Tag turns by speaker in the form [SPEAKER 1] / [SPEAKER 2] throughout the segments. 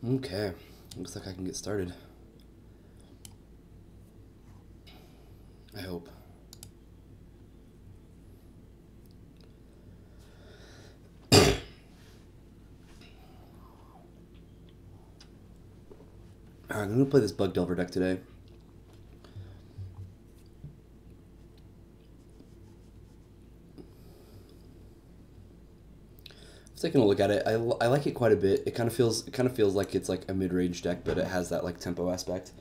[SPEAKER 1] Okay, looks like I can get started. I hope. Alright, I'm gonna play this Bug Delver deck today. I've taken a look at it. I like it quite a bit. It kind of feels like it's like a mid-range deck, but it has that like tempo aspect.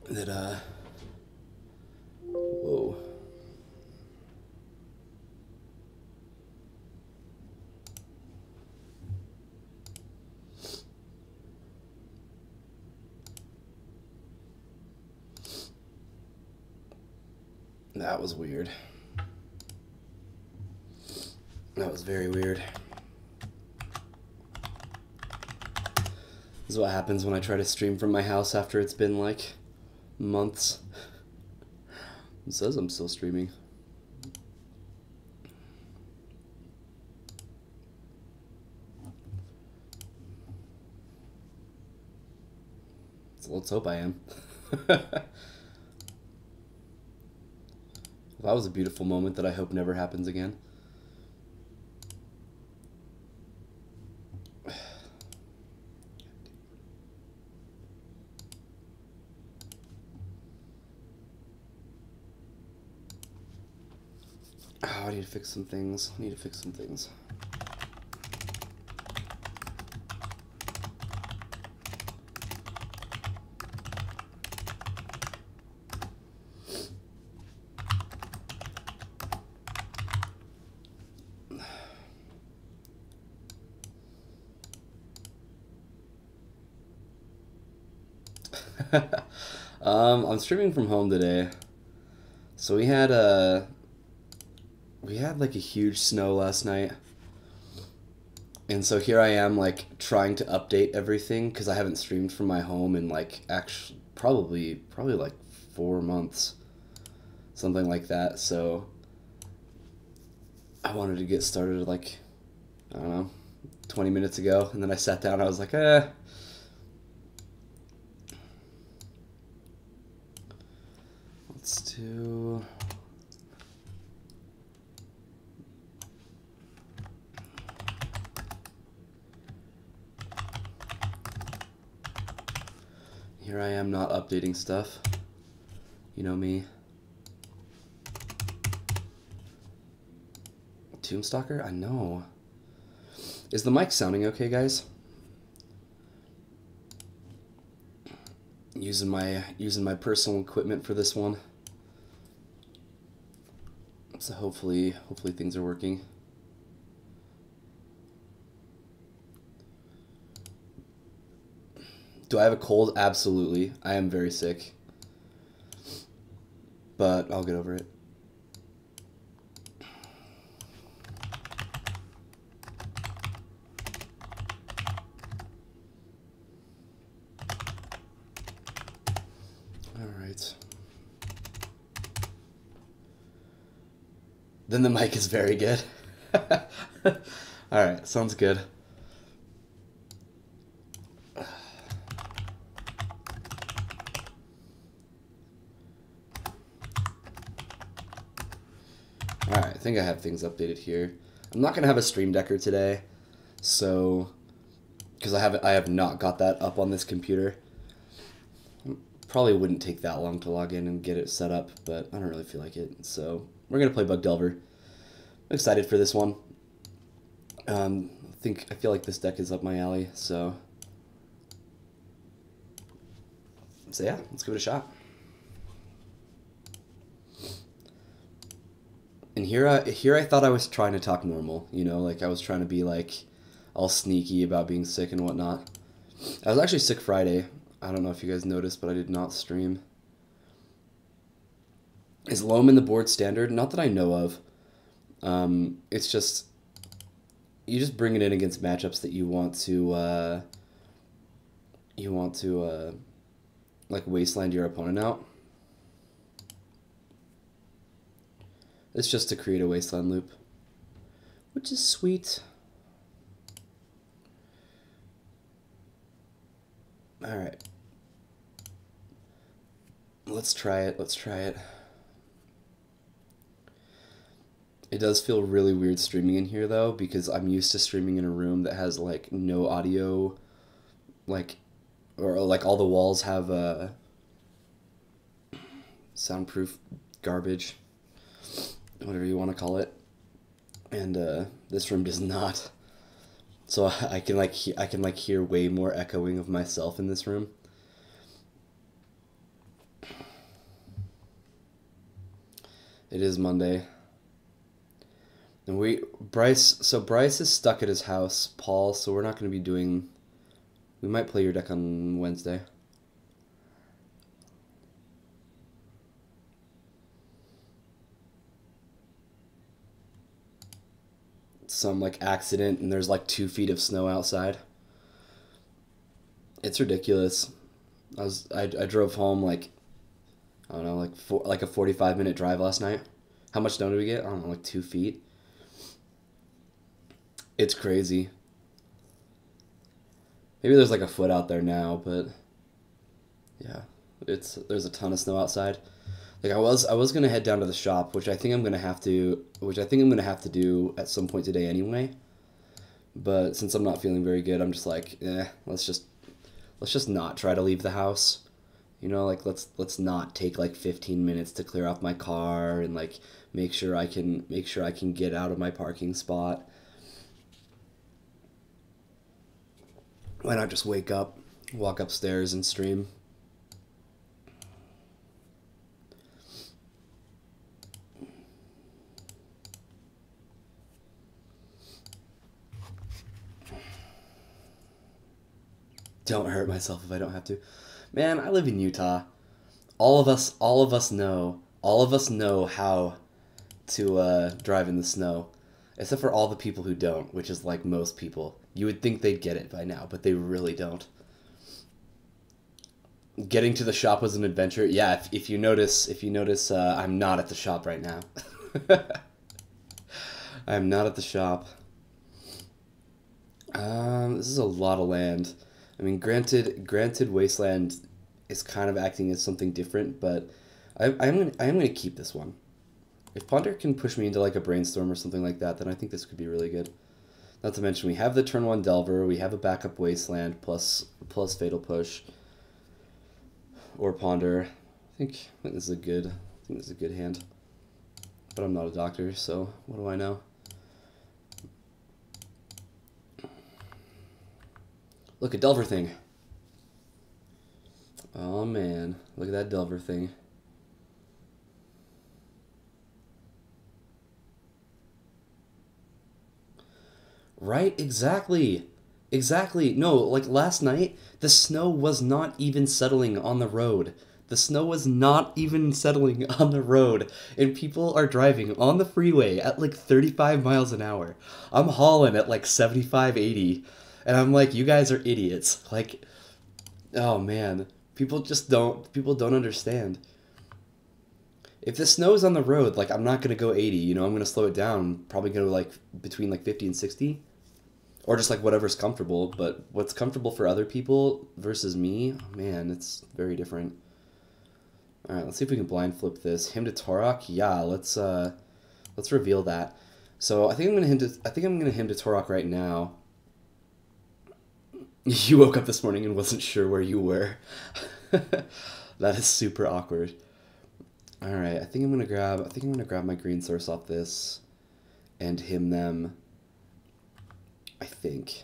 [SPEAKER 1] That whoa. That was weird. That was very weird. This is what happens when I try to stream from my house after it's been like months. It says I'm still streaming. So let's hope I am. That was a beautiful moment that I hope never happens again. Oh, I need to fix some things. I'm streaming from home today. So we had like a huge snow last night. And so here I am like trying to update everything cuz I haven't streamed from my home in like actually probably like 4 months. Something like that. So I wanted to get started like I don't know, 20 minutes ago, and then I sat down. I was like, let's do. Here I am not updating stuff. You know me. Tombstalker? I know. Is the mic sounding okay, guys? Using my personal equipment for this one. So hopefully things are working. Do I have a cold? Absolutely. I am very sick. But I'll get over it. Alright. Then the mic is very good. Alright, sounds good. Alright, I think I have things updated here. I'm not gonna have a stream decker today, so because I have not got that up on this computer. Probably wouldn't take that long to log in and get it set up, but I don't really feel like it. So we're gonna play Bug Delver. I'm excited for this one. I feel like this deck is up my alley, so yeah, let's give it a shot. And here I thought I was trying to talk normal, you know, like I was trying to be like all sneaky about being sick and whatnot. I was actually sick Friday. I don't know if you guys noticed, but I did not stream. Is Loam in the board standard? Not that I know of. It's just you just bring it in against matchups that you want to like wasteland your opponent out. It's just to create a wasteland loop, which is sweet. All right. Let's try it. Let's try it. It does feel really weird streaming in here though, because I'm used to streaming in a room that has like no audio, like, or like all the walls have soundproof garbage, whatever you want to call it, and this room does not. So I can hear way more echoing of myself in this room. It is Monday. And Bryce is stuck at his house, Paul, so we're not going to be doing, we might play your deck on Wednesday. Some like accident and there's like 2 feet of snow outside. It's ridiculous. I drove home like, I don't know, like a 45-minute drive last night. How much snow did we get? I don't know, like 2 feet. It's crazy. Maybe there's like a foot out there now, but yeah, there's a ton of snow outside. Like I was gonna head down to the shop, which I think I'm gonna have to do at some point today anyway. But since I'm not feeling very good, I'm just like, let's just not try to leave the house. You know, like let's not take like 15 minutes to clear off my car and like make sure I can get out of my parking spot. Why not just wake up, walk upstairs and stream? Don't hurt myself if I don't have to. Man, I live in Utah. All of us know how to drive in the snow. Except for all the people who don't, which is like most people. You would think they'd get it by now, but they really don't. Getting to the shop was an adventure. Yeah, if you notice, I'm not at the shop right now. I'm not at the shop. This is a lot of land. I mean, granted, Wasteland is kind of acting as something different, but I'm gonna keep this one. If Ponder can push me into like a brainstorm or something like that, then I think this could be really good. Not to mention we have the turn 1 Delver, we have a backup Wasteland plus Fatal Push or Ponder. I think this is a good hand. But I'm not a doctor, so what do I know? Look, a Delver thing. Oh man, look at that Delver thing. Right, exactly. Exactly. No, like last night, the snow was not even settling on the road. The snow was not even settling on the road, and people are driving on the freeway at like 35 miles an hour. I'm hauling at like 75, 80, and I'm like, you guys are idiots. Like, oh man, people don't understand. If the snow's on the road, like I'm not gonna go 80, you know, I'm gonna slow it down, probably go like between like 50 and 60. Or just like whatever's comfortable, but what's comfortable for other people versus me, oh man, it's very different. All right, let's see if we can blind flip this. Him to Torok, yeah. Let's reveal that. So I think I'm gonna him to Torok right now. You woke up this morning and wasn't sure where you were. That is super awkward. All right, I think I'm gonna grab my green source off this, and him them. I think.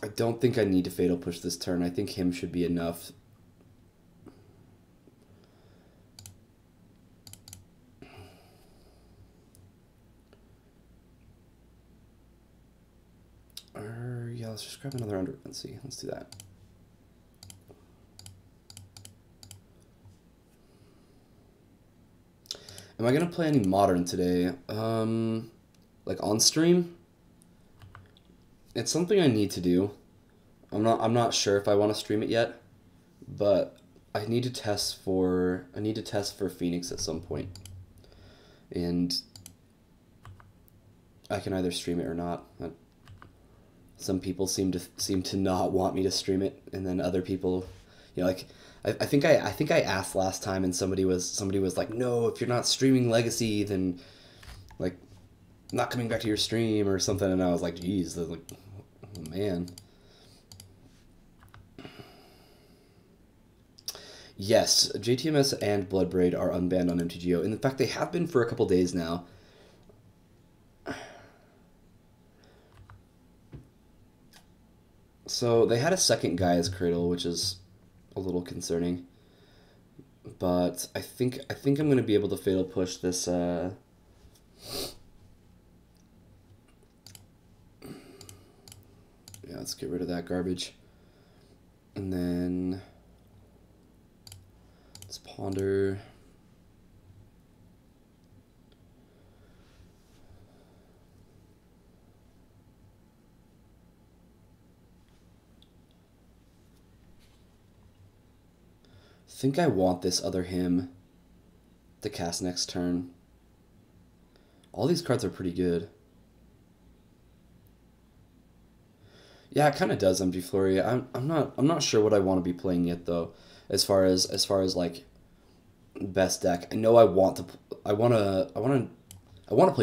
[SPEAKER 1] I don't think I need to Fatal Push this turn. I think him should be enough. Yeah, let's just grab another under. Let's see. Let's do that. Am I gonna play any Modern today? Like on stream? It's something I need to do. I'm not sure if I want to stream it yet, but I need to test for Phoenix at some point. And I can either stream it or not. Some people seem to not want me to stream it, and then other people, you know, like I think I asked last time, and somebody was like, no, if you're not streaming Legacy, then like I'm not coming back to your stream or something, and I was like, geez, like, oh, man. Yes, JTMS and Bloodbraid are unbanned on MTGO, and in fact they have been for a couple days now. So they had a second Gaia's Cradle, which is a little concerning. But I think I'm going to be able to fatal push this. Yeah, let's get rid of that garbage, and then let's ponder. I think I want this other hymn to cast next turn. All these cards are pretty good. Yeah, it kind of does, MG Flurry. I'm not sure what I want to be playing yet though, as far as like best deck. I know I want to play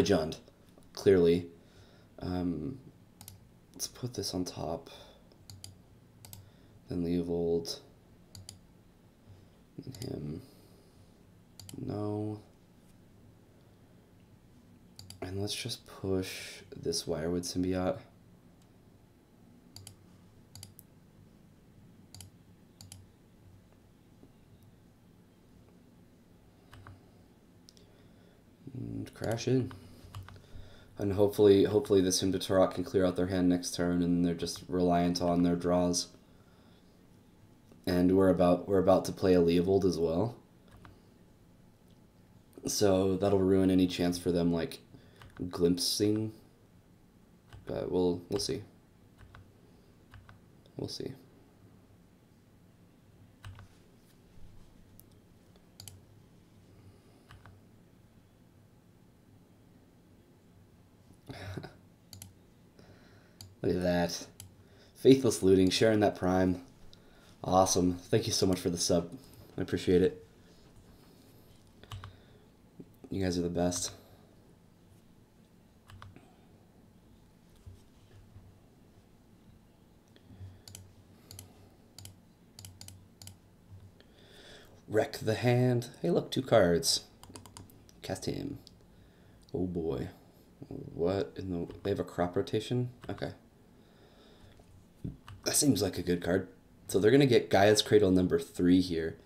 [SPEAKER 1] Jund, clearly. Let's put this on top. Then Leovold. And him. No. And let's just push this Wirewood Symbiote. And crash in. And hopefully this Hymn to Torok can clear out their hand next turn, and they're just reliant on their draws. And we're about to play a Leovold as well. So that'll ruin any chance for them like glimpsing. But we'll see. We'll see. Look at that. Faithless Looting, sharing that prime. Awesome. Thank you so much for the sub. I appreciate it. You guys are the best. Wreck the hand. Hey, look, 2 cards. Cast him. Oh boy. What in the... They have a crop rotation? Okay. That seems like a good card. So they're going to get Gaia's Cradle number 3 here.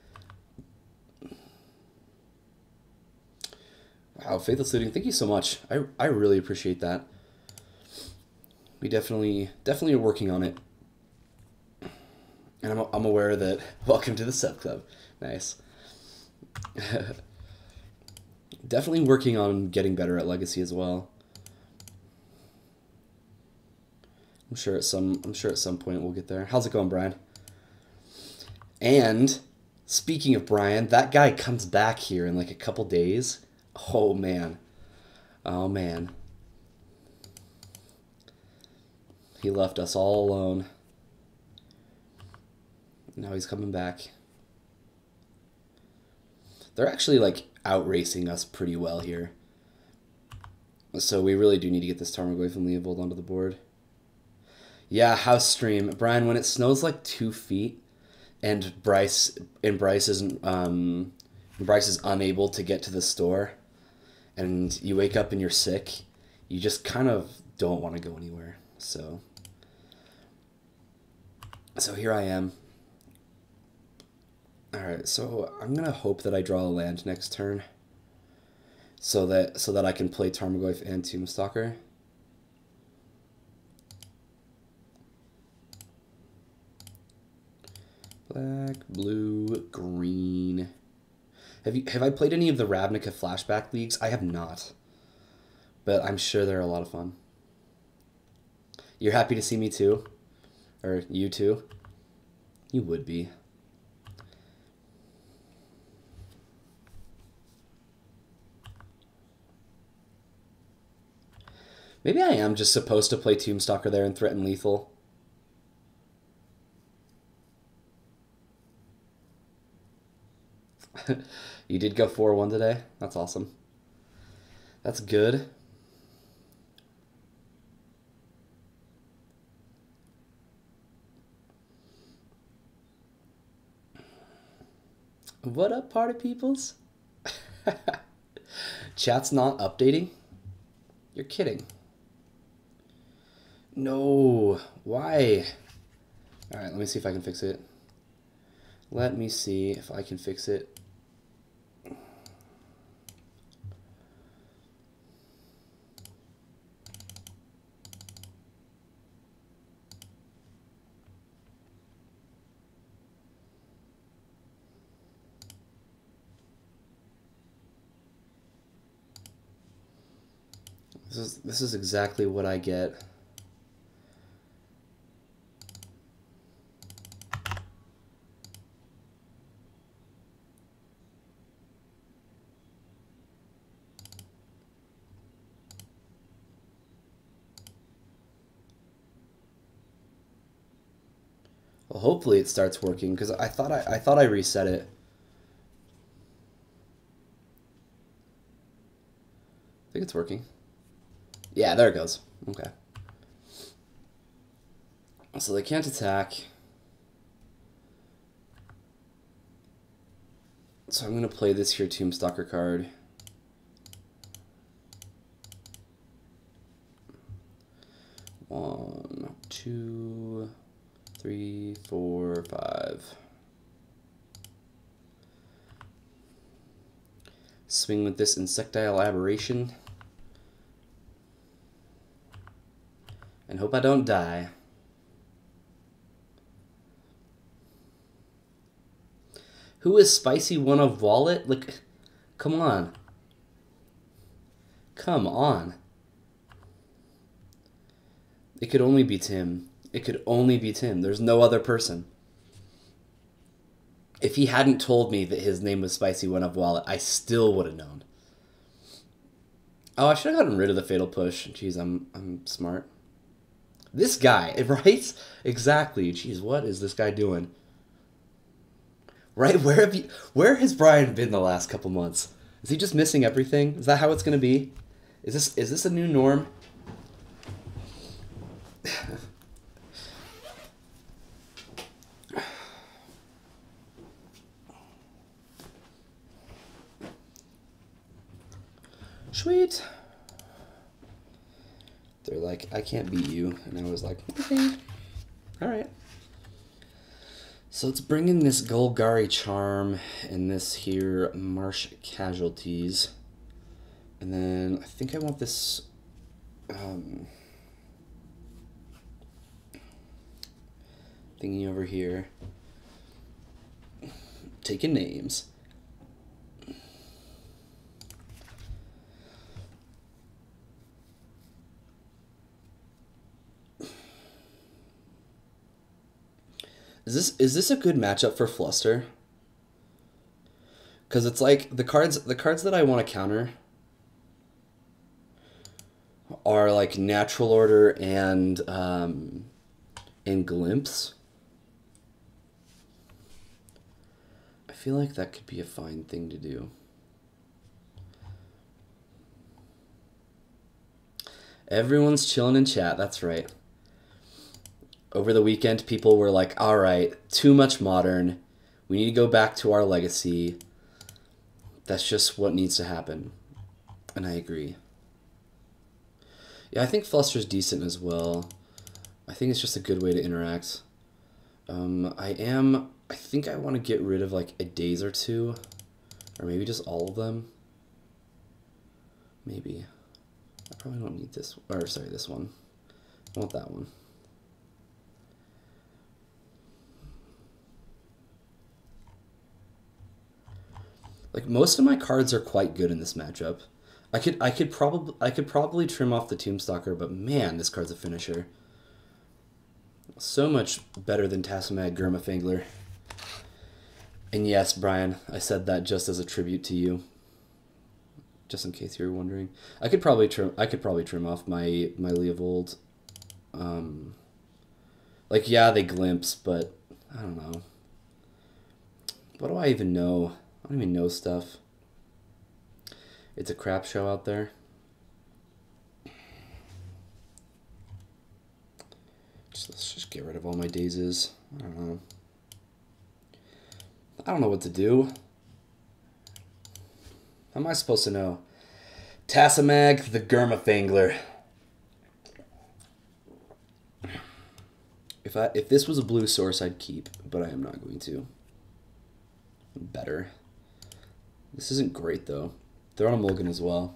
[SPEAKER 1] Wow, Faithless Looting, thank you so much. I really appreciate that. We definitely are working on it. And I'm aware that... Welcome to the sub club. Nice. Definitely working on getting better at Legacy as well. I'm sure at some point we'll get there. How's it going, Brian? And speaking of Brian, that guy comes back here in like a couple days. Oh man. Oh man. He left us all alone. Now he's coming back. They're actually like outracing us pretty well here. So we really do need to get this Tarmogoyf and Leovold onto the board. Yeah, house stream. Brian, when it snows like 2 feet and Bryce is unable to get to the store and you wake up and you're sick, you just kind of don't want to go anywhere. So here I am. Alright, so I'm gonna hope that I draw a land next turn. So that I can play Tarmogoyf and Tombstalker. Black, blue, green. Have I played any of the Ravnica flashback leagues? I have not. But I'm sure they're a lot of fun. You're happy to see me too? Or you too? You would be. Maybe I am just supposed to play Tombstalker there and threaten lethal. You did go 4-1 today? That's awesome. That's good. What up, party peoples? Chat's not updating? You're kidding. No. Why? Alright, let me see if I can fix it. Let me see if I can fix it. This is exactly what I get. Well, hopefully it starts working because I thought I reset it. I think it's working. Yeah, there it goes. Okay. So they can't attack. So I'm going to play this here Tombstalker card. One, two, 3, 4, 5. Swing with this Insectile Aberration. And hope I don't die. Who is Spicy One of Wallet? Like, come on. Come on. It could only be Tim. It could only be Tim. There's no other person. If he hadn't told me that his name was Spicy One of Wallet, I still would have known. Oh, I should have gotten rid of the Fatal Push. Jeez, I'm smart. This guy, right? Exactly. Jeez, what is this guy doing? Right? Where has Brian been the last couple months? Is he just missing everything? Is that how it's gonna be? Is this a new norm? Sweet. They're like, I can't beat you. And I was like, okay. Alright. So let's bring in this Golgari Charm and this here Marsh Casualties. And then I think I want this thingy over here. Taking names. Is this a good matchup for Fluster? Because it's like the cards that I want to counter are like Natural Order and Glimpse. I feel like that could be a fine thing to do. Everyone's chilling in chat, that's right. Over the weekend, people were like, all right, too much Modern. We need to go back to our legacy. That's just what needs to happen. And I agree. Yeah, I think Fluster's decent as well. I think it's just a good way to interact. I think I want to get rid of like a Daze or two. Or maybe just all of them. Maybe. I probably don't need this. Or, sorry, this one. I want that one. Like, most of my cards are quite good in this matchup. I could probably trim off the Tombstalker, but man, this card's a finisher. So much better than Tassamad Gurmafangler. And yes, Brian, I said that just as a tribute to you. just in case you were wondering. I could probably trim off my Leovold. Like, yeah, they glimpse, but I don't know. What do I even know? I don't even know stuff. It's a crap show out there. Let's just get rid of all my daisies. I don't know. I don't know what to do. How am I supposed to know? Tassamag, the Gurmafangler. If this was a blue source, I'd keep, but I am not going to. Better. This isn't great, though. They're on a mulligan as well.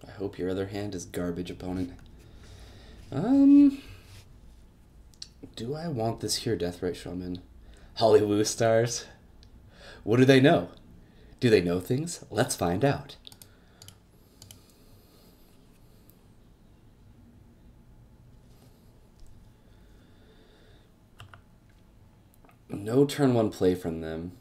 [SPEAKER 1] I hope your other hand is garbage, opponent. Do I want this here Deathrite Shaman? Hollywood stars? What do they know? Do they know things? Let's find out. No turn 1 play from them.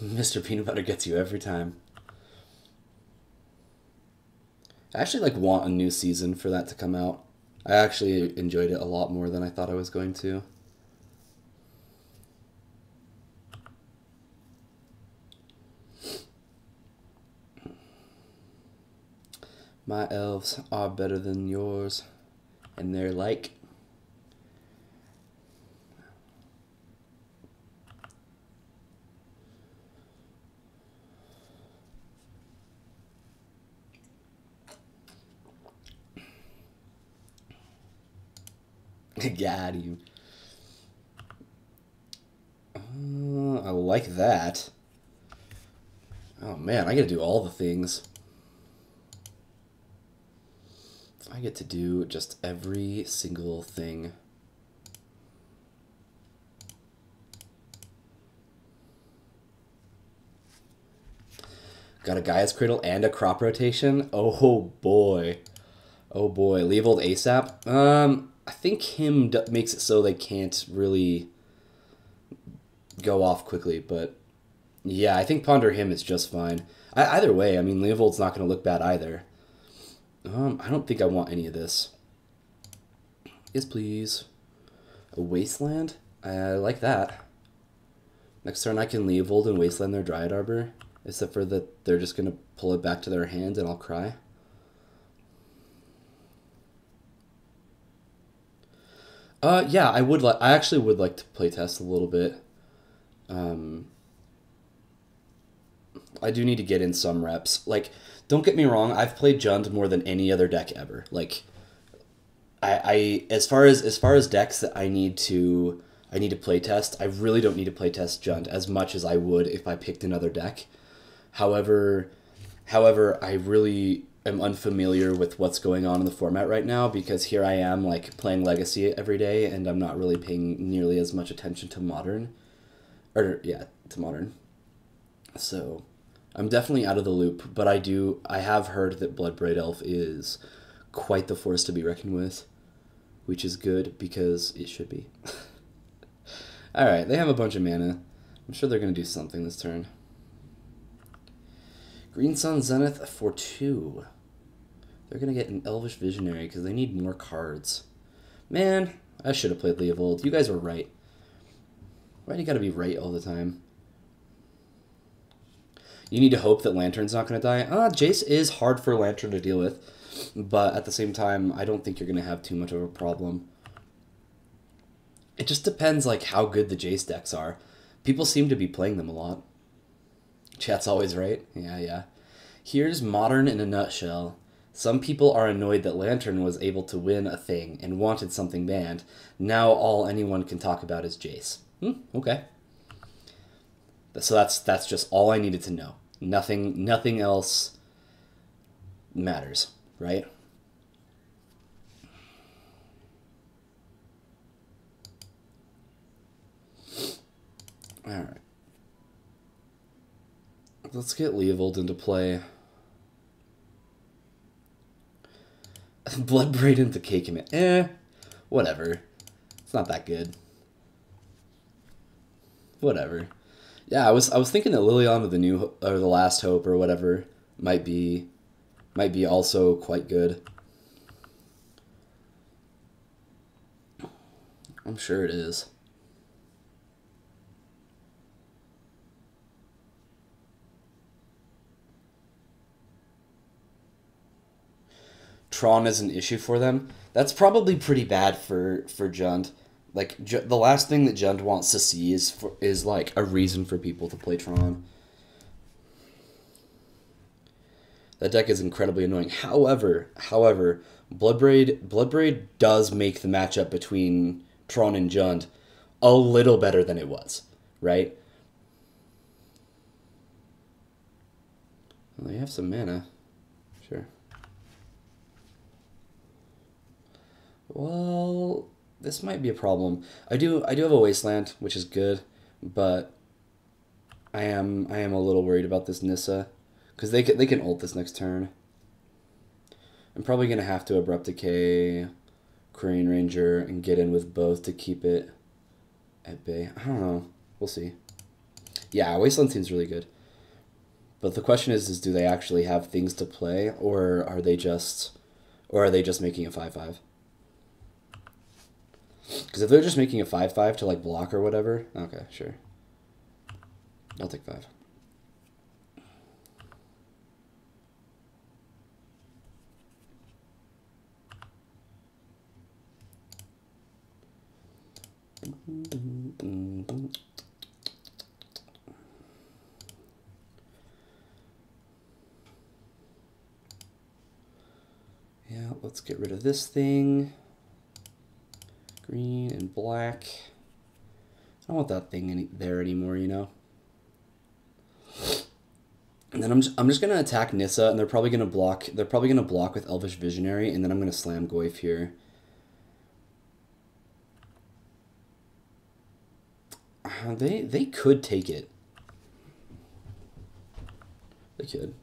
[SPEAKER 1] Mr. Peanut Butter gets you every time. I actually want a new season for that to come out. I actually enjoyed it a lot more than I thought I was going to. My elves are better than yours, and they're like... Got you. I like that. Oh man, I gotta do all the things. I get to do just every single thing. Got a Gaia's Cradle and a crop rotation? Oh boy. Oh boy. Leovold ASAP? I think him makes it so they can't really go off quickly, but yeah, I think Ponder him is just fine. Either way, I mean, Leovold's not going to look bad either. I don't think I want any of this. Yes, please. A Wasteland? I like that. Next turn I can Leovold and Wasteland their Dryad Arbor, except for that they're just going to pull it back to their hand and I'll cry. Yeah, I actually would like to playtest a little bit. I do need to get in some reps. Like, don't get me wrong, I've played Jund more than any other deck ever. Like, as far as decks that I need to playtest, I really don't need to playtest Jund as much as I would if I picked another deck. However, I really am unfamiliar with what's going on in the format right now because here I am playing Legacy every day and I'm not really paying nearly as much attention to Modern. To Modern. So I'm definitely out of the loop, but I have heard that Bloodbraid Elf is quite the force to be reckoned with, which is good because it should be. Alright, they have a bunch of mana. I'm sure they're going to do something this turn. Green Sun Zenith for 2. They're going to get an Elvish Visionary because they need more cards. Man, I should have played Leovold. You guys were right. Why do you got to be right all the time? You need to hope that Lantern's not going to die. Jace is hard for Lantern to deal with, but at the same time, I don't think you're going to have too much of a problem. It just depends how good the Jace decks are. People seem to be playing them a lot. Chat's always right. Yeah. Here's Modern in a nutshell. Some people are annoyed that Lantern was able to win a thing and wanted something banned. Now all anyone can talk about is Jace. Okay. So that's just all I needed to know. Nothing else matters, right? All right. Let's get Leovold into play. Bloodbraid into K-Command. Whatever. It's not that good. Whatever. Yeah, I was thinking that Liliana the Last Hope or whatever might be also quite good. I'm sure it is. Tron is an issue for them. That's probably pretty bad for Jund. Like the last thing that Jund wants to see is like a reason for people to play Tron. That deck is incredibly annoying. However, Bloodbraid does make the matchup between Tron and Jund a little better than it was, right? Well, they have some mana. Sure. Well, this might be a problem. I do have a Wasteland, which is good, but I am a little worried about this Nissa, because they can ult this next turn. I'm probably gonna have to Abrupt Decay, Crane Ranger, and get in with both to keep it at bay. I don't know. We'll see. Yeah, Wasteland seems really good. But the question is do they actually have things to play, or are they just making a 5/5? Because if they're just making a 5/5 to like block or whatever, okay, sure. I'll take 5. Yeah, let's get rid of this thing. Green and black. I don't want that thing there anymore, you know. And then I'm just gonna attack Nissa, and they're probably gonna block. They're probably gonna block with Elvish Visionary, and then I'm gonna slam Goyf here. They could take it. They could.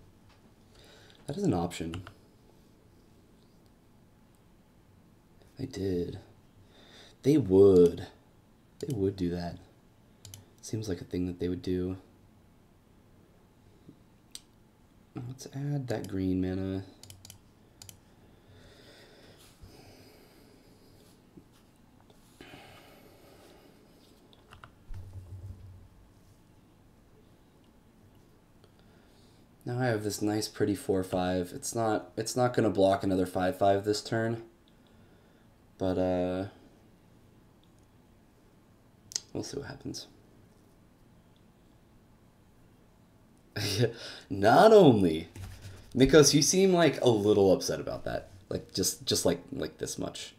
[SPEAKER 1] That is an option. They did. They would. They would do that. Seems like a thing that they would do. Let's add that green mana. Now I have this nice pretty 4/5. It's not gonna block another 5/5 this turn. But we'll see what happens. Not only, Nikos, you seem like a little upset about that. Like just like this much.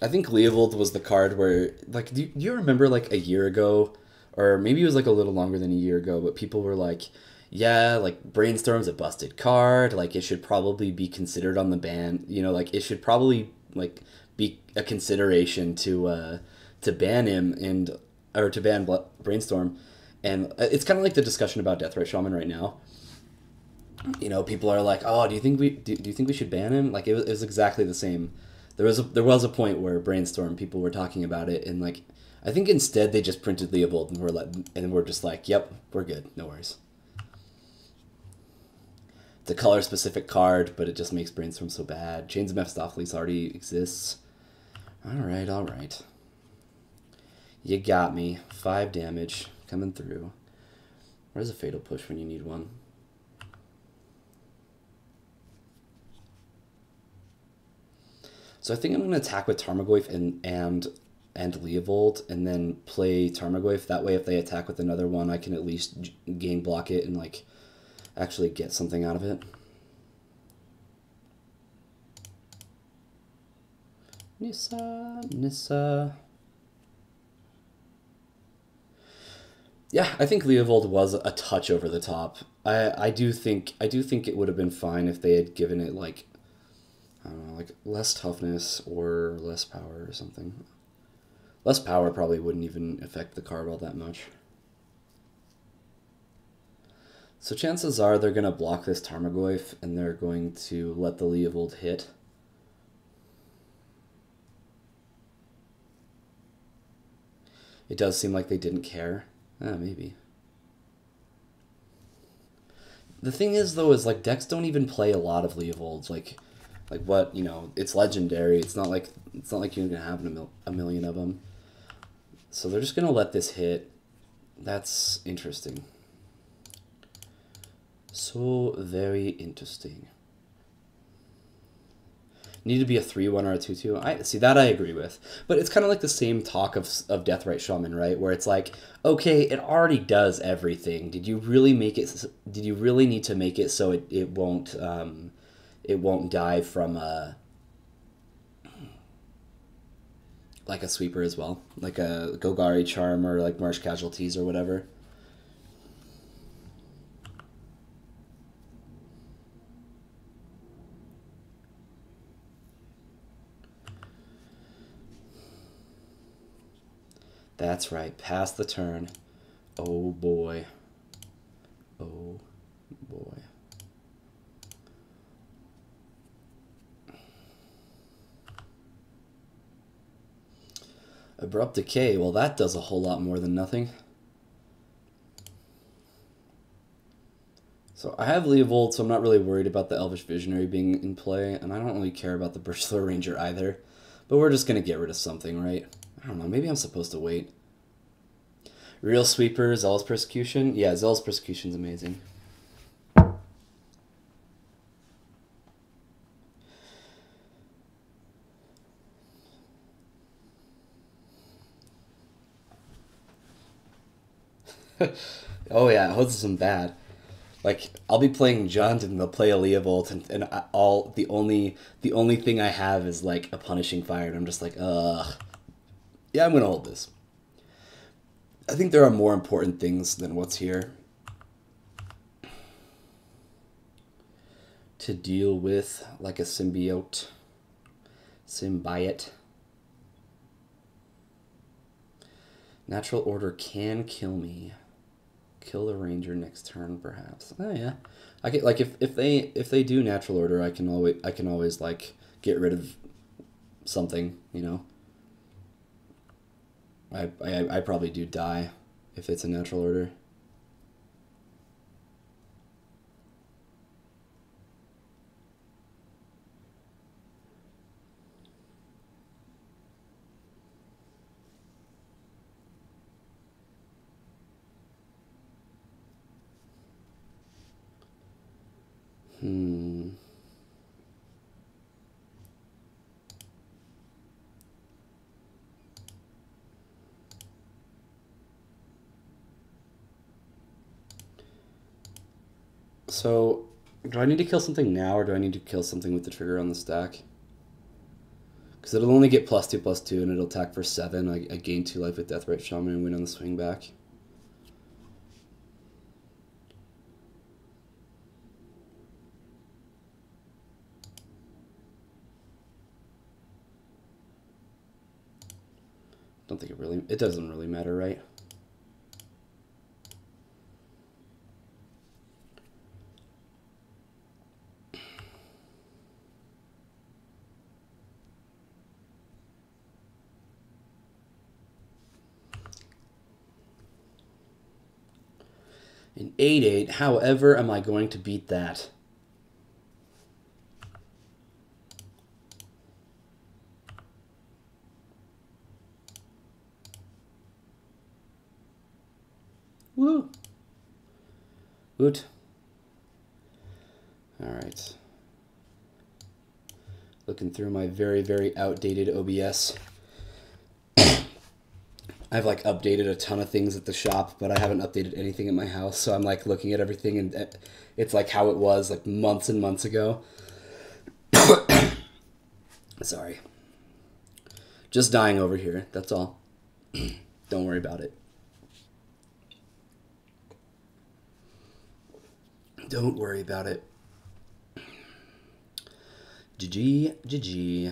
[SPEAKER 1] I think Leovold was the card where, like, do you remember like a year ago, or maybe it was like a little longer than a year ago, but people were like, yeah, like Brainstorm's a busted card, like it should probably be considered on the ban, you know, like it should probably like be a consideration to ban him or to ban Brainstorm. And it's kind of like the discussion about Deathrite Shaman right now. You know, people are like, "Oh, do you think we should ban him?" Like it was exactly the same. There was a point where Brainstorm people were talking about it, and like I think instead they just printed Leovold and we're just like, "Yep, we're good, no worries." It's a color specific card, but it just makes Brainstorm so bad. Chains of Mephistopheles already exists. All right. You got me. 5 damage coming through. Where's a Fatal Push when you need one? So I think I'm going to attack with Tarmogoyf and Leovold, and then play Tarmogoyf. That way, if they attack with another one, I can at least gain block it and like actually get something out of it. Nissa. Yeah, I think Leovold was a touch over the top. I do think it would have been fine if they had given it like, I don't know, like less toughness or less power or something. Less power probably wouldn't even affect the card all that much. So chances are they're going to block this Tarmogoyf and they're going to let the Leovold hit. It does seem like they didn't care. Maybe. The thing is, though, is like decks don't even play a lot of Leovolds. Like what, you know, it's legendary. It's not like you're gonna have a million of them. So they're just gonna let this hit. That's interesting. So very interesting. Need to be a 3-1 or a 2-2. I see that I agree with. But it's kind of like the same talk of Deathrite Shaman, right? Where it's like, okay, it already does everything. Did you really make it? Did you really need to make it so it won't die from like a sweeper as well, like a Golgari Charm or like Marsh Casualties or whatever? That's right. Pass the turn. Oh boy. Oh boy. Abrupt Decay. Well, that does a whole lot more than nothing. So I have Leovold, so I'm not really worried about the Elvish Visionary being in play, and I don't really care about the Birchthrower Ranger either. But we're just going to get rid of something, right? I don't know, maybe I'm supposed to wait. Real Sweeper, Zealous Persecution? Yeah, Zealous Persecution's amazing. Oh yeah, those are some bad. Like, I'll be playing Junt and they'll play a Leovold and the only thing I have is like a Punishing Fire, and I'm just like, ugh. Yeah, I'm gonna hold this. I think there are more important things than what's here to deal with, like a Symbiote. Natural Order can kill me. Kill the Ranger next turn, perhaps. Oh yeah, I get like if they do Natural Order, I can always like get rid of something, you know. I probably do die if it's a Natural Order. So, do I need to kill something now, or do I need to kill something with the trigger on the stack? Because it'll only get +2/+2, and it'll attack for 7. I gain 2 life with Deathrite Shaman and win on the swing back. Don't think it doesn't really matter, right? An 8/8, however, am I going to beat that? Woo! Woot. Alright. Looking through my very, very outdated OBS. I've like updated a ton of things at the shop, but I haven't updated anything at my house. So I'm like looking at everything, and it's like how it was like months and months ago. Sorry. Just dying over here, that's all. Don't worry about it. Don't worry about it. GG, GG.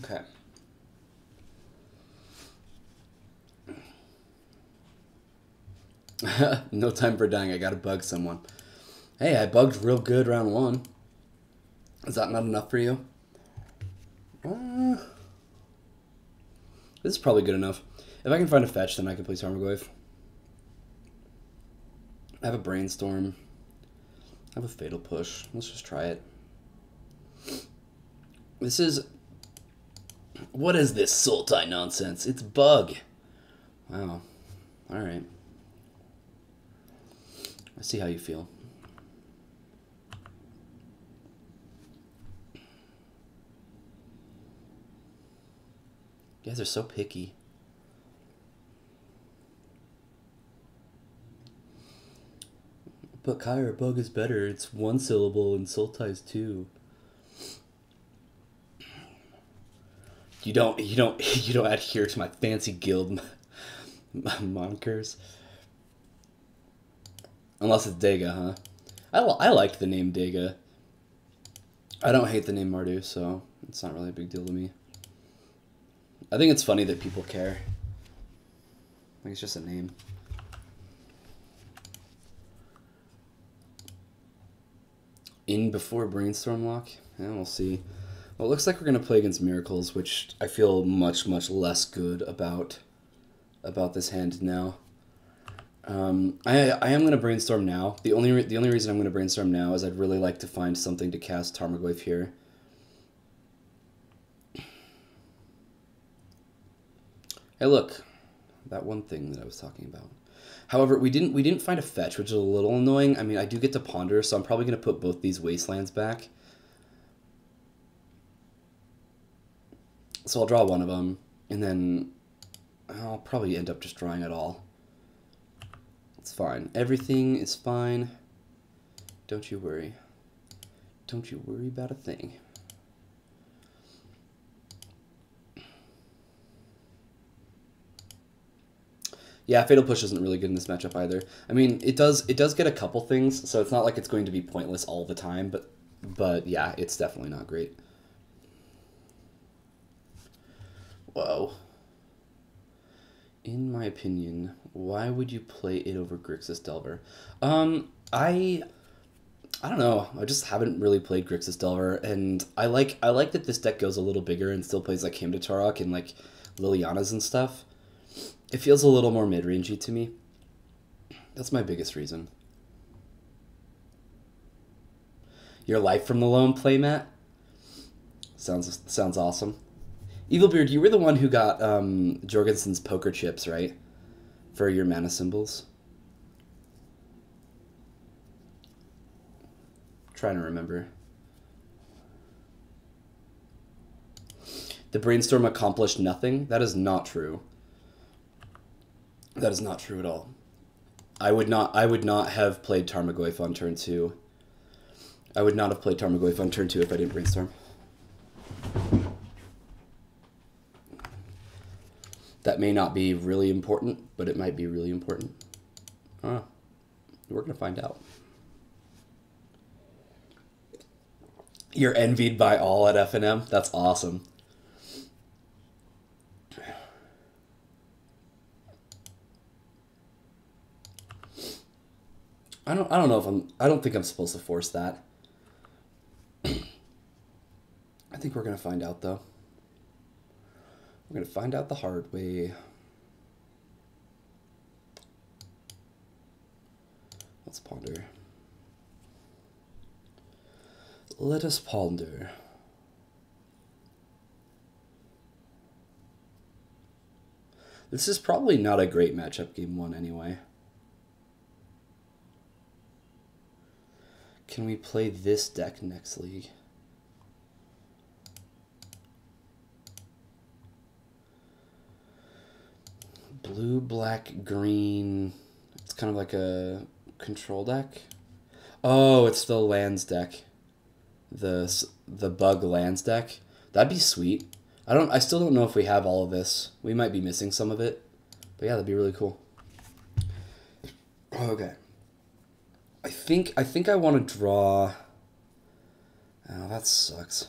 [SPEAKER 1] Okay. No time for dying. I gotta bug someone. Hey, I bugged real good round 1. Is that not enough for you? This is probably good enough. If I can find a fetch, then I can play Tarmogoyf. I have a Brainstorm. I have a Fatal Push. Let's just try it. This is... What is this Sultai nonsense? It's bug. Wow. Alright. I see how you feel. You guys are so picky. But Kyra, bug is better. It's 1 syllable and Sultai's 2. You don't adhere to my fancy guild monikers. Unless it's Dega, huh? I liked the name Dega. I don't hate the name Mardu, so it's not really a big deal to me. I think it's funny that people care. I think it's just a name. In before Brainstorm Lock? Yeah, we'll see. Well, it looks like we're going to play against Miracles, which I feel much, much less good about this hand now. I am going to Brainstorm now. The only reason I'm going to Brainstorm now is I'd really like to find something to cast Tarmogoyf here. Hey, look. That one thing that I was talking about. However, we didn't find a fetch, which is a little annoying. I mean, I do get to Ponder, so I'm probably going to put both these Wastelands back. So I'll draw one of them, and then I'll probably end up just drawing it all. It's fine. Everything is fine. Don't you worry. Don't you worry about a thing. Yeah, Fatal Push isn't really good in this matchup either. I mean, it does get a couple things, so it's not like it's going to be pointless all the time, but yeah, it's definitely not great. Whoa. In my opinion, why would you play it over Grixis Delver? I don't know. I just haven't really played Grixis Delver, and I like that this deck goes a little bigger and still plays like Hamda Tarok and like Liliana's and stuff. It feels a little more mid-rangey to me. That's my biggest reason. Your life from the loam playmat? Sounds awesome. Evilbeard, you were the one who got Jorgensen's poker chips, right? For your mana symbols. Trying to remember. The Brainstorm accomplished nothing? That is not true. That is not true at all. I would not have played Tarmogoyf on turn 2. I would not have played Tarmogoyf on turn 2 if I didn't Brainstorm. That may not be really important, but it might be really important. We're going to find out. You're envied by all at FNM? That's awesome. I don't think I'm supposed to force that. I think we're going to find out, though. We're going to find out the hard way. Let's ponder. Let us ponder. This is probably not a great matchup game 1 anyway. Can we play this deck next league? Blue, black, green. It's kind of like a control deck. Oh, it's the lands deck. The bug lands deck. That'd be sweet. I still don't know if we have all of this. We might be missing some of it. But yeah, that'd be really cool. Okay. I think I want to draw. Oh, that sucks.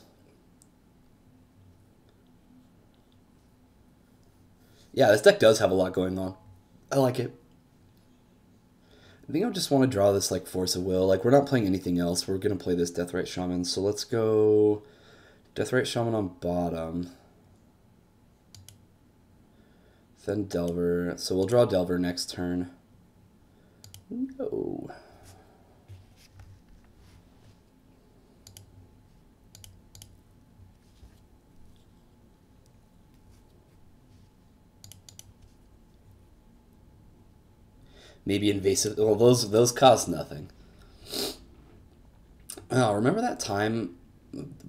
[SPEAKER 1] Yeah, this deck does have a lot going on. I like it. I think I just want to draw this like Force of Will. Like, we're not playing anything else. We're going to play this Deathrite Shaman. So let's go Deathrite Shaman on bottom. Then Delver. So we'll draw Delver next turn. No. Maybe invasive. Well, those cost nothing. Oh, remember that time?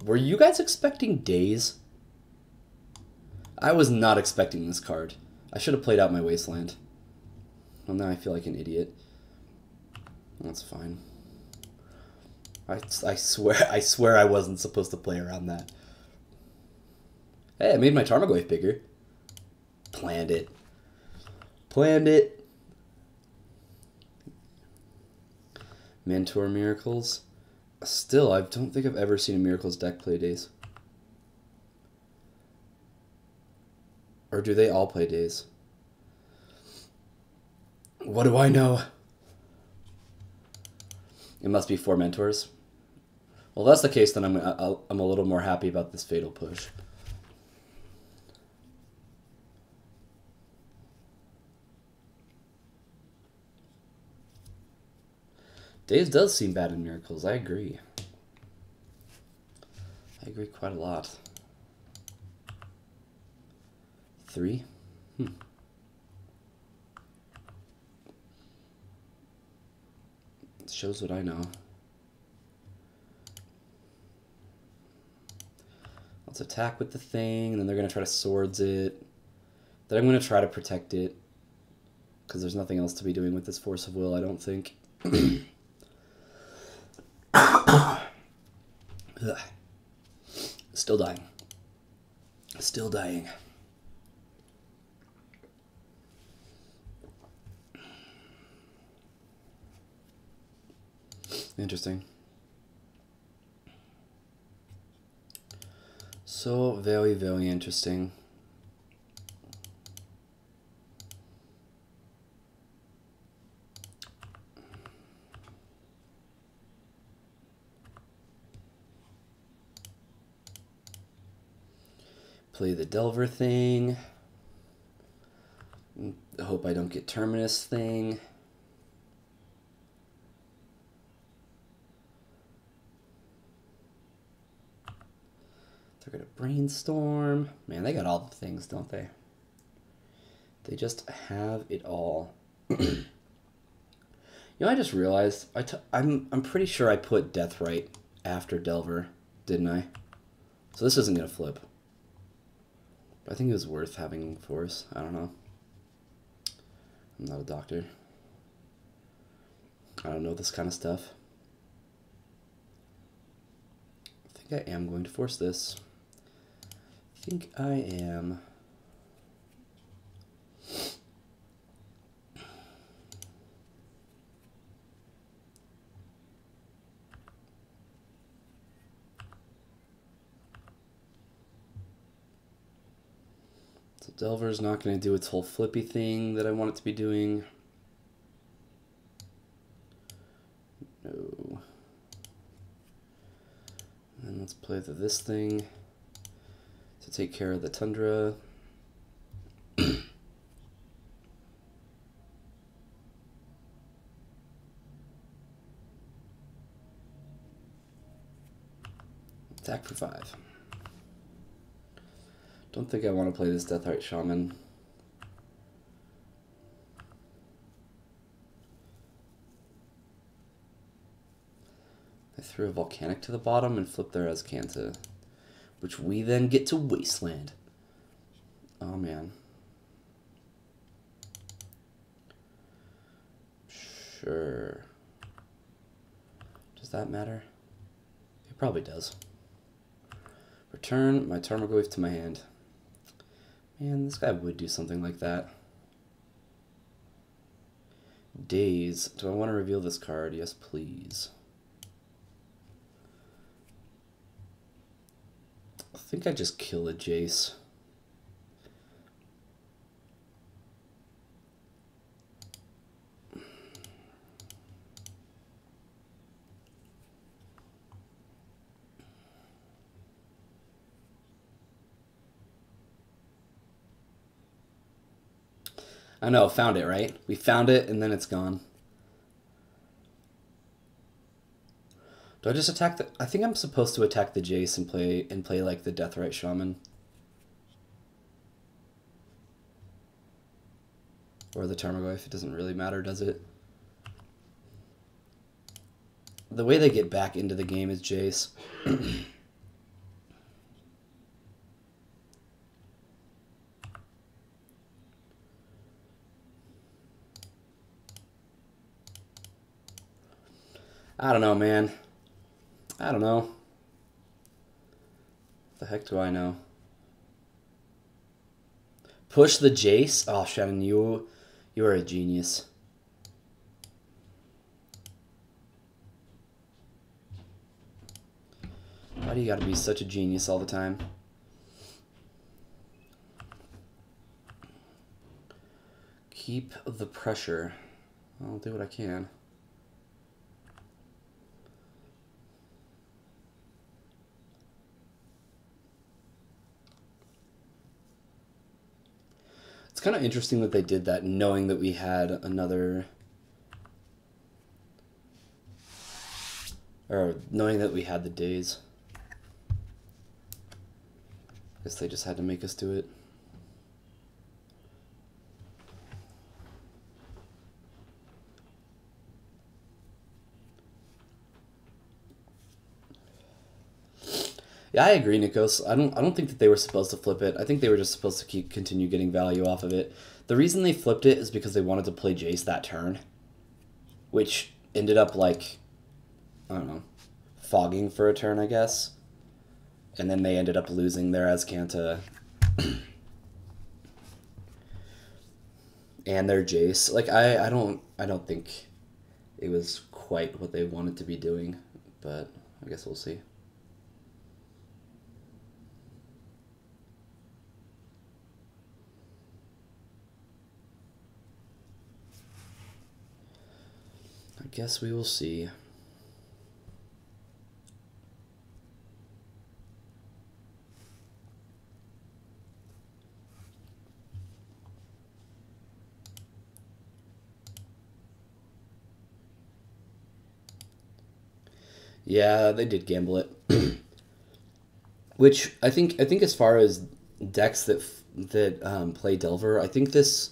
[SPEAKER 1] Were you guys expecting Days? I was not expecting this card. I should have played out my Wasteland. Well, now I feel like an idiot. That's fine. I swear I wasn't supposed to play around that. Hey, I made my Tarmogoyf bigger. Planned it. Planned it. Mentor Miracles. Still, I don't think I've ever seen a Miracles deck play Days. Or do they all play Days? What do I know? It must be 4 Mentors. Well, if that's the case, then I'm a little more happy about this Fatal Push. Days does seem bad in Miracles. I agree. I agree quite a lot. 3? It shows what I know. Let's attack with the thing, and then they're going to try to swords it. Then I'm going to try to protect it, because there's nothing else to be doing with this Force of Will, I don't think. Still dying. Still dying. Interesting. So very, very interesting. Play the Delver thing. I hope I don't get Terminus thing. They're gonna Brainstorm. Man, they got all the things, don't they? They just have it all. You know, I just realized I'm pretty sure I put Deathrite after Delver, didn't I? So this isn't gonna flip. But I think it was worth having Force. I don't know. I'm not a doctor. I don't know this kind of stuff. I think I am going to force this. I think I am. So Delver's not going to do its whole flippy thing that I want it to be doing. No. And let's play this thing to take care of the Tundra. Attack for 5. Don't think I want to play this Deathrite Shaman. threw a volcanic to the bottom and flipped their Azcanta, which we then get to Wasteland. Oh man. Sure. Does that matter? It probably does. Return my Tarmogoyf to my hand. Man, this guy would do something like that. Days. Do I want to reveal this card? Yes, please. I think I just kill a Jace. I know, found it, right? We found it, and then it's gone. Do I just attack the... I think I'm supposed to attack the Jace and play like the Deathrite Shaman. Or the Tarmogoyf. It doesn't really matter, does it? The way they get back into the game is Jace. I don't know, man. I don't know. What the heck do I know? Push the Jace? Oh, Shannon, you are a genius. Why do you gotta be such a genius all the time? Keep the pressure. I'll do what I can. It's kind of interesting that they did that knowing that we had another... Or knowing that we had the days. I guess they just had to make us do it. Yeah, I agree, Nikos. I don't think that they were supposed to flip it. I think they were just supposed to continue getting value off of it. The reason they flipped it is because they wanted to play Jace that turn, which ended up like, I don't know, fogging for a turn, I guess. And then they ended up losing their Azcanta and their Jace. Like I don't think it was quite what they wanted to be doing, but I guess we'll see. I guess we will see. Yeah, they did gamble it. Which I think as far as decks that play Delver, I think this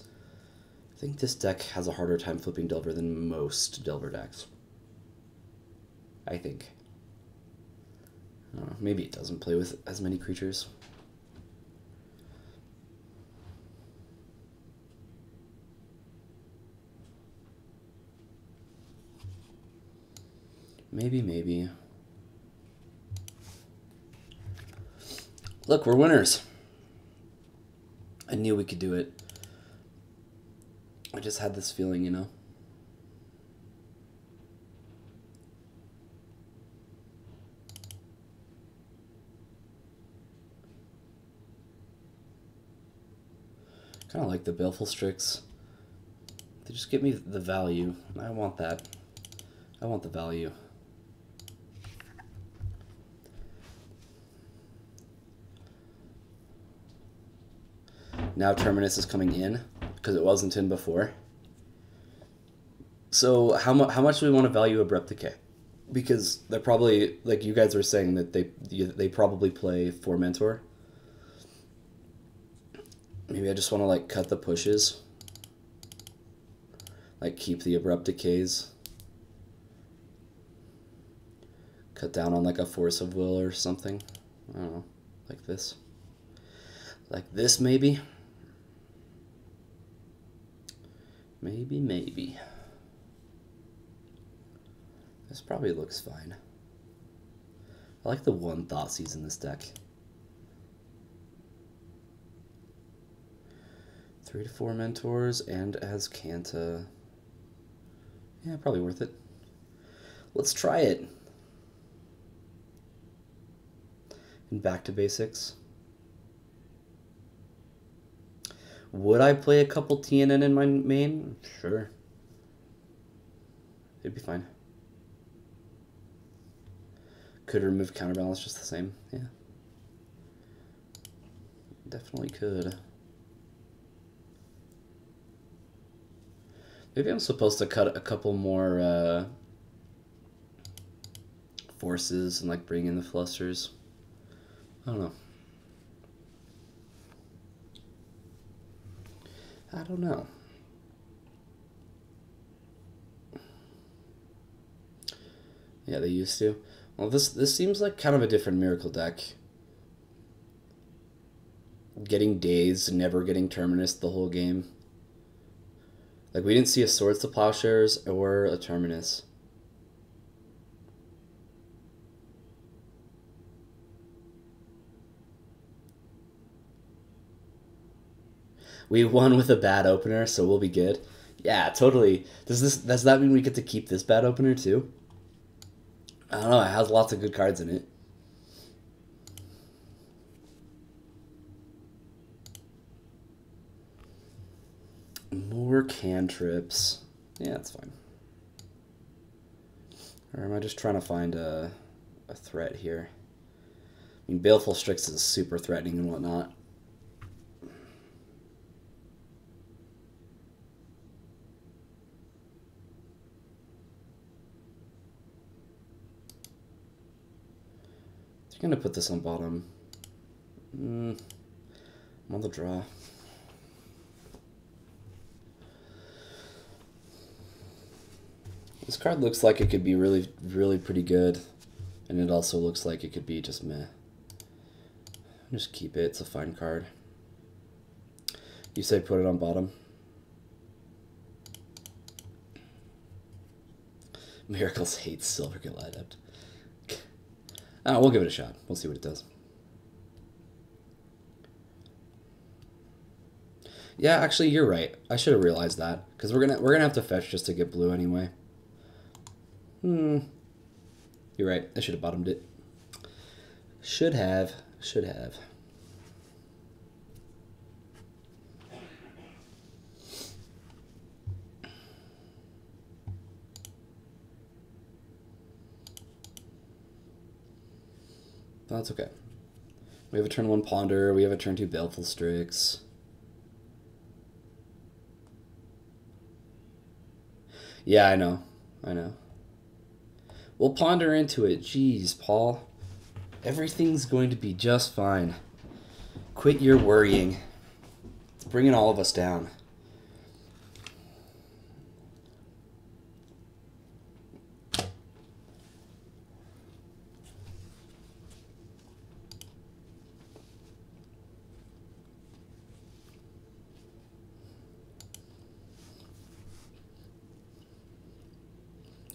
[SPEAKER 1] deck has a harder time flipping Delver than most Delver decks. I think. I don't know, maybe it doesn't play with as many creatures. Maybe. Look, we're winners. I knew we could do it. I just had this feeling, you know? Kind of like the Baleful Strix. They just give me the value, and I want that. I want the value. Now Terminus is coming in, because it wasn't in before. So how much do we want to value Abrupt Decay? Because they're probably, like you guys were saying, that they probably play for Mentor. Maybe I just want to like cut the pushes. Like keep the Abrupt Decays. Cut down on like a force of will or something. I don't know. Like this. Like this, maybe? Maybe. This probably looks fine. I like the one Thoughtseize in this deck. 3 to 4 Mentors and as Kanta. Yeah, probably worth it. Let's try it. And back to basics. Would I play a couple TNN in my main? Sure. It'd be fine. Could remove counterbalance just the same. Yeah. Definitely could. Maybe I'm supposed to cut a couple more forces and like bring in the flusters. I don't know. I don't know. Yeah, they used to. Well, this seems like kind of a different Miracle deck. Getting Dazed, never getting Terminus the whole game. Like, we didn't see a Swords to Plowshares or a Terminus. We won with a bad opener, so we'll be good. Yeah, totally. Does that mean we get to keep this bad opener too? I don't know, it has lots of good cards in it. More cantrips. Yeah, that's fine. Or am I just trying to find a threat here? I mean, Baleful Strix is super threatening and whatnot. I'm gonna put this on bottom. I'm on the draw. This card looks like it could be really, really pretty good, and it also looks like it could be just meh. Just keep it, it's a fine card. You say put it on bottom? Miracles hates Silver Gill Adept. We'll give it a shot. We'll see what it does. Yeah, actually, you're right. I should have realized that, because we're gonna have to fetch just to get blue anyway. You're right. I should have bottomed it. Should have. That's okay. We have a turn 1 Ponder. We have a turn 2 Baleful Strix. Yeah, I know. We'll ponder into it. Jeez, Paul. Everything's going to be just fine. Quit your worrying. It's bringing all of us down.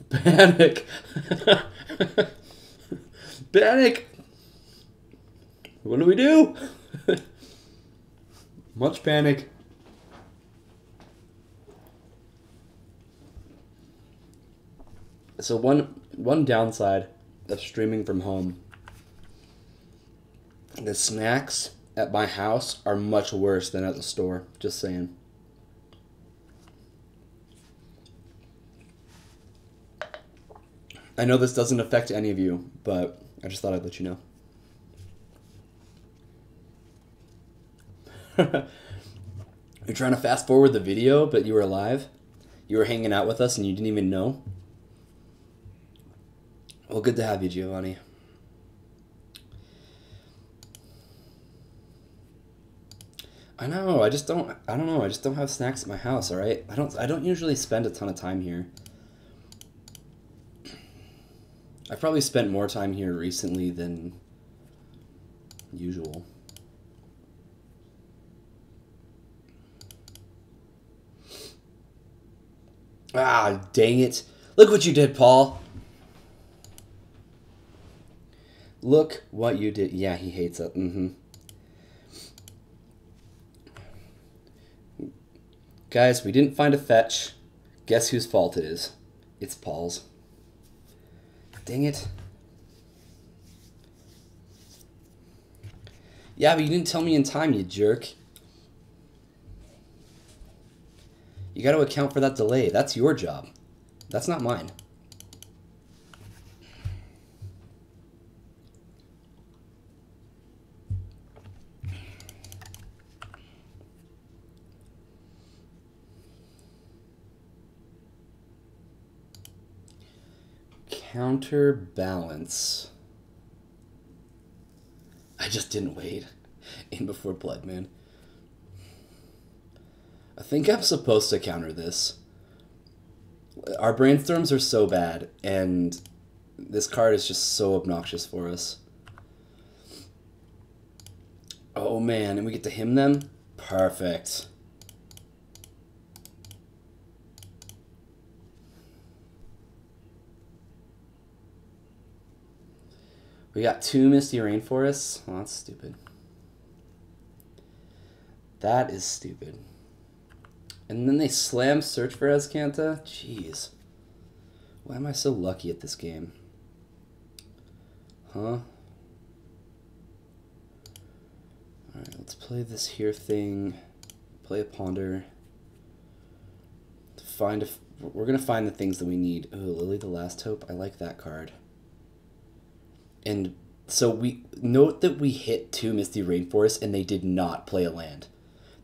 [SPEAKER 1] Panic! Panic! What do we do? Much panic. So one downside of streaming from home, the snacks at my house are much worse than at the store. Just saying. I know this doesn't affect any of you, but I just thought I'd let you know. You're trying to fast forward the video, but you were alive? You were hanging out with us and you didn't even know? Well, good to have you, Giovanni. I know, I don't know, I just don't have snacks at my house, alright? I don't usually spend a ton of time here. I've probably spent more time here recently than usual. Ah, dang it. Look what you did, Paul. Look what you did. Yeah, he hates it. Guys, we didn't find a fetch. Guess whose fault it is? It's Paul's. Dang it. Yeah, but you didn't tell me in time, you jerk. You got to account for that delay. That's your job. That's not mine. Counterbalance. I just didn't wait. In before blood, man. I think I'm supposed to counter this. Our brainstorms are so bad, and this card is just so obnoxious for us. Oh man, and we get to hymn them? Perfect. We got 2 Misty Rainforests. Oh, that's stupid. That is stupid. And then they slam Search for Azcanta? Jeez. Why am I so lucky at this game? Huh? Alright, let's play this here thing. Play a Ponder. We're going to find the things that we need. Oh, Lily the Last Hope. I like that card. And so we note that we hit 2 Misty Rainforests and they did not play a land.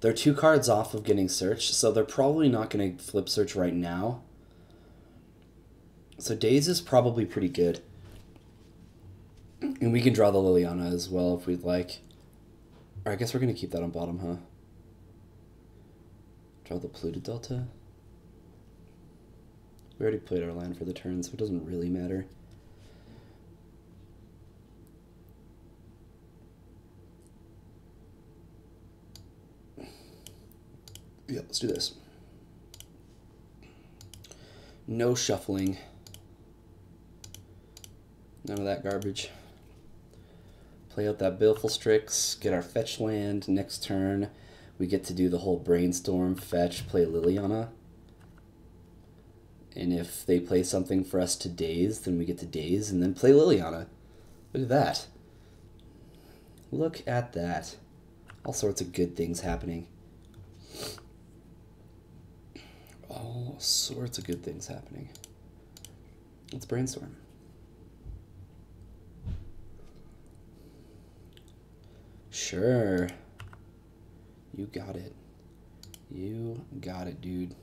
[SPEAKER 1] They're 2 cards off of getting searched, so they're probably not going to flip search right now. So Daze is probably pretty good. And we can draw the Liliana as well if we'd like. Or I guess we're going to keep that on bottom, huh? Draw the Polluted Delta. We already played our land for the turn, so it doesn't really matter. Yeah, let's do this. No shuffling. None of that garbage. Play out that Baleful Strix, get our fetch land. Next turn, we get to do the whole brainstorm, fetch, play Liliana. And if they play something for us to daze, then we get to daze and then play Liliana. Look at that. Look at that. All sorts of good things happening. All sorts of good things happening. Let's brainstorm. Sure. You got it. You got it, dude.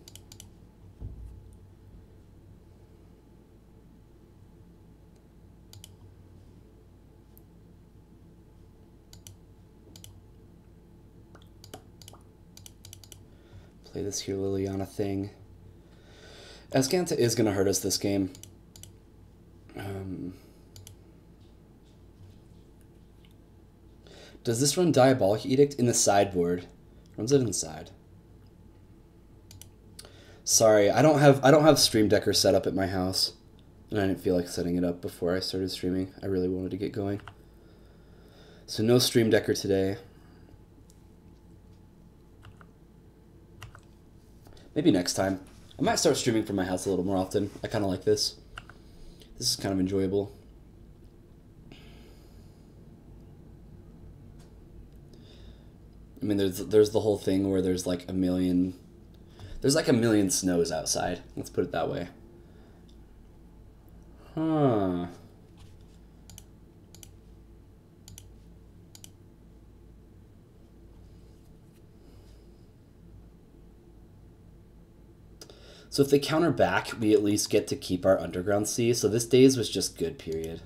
[SPEAKER 1] Play this here Liliana thing. Azcanta is going to hurt us this game. Does this run Diabolic Edict in the sideboard? Runs it inside. Sorry, I don't have Stream Decker set up at my house, and I didn't feel like setting it up before I started streaming. I really wanted to get going. So no Stream Decker today. Maybe next time. I might start streaming from my house a little more often. I kind of like this. This is kind of enjoyable. I mean, there's the whole thing where there's like a million snows outside. Let's put it that way. Huh. So if they counter back, we at least get to keep our Underground Sea. So this days was just good, period.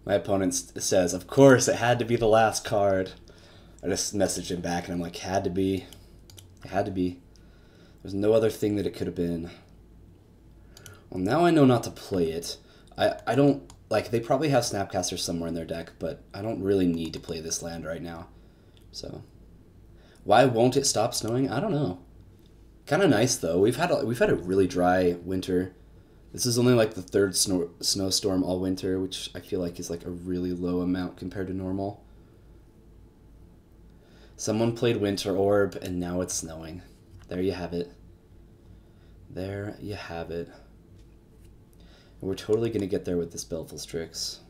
[SPEAKER 1] My opponent says, of course, it had to be the last card. I just messaged him back, and I'm like, had to be. It had to be. There's no other thing that it could have been. Well, now I know not to play it. I don't... Like, they probably have Snapcaster somewhere in their deck, but I don't really need to play this land right now. So, why won't it stop snowing? I don't know. Kind of nice, though. We've had a really dry winter. This is only like the third snowstorm all winter, which I feel like is like a really low amount compared to normal. Someone played Winter Orb, and now it's snowing. There you have it. There you have it. And we're totally going to get there with this Baleful Strix.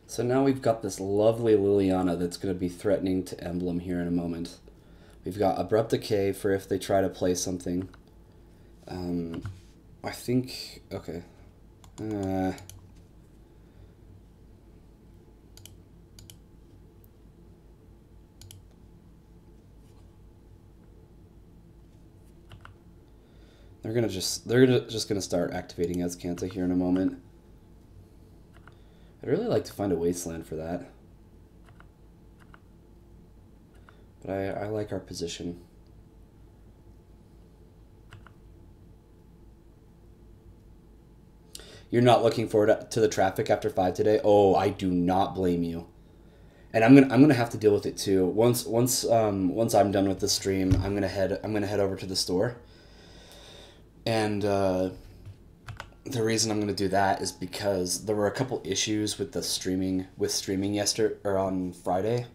[SPEAKER 1] So now we've got this lovely Liliana that's going to be threatening to Emblem here in a moment. We've got Abrupt Decay for if they try to play something. I think... Okay. They're just gonna start activating Azcanta here in a moment. I'd really like to find a Wasteland for that. But I like our position. You're not looking forward to the traffic after 5 today? Oh, I do not blame you. And I'm gonna have to deal with it too. Once I'm done with the stream, I'm gonna head over to the store. And the reason I'm going to do that is because there were a couple issues with streaming yesterday or on Friday.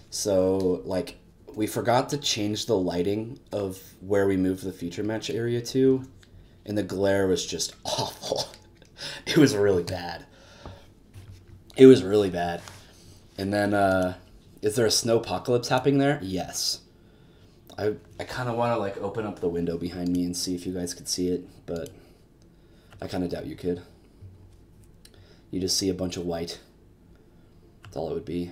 [SPEAKER 1] So like we forgot to change the lighting of where we moved the feature match area to, and the glare was just awful. It was really bad. It was really bad. And then is there a snowpocalypse happening there? Yes. I kind of want to like open up the window behind me and see if you guys could see it, but I kind of doubt you could. You just see a bunch of white. That's all it would be.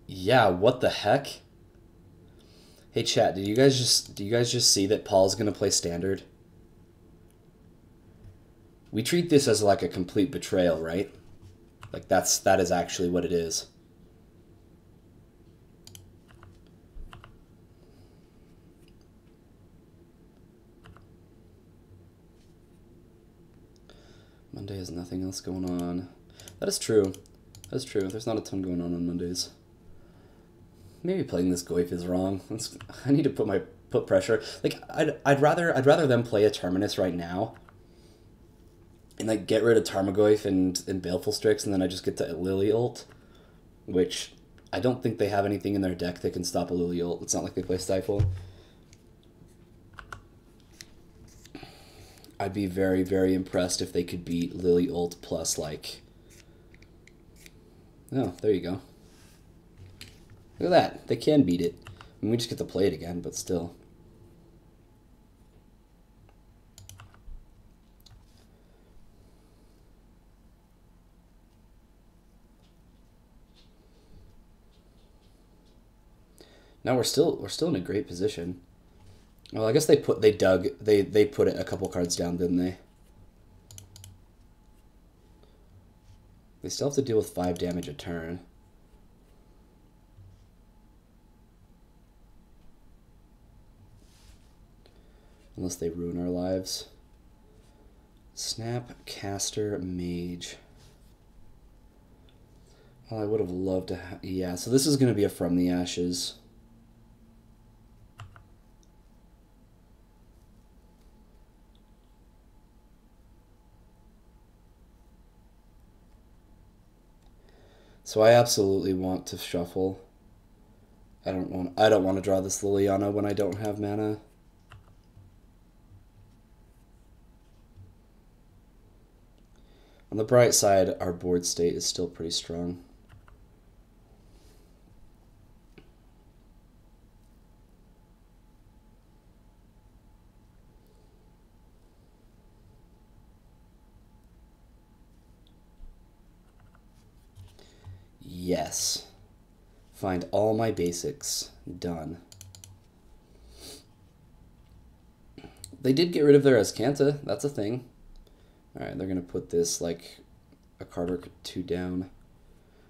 [SPEAKER 1] Yeah, what the heck? Hey chat, do you guys just see that Paul's gonna play standard? We treat this as like a complete betrayal, right? Like that is actually what it is. Monday has nothing else going on. That is true. That is true. There's not a ton going on Mondays. Maybe playing this Goyf is wrong. I need to put pressure. Like I'd rather them play a Terminus right now. And like get rid of Tarmogoyf and Baleful Strix, and then I just get to Lily ult, which I don't think they have anything in their deck that can stop a Lily ult. It's not like they play Stifle. I'd be very, very impressed if they could beat Lily ult plus like... Oh, there you go. Look at that. They can beat it. I mean, we just get to play it again, but still. Now we're still in a great position. Well, I guess they put it a couple cards down, didn't they? They still have to deal with 5 damage a turn. Unless they ruin our lives. Snapcaster Mage. Well, I would have loved to yeah, so this is going to be a From the Ashes. So I absolutely want to shuffle. I don't want to draw this Liliana when I don't have mana. On the bright side, our board state is still pretty strong. Yes. Find all my basics. Done. They did get rid of their Azcanta. That's a thing. Alright, they're going to put this like a card or two down.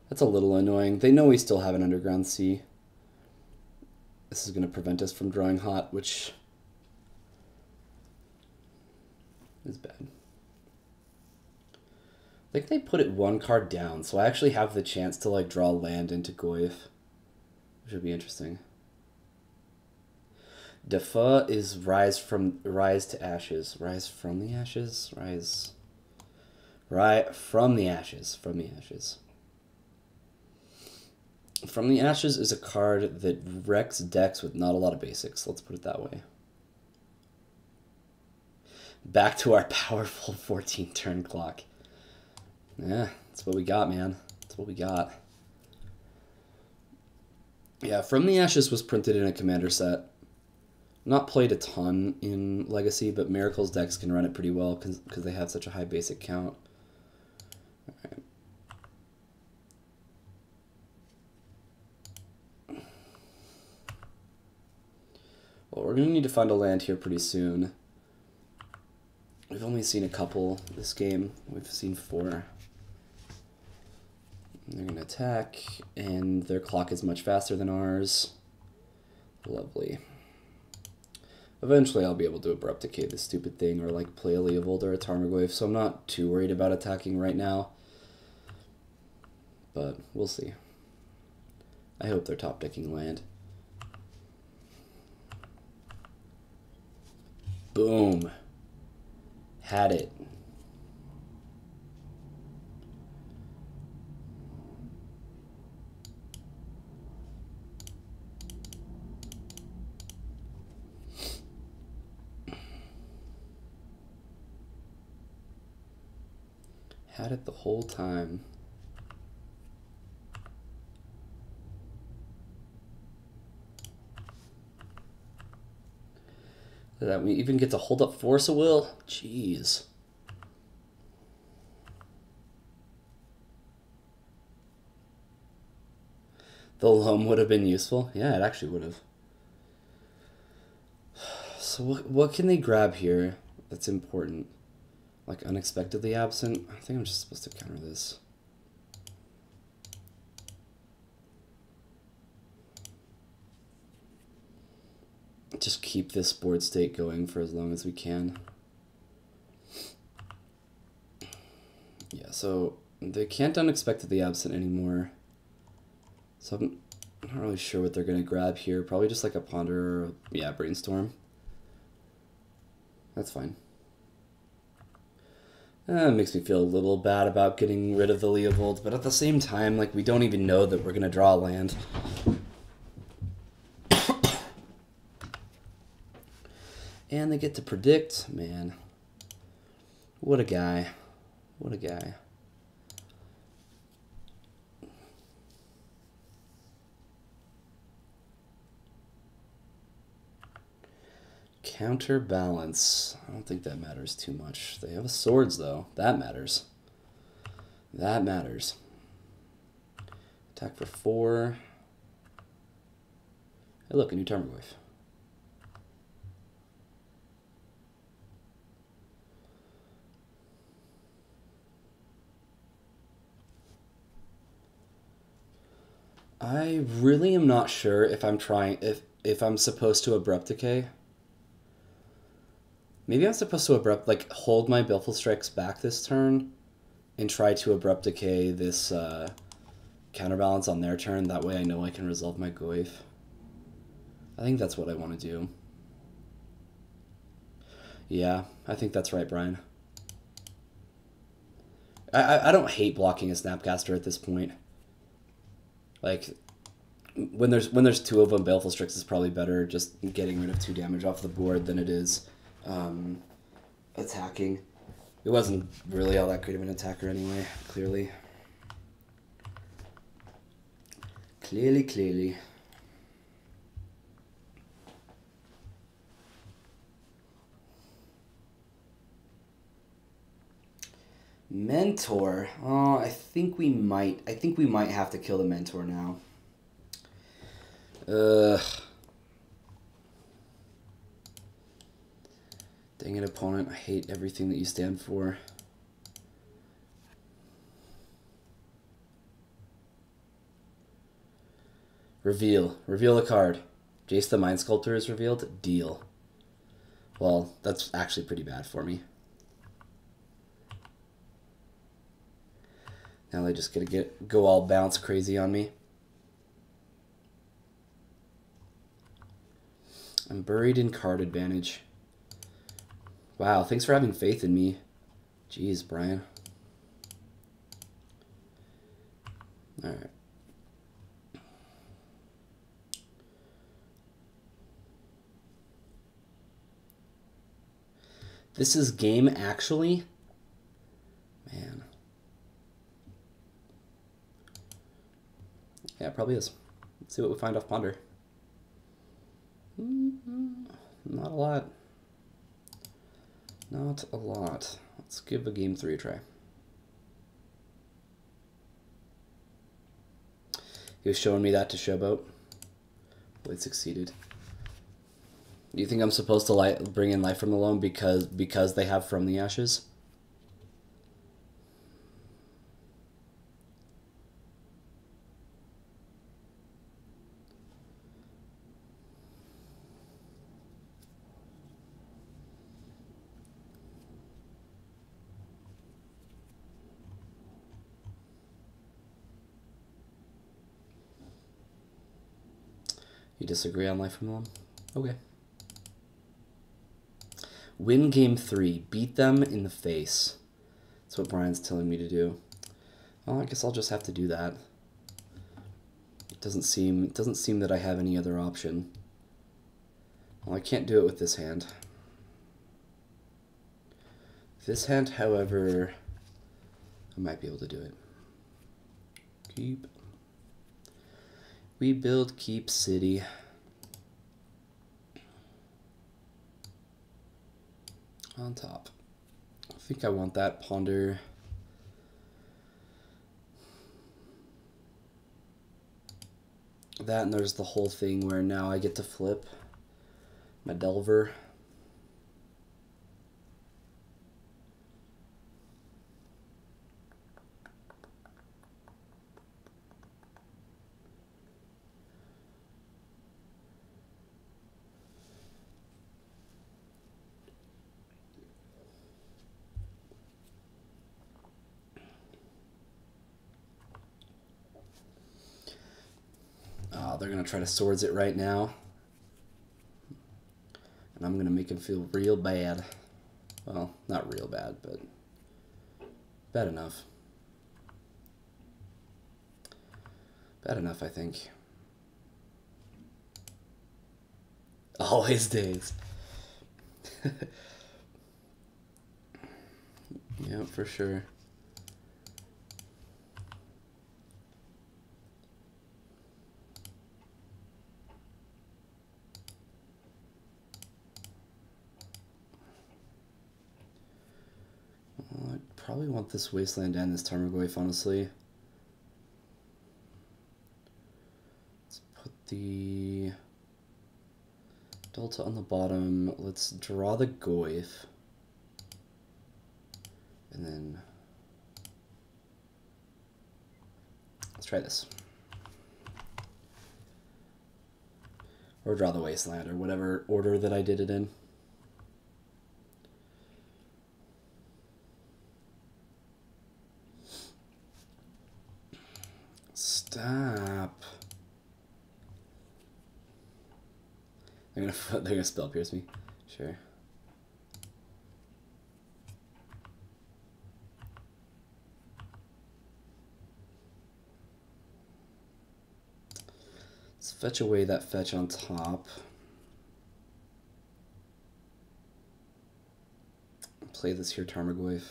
[SPEAKER 1] That's a little annoying. They know we still have an Underground Sea. This is going to prevent us from drawing hot, which is bad. I think they put it one card down, so I actually have the chance to like draw land into Goyf, which would be interesting. Defa is rise to ashes. Rise from the ashes? From the ashes. From the ashes. From the Ashes is a card that wrecks decks with not a lot of basics. Let's put it that way. Back to our powerful 14 turn clock. Yeah, that's what we got, man. That's what we got. Yeah, From the Ashes was printed in a commander set. Not played a ton in Legacy, but Miracles decks can run it pretty well because they have such a high basic count. All right. Well, we're going to need to find a land here pretty soon. We've only seen a couple this game. We've seen 4. They're going to attack, and their clock is much faster than ours. Lovely. Eventually I'll be able to Abrupt Decay this stupid thing, or like play a Leovold or a Tarmogoyf, so I'm not too worried about attacking right now. But we'll see. I hope they're top decking land. Boom. Had it. Had it the whole time. That we even get to hold up Force of Will? Jeez. The loam would have been useful. Yeah, it actually would have. So what can they grab here that's important? Like Unexpectedly Absent? I think I'm just supposed to counter this. Just keep this board state going for as long as we can. Yeah, so they can't Unexpectedly Absent anymore. So I'm not really sure what they're going to grab here. Probably just like a Ponder or, yeah, Brainstorm. That's fine. It makes me feel a little bad about getting rid of the Leovold, but at the same time, like, we don't even know that we're going to draw a land. And they get to predict, man. What a guy. What a guy. Counterbalance. I don't think that matters too much. They have a swords, though. That matters. That matters. Attack for 4. Hey, look, a new Tarmogoyf. I really am not sure if I'm trying if I'm supposed to Abrupt Decay. Maybe I'm supposed to like hold my Baleful Strikes back this turn and try to Abrupt Decay this counterbalance on their turn. That way I know I can resolve my Goyf. I think that's what I want to do. Yeah, I think that's right, Brian. I don't hate blocking a Snapcaster at this point. Like when there's two of them, Baleful Strix is probably better just getting rid of 2 damage off the board than it is attacking. It wasn't really all that great of an attacker anyway, clearly. Clearly. Mentor. Oh, I think we might have to kill the Mentor now. Dang it, opponent. I hate everything that you stand for. Reveal. Reveal the card. Jace the Mind Sculptor is revealed. Deal. Well, that's actually pretty bad for me. Now they just gotta go all bounce crazy on me. I'm buried in card advantage. Wow, thanks for having faith in me. Jeez, Brian. Alright. This is game, actually? Man. Yeah, it probably is. Let's see what we find off Ponder. Not a lot. Not a lot. Let's give a game 3 a try. He was showing me that to showboat. Well, it succeeded. Do you think I'm supposed to bring in Life from the Loam because they have From the Ashes? You disagree on Life from the Loam? Okay. Win game 3. Beat them in the face. That's what Brian's telling me to do. Well, I guess I'll just have to do that. It doesn't seem that I have any other option. Well, I can't do it with this hand. This hand, however, I might be able to do it. Keep. We build Keep City. On top. I think I want that Ponder. That, and there's the whole thing where now I get to flip my Delver. They're going to try to swords it right now. And I'm going to make him feel real bad. Well, not real bad, but bad enough. Bad enough, I think. Always days. Yeah, for sure. I'd probably want this Wasteland and this Tarmogoyf, honestly. Let's put the Delta on the bottom. Let's draw the Goyf. And then let's try this. Or draw the Wasteland, or whatever order that I did it in. Stop. They're gonna spell pierce me. Sure. Let's fetch away that fetch on top. Play this here Tarmogoyf.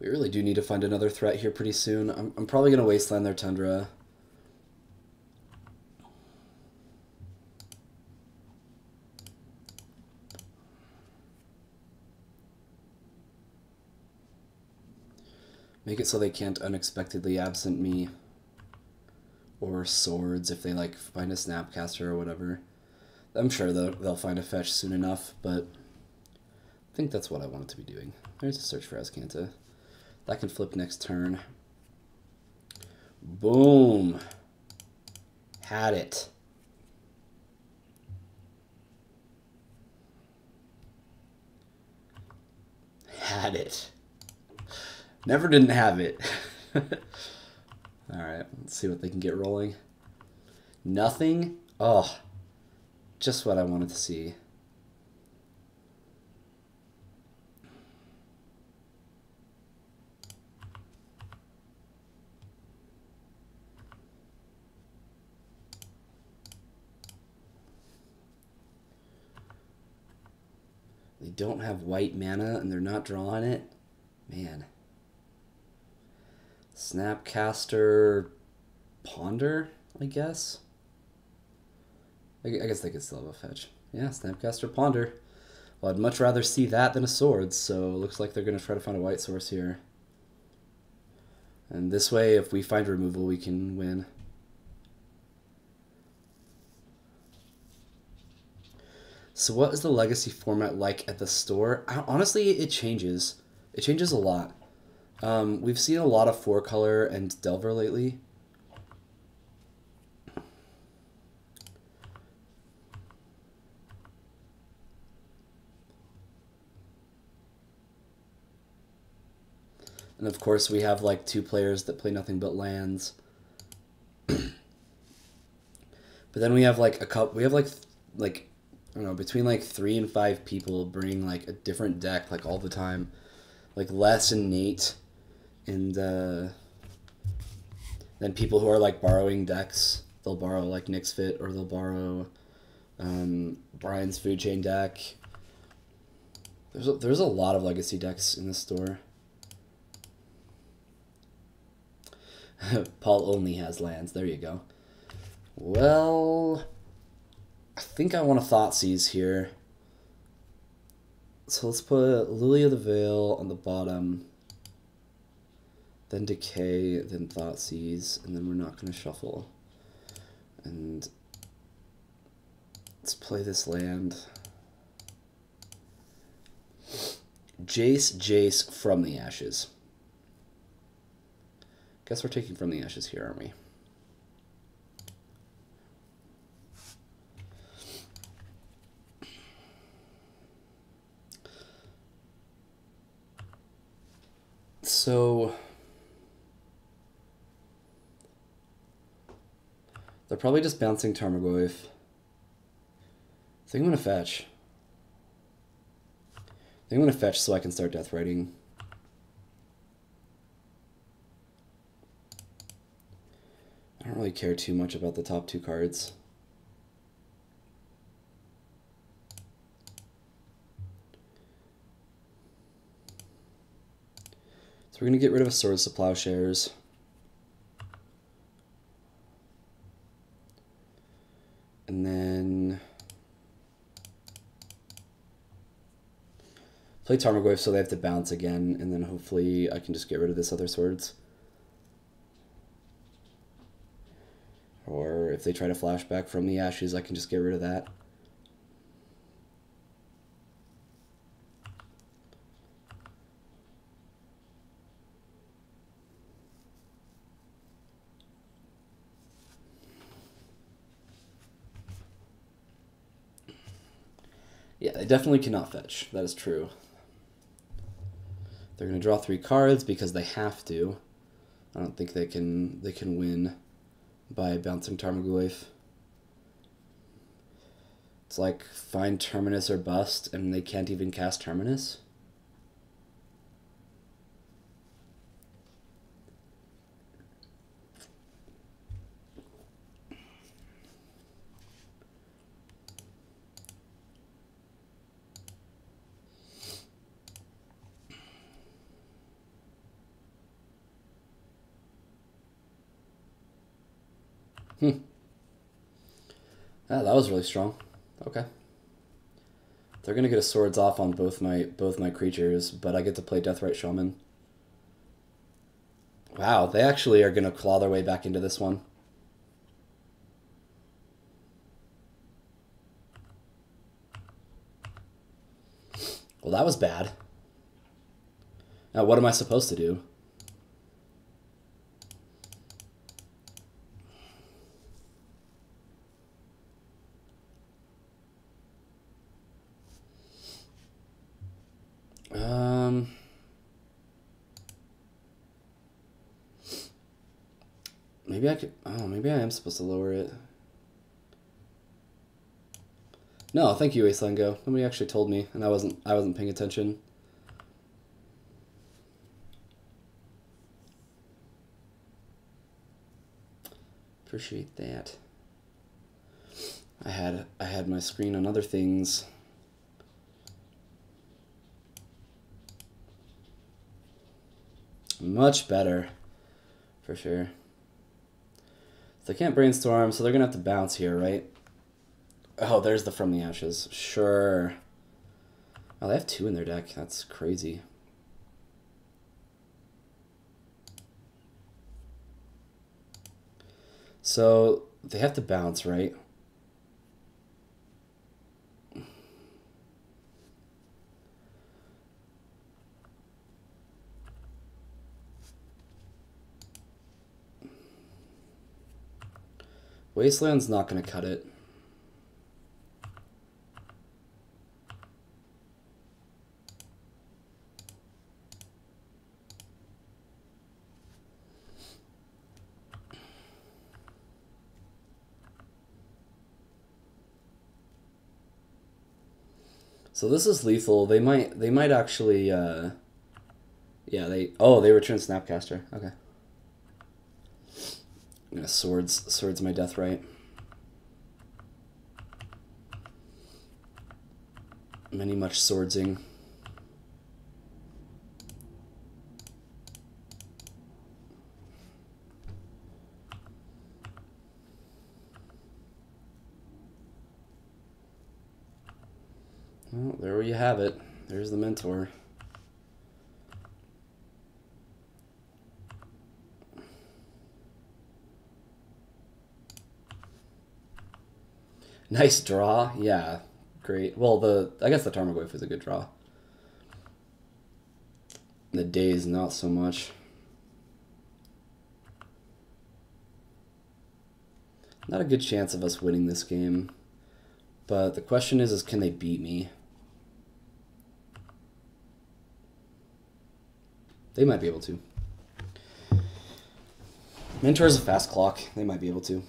[SPEAKER 1] We really do need to find another threat here pretty soon. I'm probably going to wasteland their Tundra. Make it so they can't unexpectedly absent me. Or swords if they like find a Snapcaster or whatever. I'm sure they'll find a fetch soon enough, but I think that's what I want it to be doing. There's a search for Azcanta. That can flip next turn. Boom. Had it. Had it. Never didn't have it. Alright, let's see what they can get rolling. Nothing? Oh, just what I wanted to see. They don't have white mana and they're not drawing it. Man. Snapcaster Ponder, I guess. I guess they could still have a fetch. Yeah, Snapcaster Ponder. Well, I'd much rather see that than a sword, so it looks like they're going to try to find a white source here. And this way, if we find removal, we can win. So what is the Legacy format like at the store? Honestly, it changes. It changes a lot. We've seen a lot of 4-color and Delver lately. And of course, we have like 2 players that play nothing but lands. But then we have like a couple. We have like I don't know, between like 3 and 5 people bring like a different deck like all the time, like Les and Nate, and then people who are like borrowing decks. They'll borrow like Nick's Fit, or they'll borrow Brian's Food Chain deck. There's a lot of Legacy decks in the store. Paul only has lands. There you go. Well, I think I want a Thoughtseize here. So let's put Lily of the Veil on the bottom. Then Decay, then Thoughtseize, and then we're not going to shuffle. And let's play this land. Jace from the Ashes. Guess we're taking from the Ashes here, aren't we? So they're probably just bouncing Tarmogoyf. I think I'm going to fetch. I think I'm going to fetch so I can start Death Riding. I don't really care too much about the top 2 cards. So we're going to get rid of a Swords to Plowshares. And then play Tarmogoyf so they have to bounce again, and then hopefully I can just get rid of this other Swords. Or if they try to flashback from the Ashes, I can just get rid of that. Yeah, they definitely cannot fetch. That is true. They're going to draw 3 cards because they have to. I don't think they can win by bouncing Tarmogoyf. It's like find Terminus or bust, and they can't even cast Terminus. Ah, that was really strong. Okay. They're gonna get a swords off on both my creatures, but I get to play Deathrite Shaman. Wow, they actually are gonna claw their way back into this one. Well, that was bad. Now, what am I supposed to do? Maybe I could. Oh, maybe I am supposed to lower it. No, thank you, Wasteland Go. Nobody actually told me, and I wasn't paying attention. Appreciate that. I had my screen on other things. Much better, for sure. So they can't brainstorm, so they're gonna have to bounce here, right? Oh, there's the From the Ashes. Sure. Oh, they have 2 in their deck. That's crazy. So they have to bounce, right? Wasteland's not going to cut it. So this is lethal. They might actually yeah, they return Snapcaster. Okay. I'm gonna swords my Deathrite. Many much swordsing. Well, there you have it. There's the Mentor. Nice draw. Yeah, great. Well, I guess the Tarmogoyf is a good draw. The Daze, not so much. Not a good chance of us winning this game. But the question is can they beat me? They might be able to. Mentor is a fast clock. They might be able to.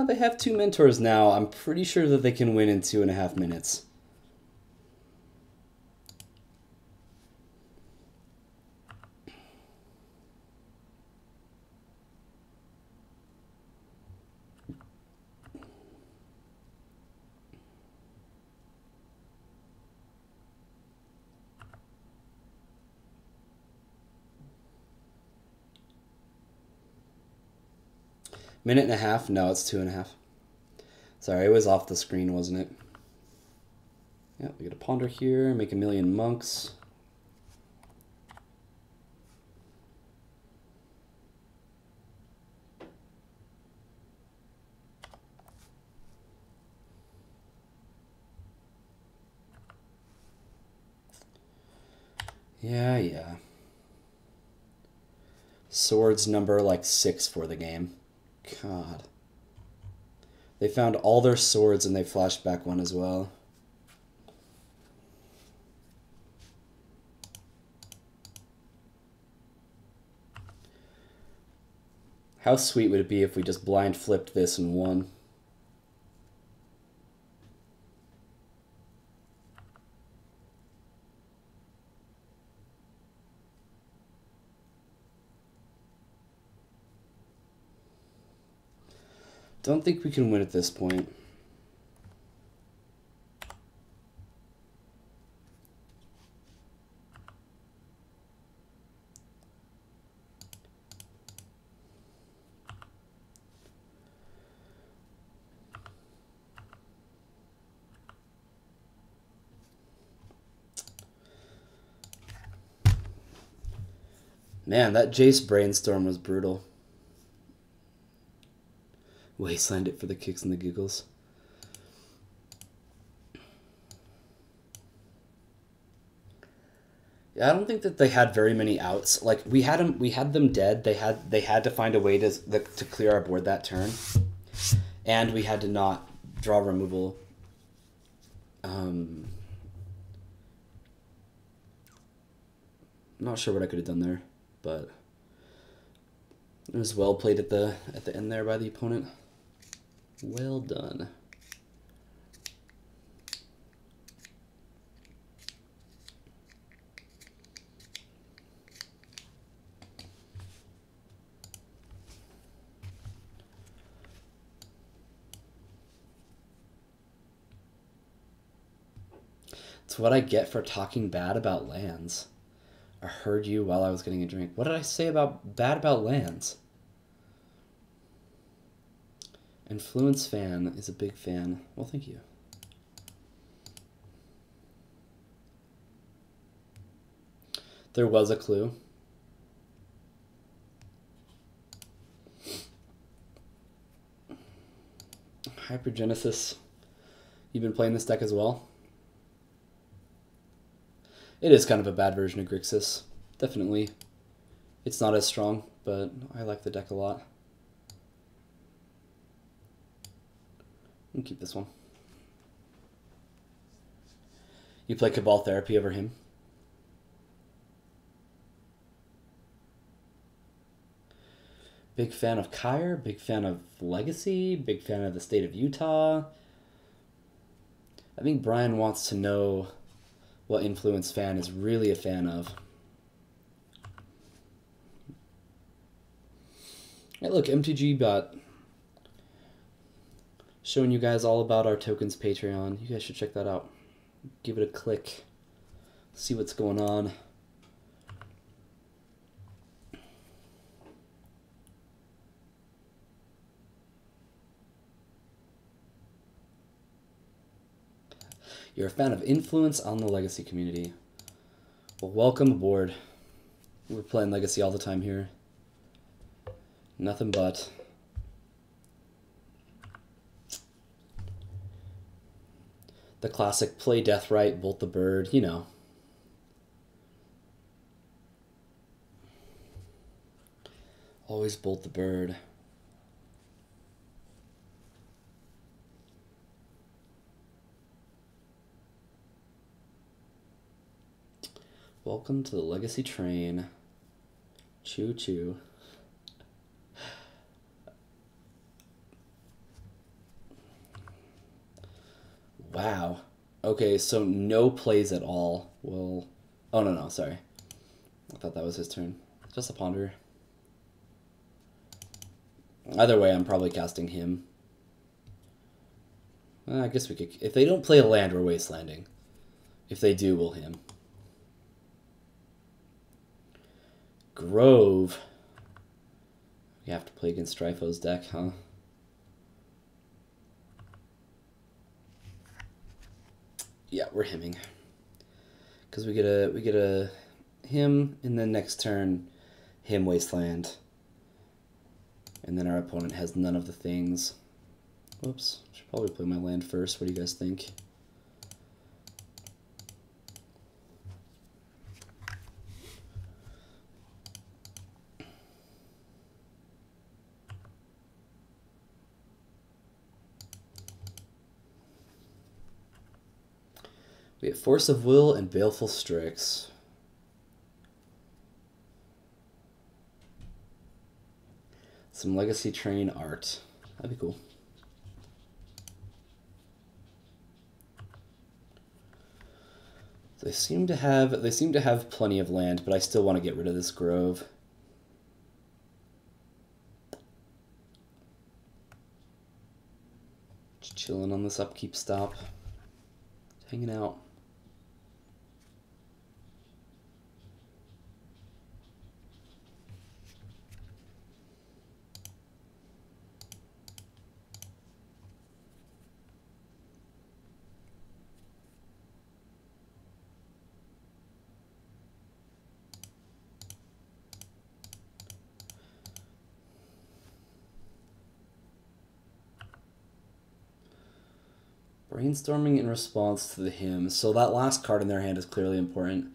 [SPEAKER 1] They have 2 Mentors now. I'm pretty sure that they can win in 2.5 minutes. Minute and a half? No, it's 2.5. Sorry, it was off the screen, wasn't it? Yeah, we get a Ponder here, make a million monks. Yeah. swords number like 6 for the game. God. They found all their swords and they flashed back one as well. How sweet would it be if we just blind flipped this and won? Don't think we can win at this point. Man, that Jace brainstorm was brutal. Wasteland it for the kicks and the giggles. Yeah, I don't think that they had very many outs. Like we had them dead. They had to find a way to clear our board that turn, and we had to not draw removal. I'm not sure what I could have done there, but it was well played at the end there by the opponent. Well done. It's what I get for talking bad about lands. I heard you while I was getting a drink. What did I say bad about lands? Influence fan is a big fan. Well, thank you. There was a clue. Hypergenesis. You've been playing this deck as well? It is kind of a bad version of Grixis. Definitely. It's not as strong, but I like the deck a lot. I'll keep this one. You play Cabal Therapy over him? Big fan of Kyre, big fan of Legacy, big fan of the state of Utah. I think Brian wants to know what Influence fan is really a fan of. Hey, look, MTG Bot. Showing you guys all about our tokens Patreon. You guys should check that out. Give it a click. See what's going on. You're a fan of Influence on the Legacy community. Well, welcome aboard. We're playing Legacy all the time here. Nothing but. The classic play Deathrite, bolt the bird, you know. Always bolt the bird. Welcome to the Legacy train. Choo choo. Wow. Okay, so no plays at all. Well, oh no, sorry. I thought that was his turn. Just a ponder. Either way, I'm probably casting him. I guess we could. If they don't play a land, we're wastelanding. If they do, we'll him. Grove. You have to play against Stryfo's deck, huh? Yeah, we're hemming. Because we get a him, and then next turn, him wasteland. And then our opponent has none of the things. Whoops. Should probably play my land first. What do you guys think? We get Force of Will and Baleful Strix. Some Legacy Train art. That'd be cool. They seem to have plenty of land, but I still want to get rid of this grove. Just chilling on this upkeep stop. Hanging out. Brainstorming in response to the hymn. So that last card in their hand is clearly important.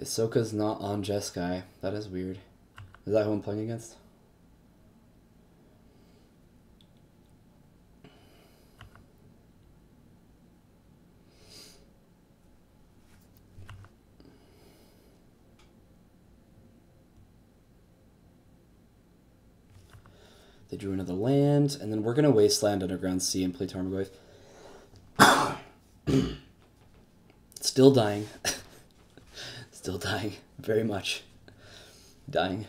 [SPEAKER 1] Ahsoka's not on Jeskai. That is weird. Is that who I'm playing against? They drew another land, and then we're going to Wasteland Underground Sea and play Tarmogoyf. Still dying. Still dying. Very much. Dying.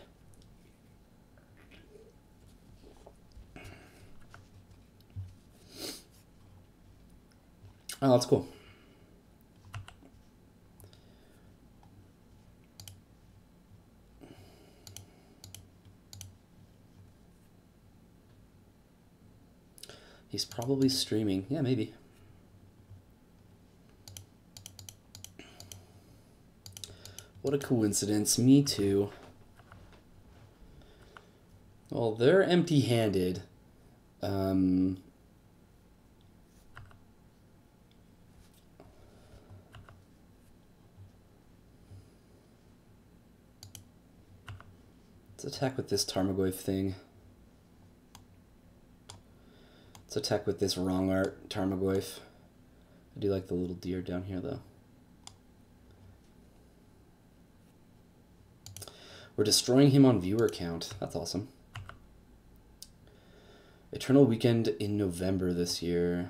[SPEAKER 1] Oh, that's cool. He's probably streaming. Yeah, maybe. What a coincidence. Me too. Well, they're empty-handed. Let's attack with this Tarmogoyf thing. Let's attack with this wrong art Tarmogoyf. I do like the little deer down here, though. We're destroying him on viewer count. That's awesome. Eternal Weekend in November this year.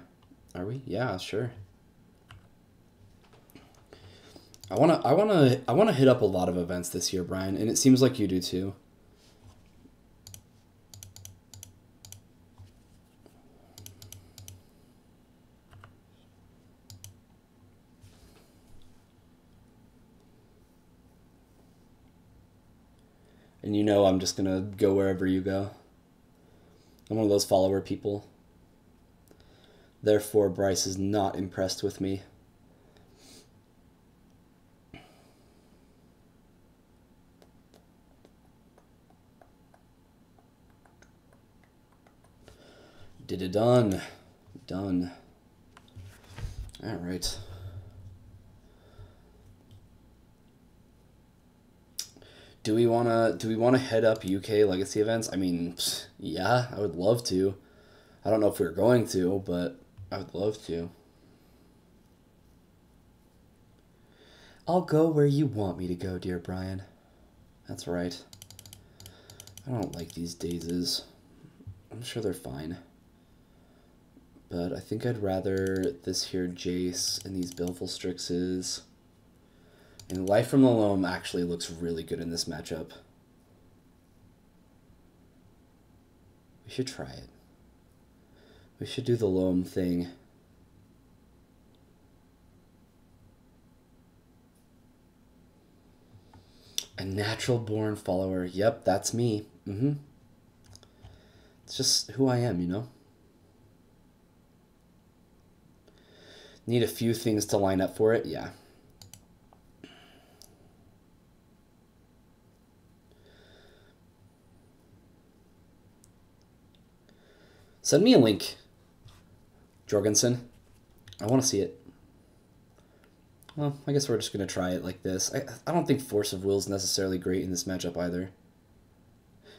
[SPEAKER 1] Are we? Yeah, sure. I wanna hit up a lot of events this year, Brian, and it seems like you do too. And you know I'm just going to go wherever you go. I'm one of those follower people. Therefore, Bryce is not impressed with me. Did it done. Done. All right. Do we wanna head up UK Legacy events? I mean, yeah, I would love to. I don't know if we're going to, but I would love to. I'll go where you want me to go, dear Brian. That's right. I don't like these dazes. I'm sure they're fine. But I think I'd rather this here Jace and these Baleful Strixes. And Life from the Loam actually looks really good in this matchup. We should try it. We should do the Loam thing. A natural born follower. Yep, that's me. It's just who I am, you know? Need a few things to line up for it? Yeah. Send me a link, Jorgensen. I want to see it. Well, I guess we're just going to try it like this. I don't think Force of Will is necessarily great in this matchup either.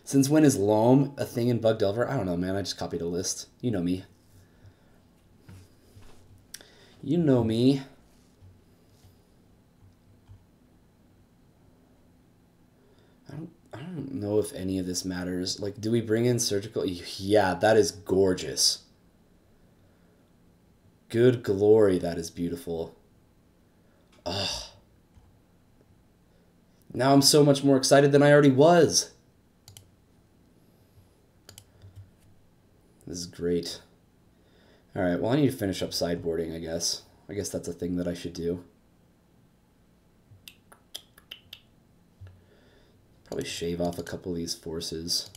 [SPEAKER 1] Since when is loam a thing in Bug Delver? I don't know, man. I just copied a list. You know me. You know me. I don't know if any of this matters. Like, do we bring in surgical? Yeah, that is gorgeous. Good glory, that is beautiful. Ugh. Now I'm so much more excited than I already was. This is great. Alright, well I need to finish up sideboarding, I guess. I guess that's a thing that I should do. Probably shave off a couple of these forces.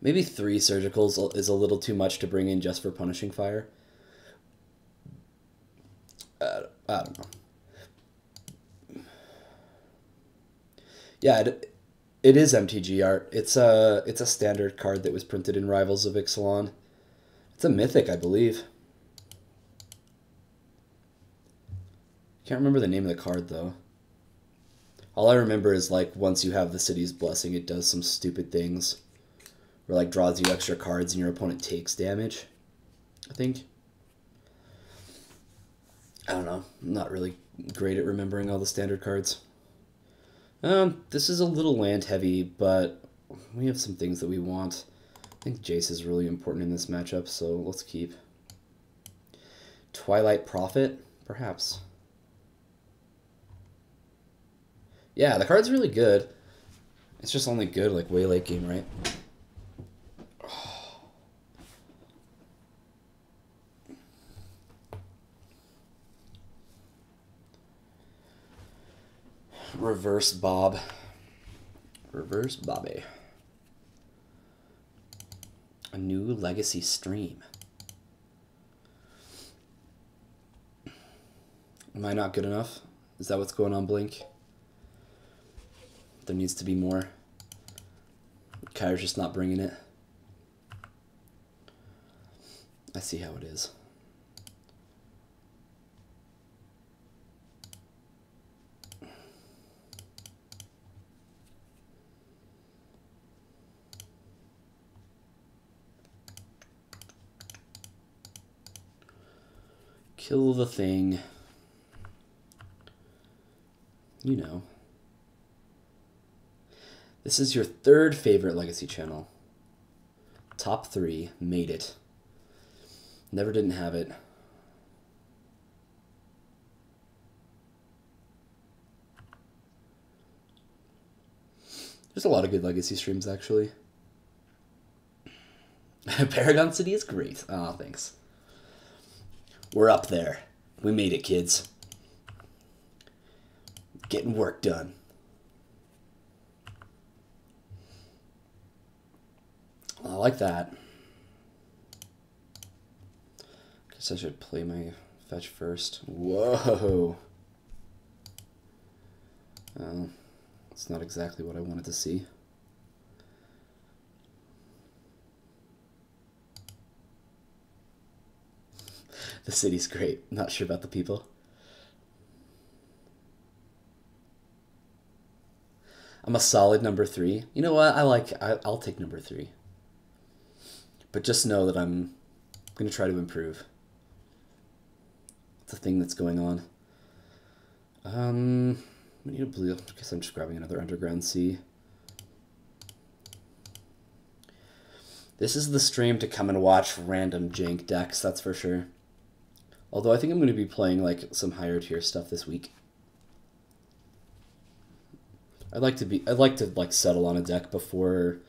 [SPEAKER 1] Maybe 3 surgicals is a little too much to bring in just for punishing fire. I don't know. Yeah, it is MTG art. It's a standard card that was printed in Rivals of Ixalan. It's a mythic, I believe. Can't remember the name of the card though. All I remember is like once you have the city's blessing, it does some stupid things. Or like draws you extra cards and your opponent takes damage, I think. I don't know. I'm not really great at remembering all the standard cards. This is a little land heavy, but we have some things that we want. I think Jace is really important in this matchup, so let's keep. Twilight Prophet, perhaps. Yeah, the card's really good. It's just only good like way late game, right? Reverse Bob. Reverse Bobby. A new legacy stream. Am I not good enough? Is that what's going on, Blink? There needs to be more. Kyra's just not bringing it. I see how it is. Kill the thing. You know. This is your 3rd favorite Legacy channel. Top 3. Made it. Never didn't have it. There's a lot of good Legacy streams, actually. Paragon City is great. Oh, thanks. We're up there. We made it, kids. Getting work done. I like that. Guess I should play my fetch first. Whoa. It's not exactly what I wanted to see. The city's great. Not sure about the people. I'm a solid number 3. You know what? I'll take number 3. But just know that I'm going to try to improve. It's a thing that's going on. We need a blue. I guess I'm just grabbing another Underground Sea. This is the stream to come and watch random jank decks, that's for sure. Although I think I'm going to be playing like some higher tier stuff this week. I'd like to like settle on a deck before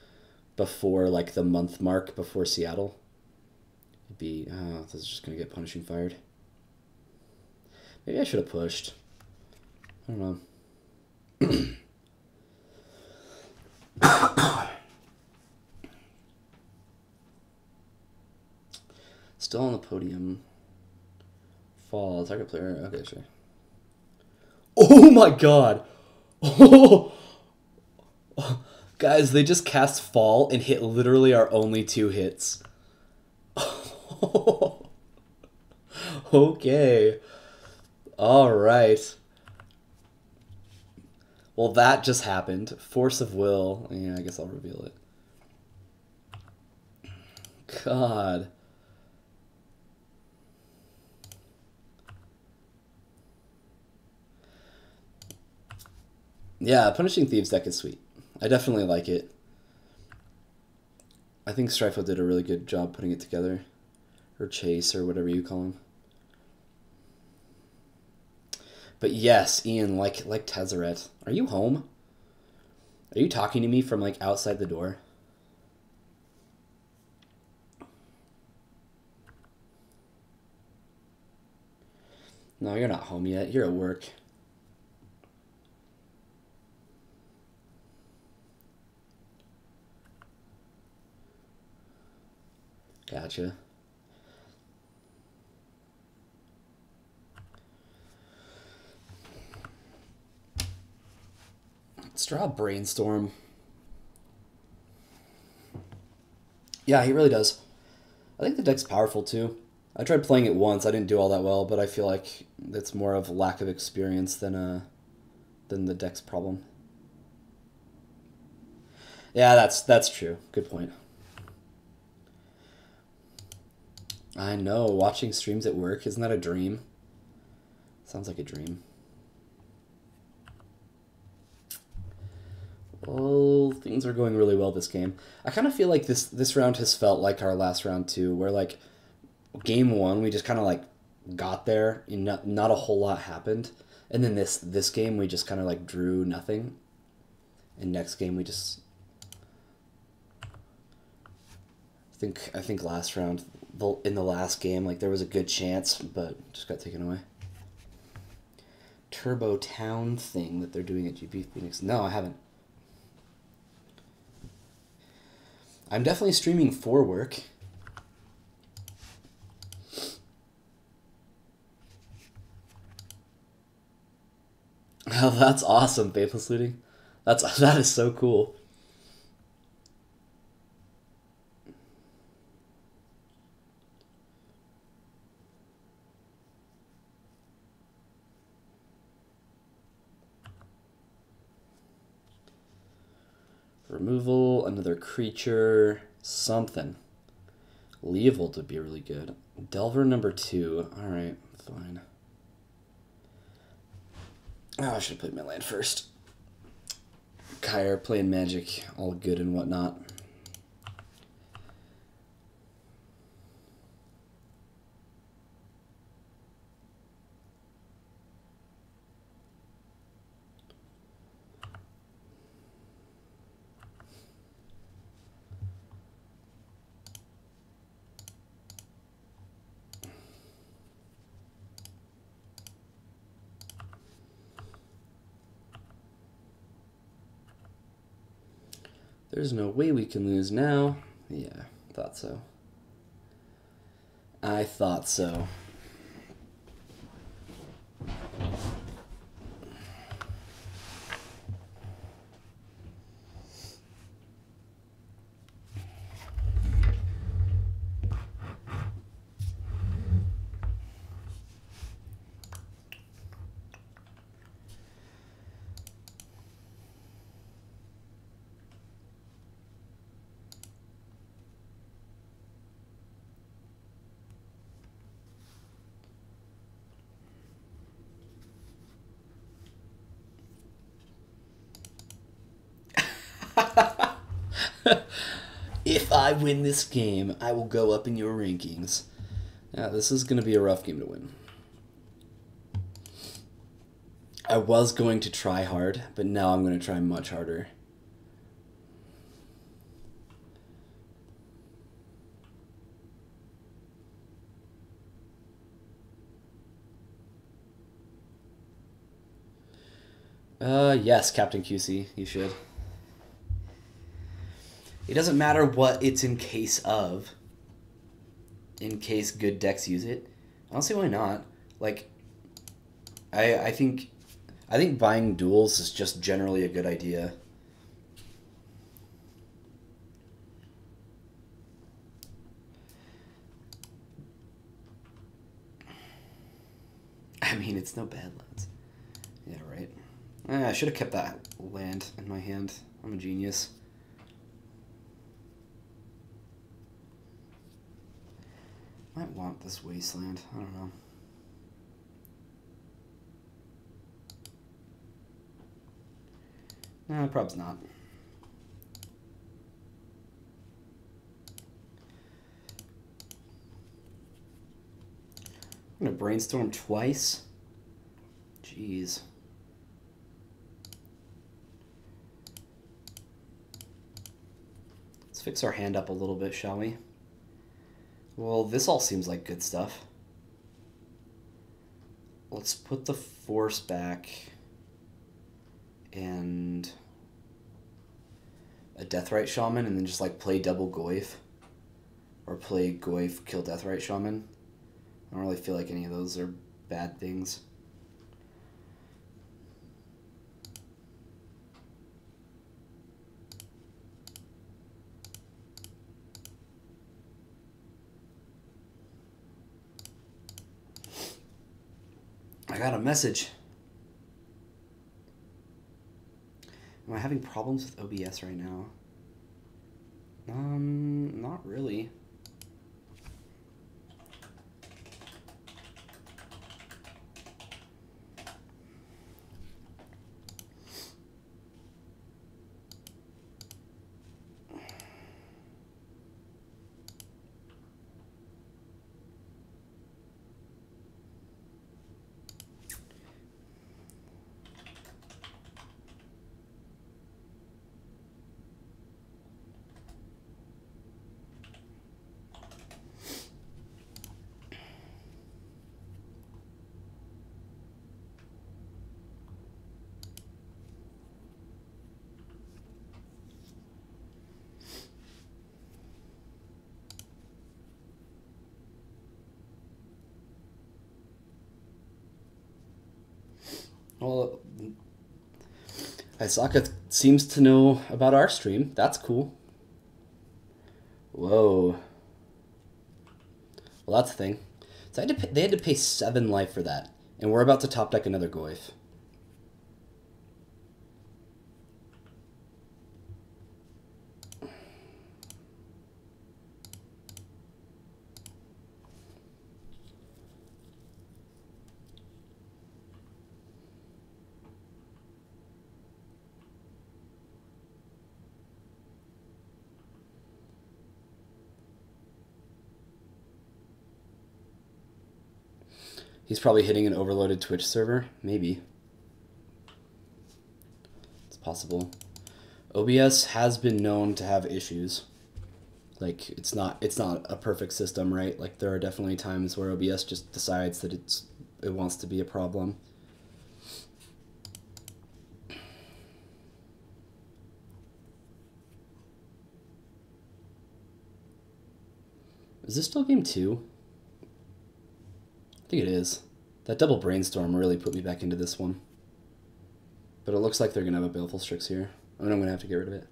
[SPEAKER 1] like the month mark before Seattle. It'd be this is just going to get punishing fired. Maybe I should have pushed. I don't know. Still on the podium. Fall, target player. Okay, sure. Oh my god! Oh! Guys, they just cast Fall and hit literally our only 2 hits. Okay. Alright. Well, that just happened. Force of will. Yeah, I guess I'll reveal it. God. Yeah, Punishing Thieves deck is sweet. I definitely like it. I think Strifo did a really good job putting it together. Or Chase, or whatever you call him. But yes, Ian, like Tezzeret. Are you home? Are you talking to me from, like, outside the door? No, you're not home yet. You're at work. Gotcha. Let's draw a Brainstorm. Yeah, he really does. I think the deck's powerful, too. I tried playing it once. I didn't do all that well, but I feel like it's more of lack of experience than the deck's problem. Yeah, that's true. Good point. I know. Watching streams at work, isn't that a dream? Sounds like a dream. Well, things are going really well this game. I kind of feel like this round has felt like our last round too, where like game one we just kind of like got there, and not a whole lot happened, and then this game we just kind of like drew nothing, and next game we just I think last round in the last game like there was a good chance, but just got taken away. Turbo Town thing that they're doing at GP Phoenix. No, I haven't. I'm definitely streaming for work. Oh, that's awesome, Faithless Looting. That is so cool. Removal, another creature, something. Leovold would be really good. Delver number 2. Alright, fine. Oh, I should have played my land first. Kyre playing Magic, all good and whatnot. There's no way we can lose now. Yeah, thought so. I thought so. If I win this game, I will go up in your rankings. Yeah, this is going to be a rough game to win. I was going to try hard, but now I'm going to try much harder. Yes, Captain QC, you should. It doesn't matter what it's in case of. In case good decks use it. I don't see why not. Like, I think buying duels is just generally a good idea. I mean, it's no bad lands. Yeah, right. I should have kept that land in my hand. I'm a genius. Might want this wasteland. I don't know. No, probably not. I'm gonna brainstorm twice. Jeez. Let's fix our hand up a little bit, shall we? Well, this all seems like good stuff. Let's put the force back and a Deathrite Shaman and then just like play double Goyf. Or play Goyf, kill Deathrite Shaman. I don't really feel like any of those are bad things. I got a message. Am I having problems with OBS right now? Not really. Well, Isaka seems to know about our stream. That's cool. Whoa. Well, that's the thing. So they had to pay 7 life for that. And we're about to top deck another Goyf. He's probably hitting an overloaded Twitch server. Maybe. It's possible. OBS has been known to have issues. Like, it's not a perfect system, right? Like, there are definitely times where OBS just decides that it wants to be a problem. Is this still game 2? I think it is. That double brainstorm really put me back into this one. But it looks like they're going to have a Baleful Strix here. I mean, I'm going to have to get rid of it.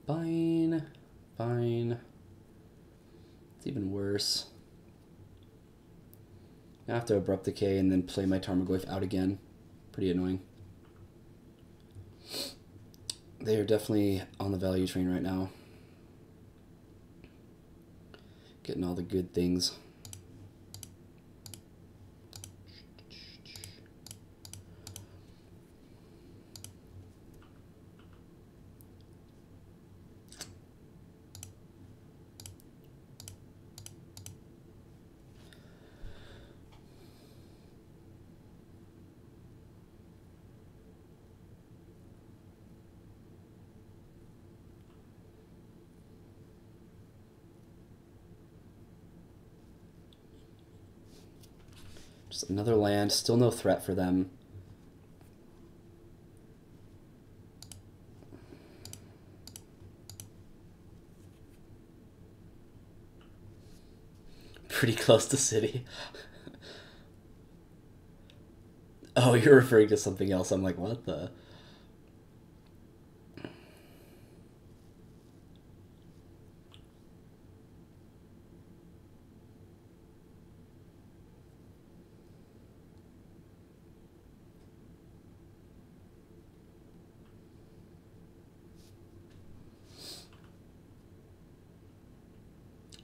[SPEAKER 1] Fine. Fine. It's even worse. I have to Abrupt Decay and then play my Tarmogoyf out again. Pretty annoying. They are definitely on the value train right now. Getting all the good things. Just another land, still no threat for them. Pretty close to city. Oh, you're referring to something else. I'm like, what the?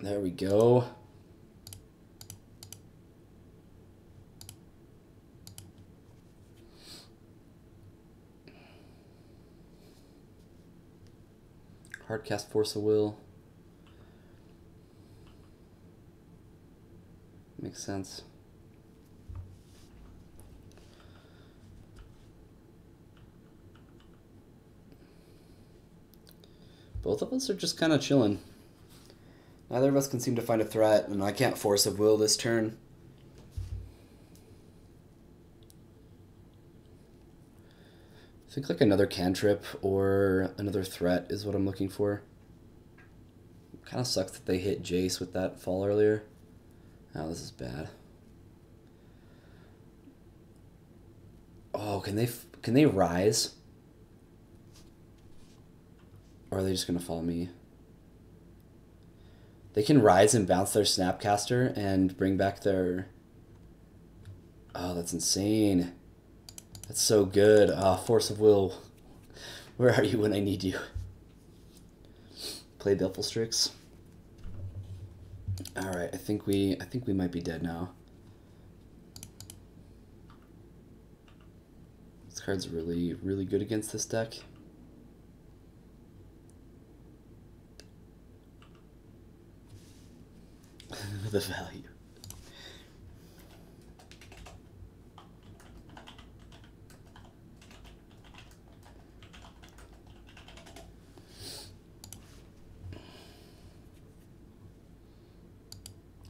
[SPEAKER 1] There we go. Hardcast Force of Will. Makes sense. Both of us are just kind of chilling. Neither of us can seem to find a threat, and I can't Force of Will this turn. I think like another cantrip or another threat is what I'm looking for. Kind of sucks that they hit Jace with that fall earlier. Oh, this is bad. Oh, can they rise? Or are they just gonna follow me? They can rise and bounce their Snapcaster and bring back their... Oh, that's insane. That's so good. Force of Will. Where are you when I need you? Play Belflestrix. Alright, I think we might be dead now. This card's really, really good against this deck. The value.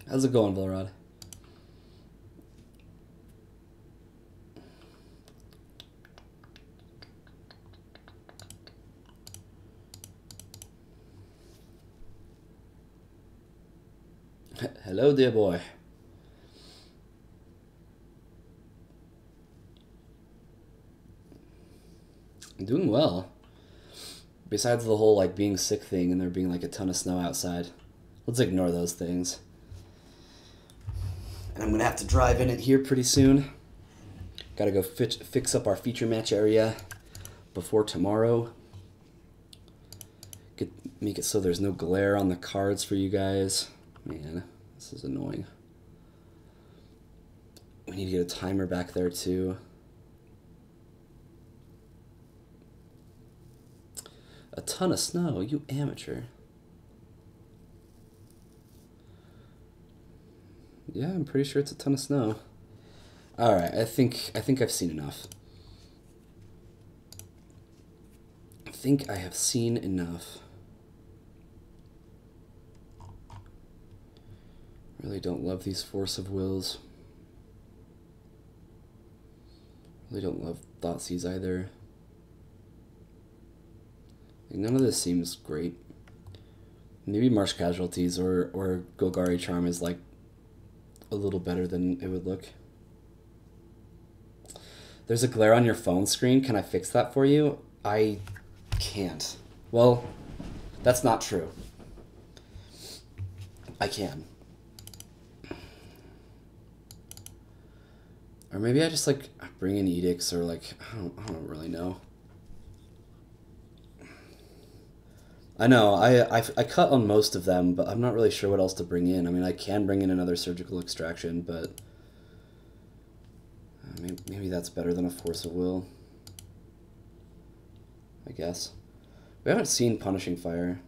[SPEAKER 1] How's it going, Volrod? Hello, dear boy. I'm doing well. Besides the whole like being sick thing and there being like a ton of snow outside. Let's ignore those things. And I'm gonna have to drive in it here pretty soon. Gotta go fix up our feature match area before tomorrow. Make it so there's no glare on the cards for you guys. Man, this is annoying. We need to get a timer back there too. A ton of snow, you amateur. Yeah, I'm pretty sure it's a ton of snow. Alright, I think I've seen enough. I think I have seen enough. Really don't love these Force of Wills. Really don't love Thoughtseize either. Like, none of this seems great. Maybe Marsh Casualties or Golgari Charm is like a little better than it would look. There's a glare on your phone screen. Can I fix that for you? I can't. Well, that's not true. I can. Or maybe I just like bring in edicts or like I don't really know. I know I cut on most of them, but I'm not really sure what else to bring in. I mean, I can bring in another surgical extraction, but maybe that's better than a Force of Will. I guess. We haven't seen Punishing Fire.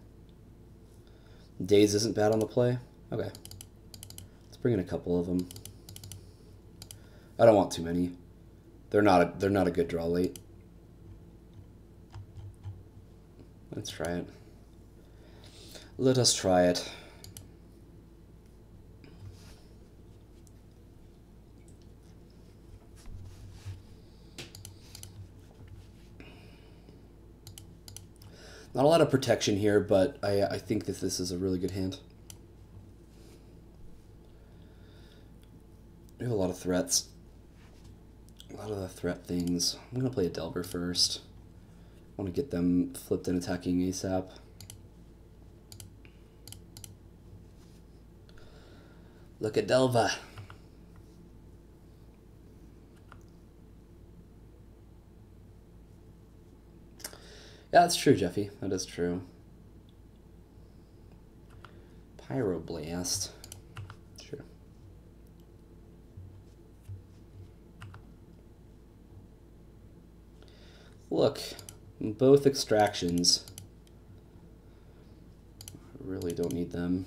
[SPEAKER 1] Daze isn't bad on the play. Okay, let's bring in a couple of them. I don't want too many. They're not a good draw late. Let's try it. Let us try it. Not a lot of protection here, but I think that this is a really good hand. We have a lot of threats. A lot of the threat things. I'm going to play a Delver first. I want to get them flipped and attacking ASAP. Look at Delva. Yeah, that's true, Jeffy. That is true. Pyroblast. Sure. Look, both extractions. I really don't need them.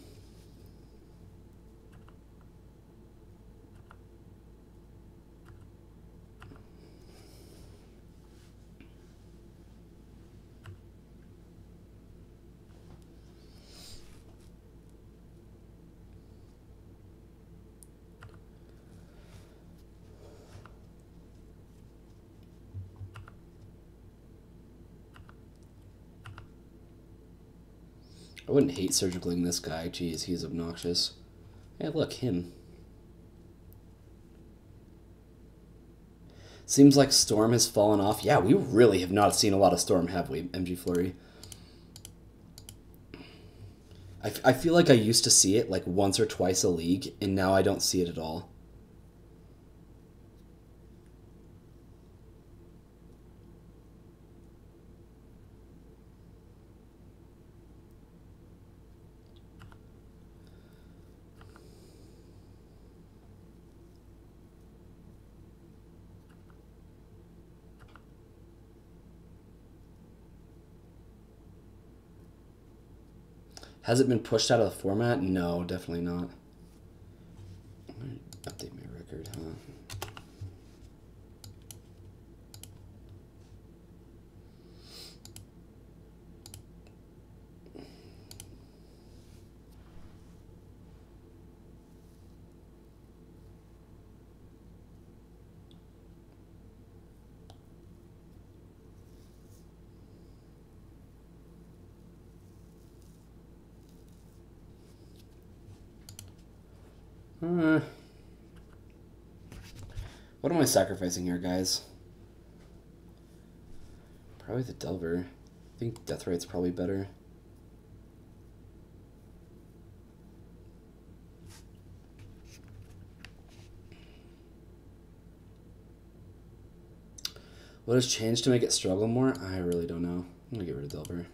[SPEAKER 1] I wouldn't hate surgicaling this guy. Jeez, he's obnoxious. Hey, look, him. Seems like Storm has fallen off. Yeah, we really have not seen a lot of Storm, have we, MG Flurry? I feel like I used to see it like once or twice a league, and now I don't see it at all. Has it been pushed out of the format? No, definitely not. Update my record, huh? What am I sacrificing here, guys? Probably the Delver. I think Death Rate's probably better. What has changed to make it struggle more? I really don't know. I'm gonna get rid of Delver.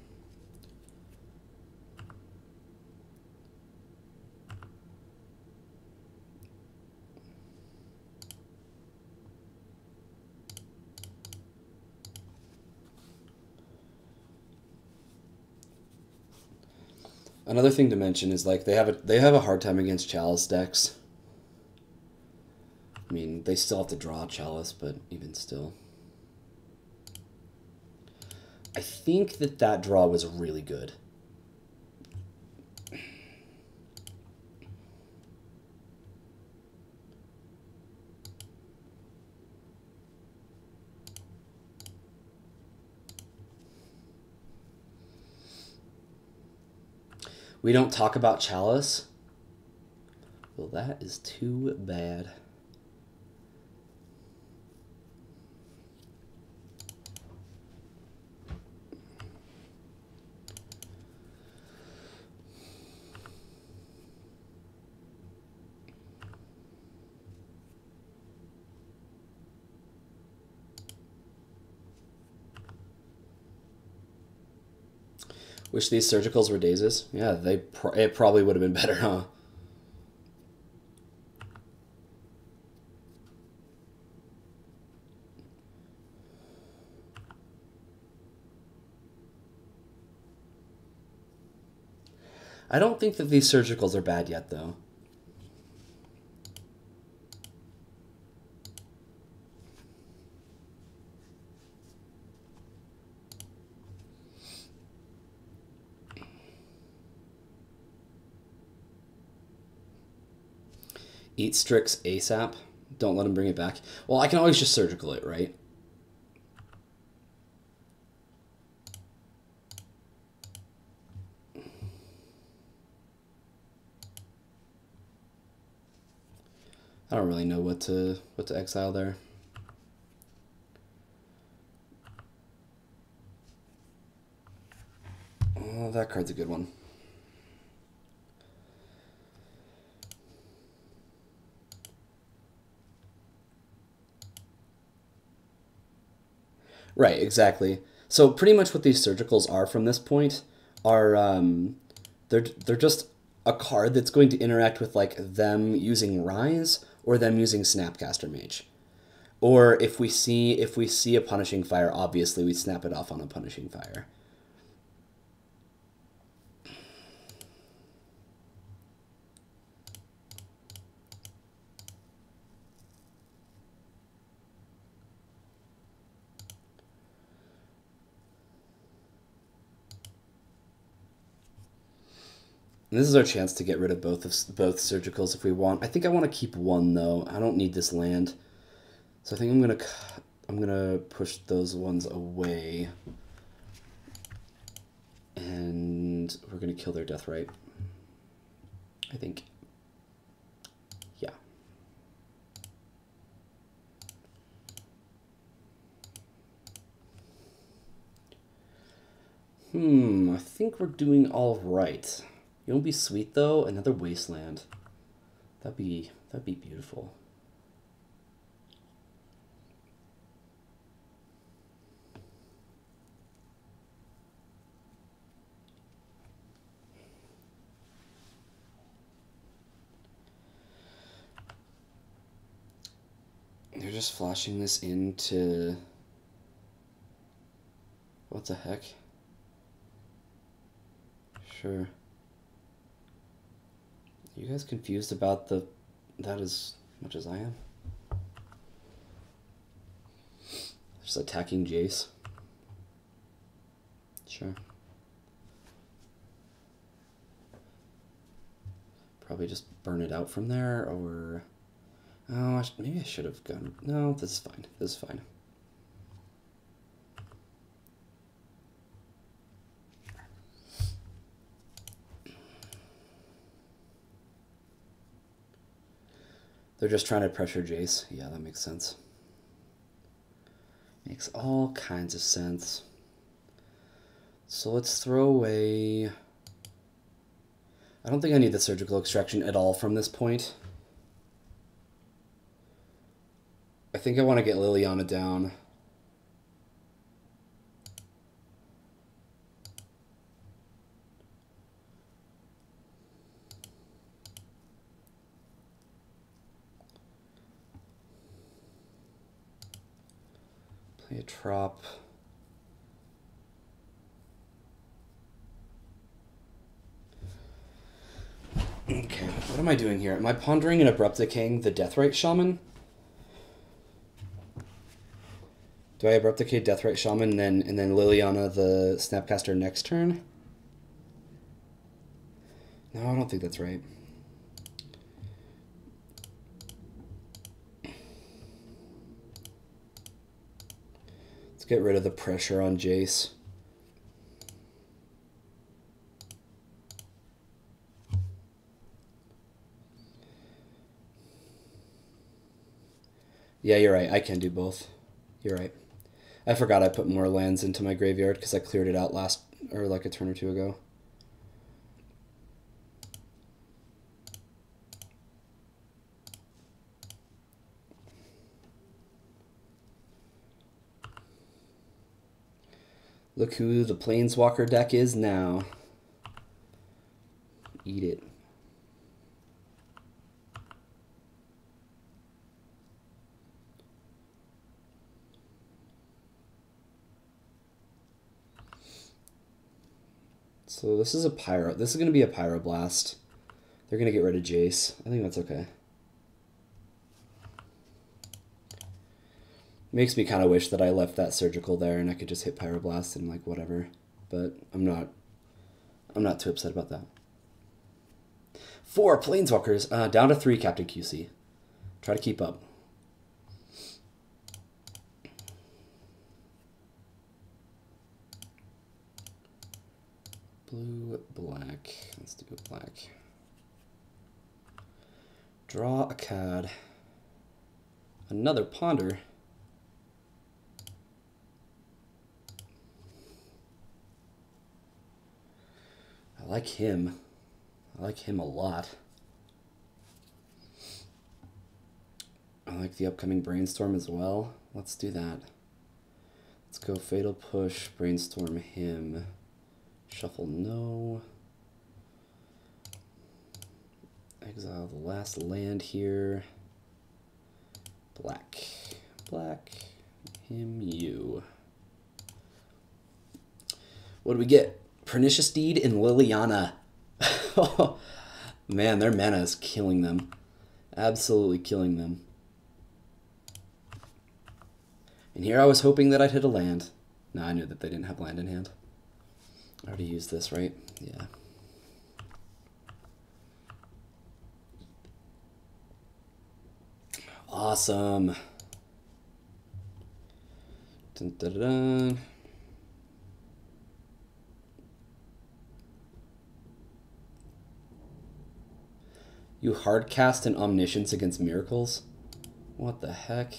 [SPEAKER 1] Another thing to mention is like they have a hard time against Chalice decks. I mean, they still have to draw Chalice, but even still. I think that draw was really good. We don't talk about Chalice? Well, that is too bad. Wish these surgicals were dazes. Yeah, it probably would have been better, huh? I don't think that these surgicals are bad yet, though. Eat Strix ASAP. Don't let him bring it back. Well, I can always just surgical it, right? I don't really know what to exile there. Oh, that card's a good one. Right, exactly. So pretty much what these surgicals are from this point are they're just a card that's going to interact with like them using Rise or them using Snapcaster Mage. Or if we see a Punishing Fire, obviously we snap it off on a Punishing Fire. And this is our chance to get rid of both surgicals if we want. I think I want to keep one though. I don't need this land, so I think I'm gonna push those ones away, and we're gonna kill their Deathrite. I think. Yeah. I think we're doing all right. You won't be sweet though. Another wasteland. That'd be beautiful. They're just flashing this into. What the heck? Sure. You guys confused about that as much as I am? Just attacking Jace. Sure. Probably just burn it out from there, or... Oh, maybe I should have gone... No, this is fine. This is fine. They're just trying to pressure Jace. Yeah, that makes sense. Makes all kinds of sense. So let's throw away... I don't think I need the surgical extraction at all from this point. I think I want to get Liliana down. Play a trop. Okay, what am I doing here? Am I pondering and abrupt decaying the Deathrite Shaman? Do I abrupt decay Deathrite Shaman and then Liliana the Snapcaster next turn? No, I don't think that's right. Let's get rid of the pressure on Jace. Yeah, you're right. I can do both. You're right. I forgot I put more lands into my graveyard because I cleared it out like a turn or two ago. Look who the Planeswalker deck is now. Eat it. So this is a Pyro. This is going to be a Pyroblast. They're going to get rid of Jace. I think that's okay. Makes me kind of wish that I left that surgical there and I could just hit Pyroblast and like whatever. But I'm not too upset about that. 4 Planeswalkers. Down to 3, Captain QC. Try to keep up. Blue, black. Let's do black. Draw a card. Another Ponder. I like him. I like him a lot. I like the upcoming Brainstorm as well. Let's do that. Let's go Fatal Push, Brainstorm him. Shuffle no. exile the last land here. Black. Black. Him, you. What do we get? Pernicious Deed and Liliana. Man, their mana is killing them. Absolutely killing them. And here I was hoping that I'd hit a land. No, I knew that they didn't have land in hand. I already used this, right? Yeah. Awesome. Dun, dun, dun, dun. You hardcast an Omniscience against Miracles? What the heck?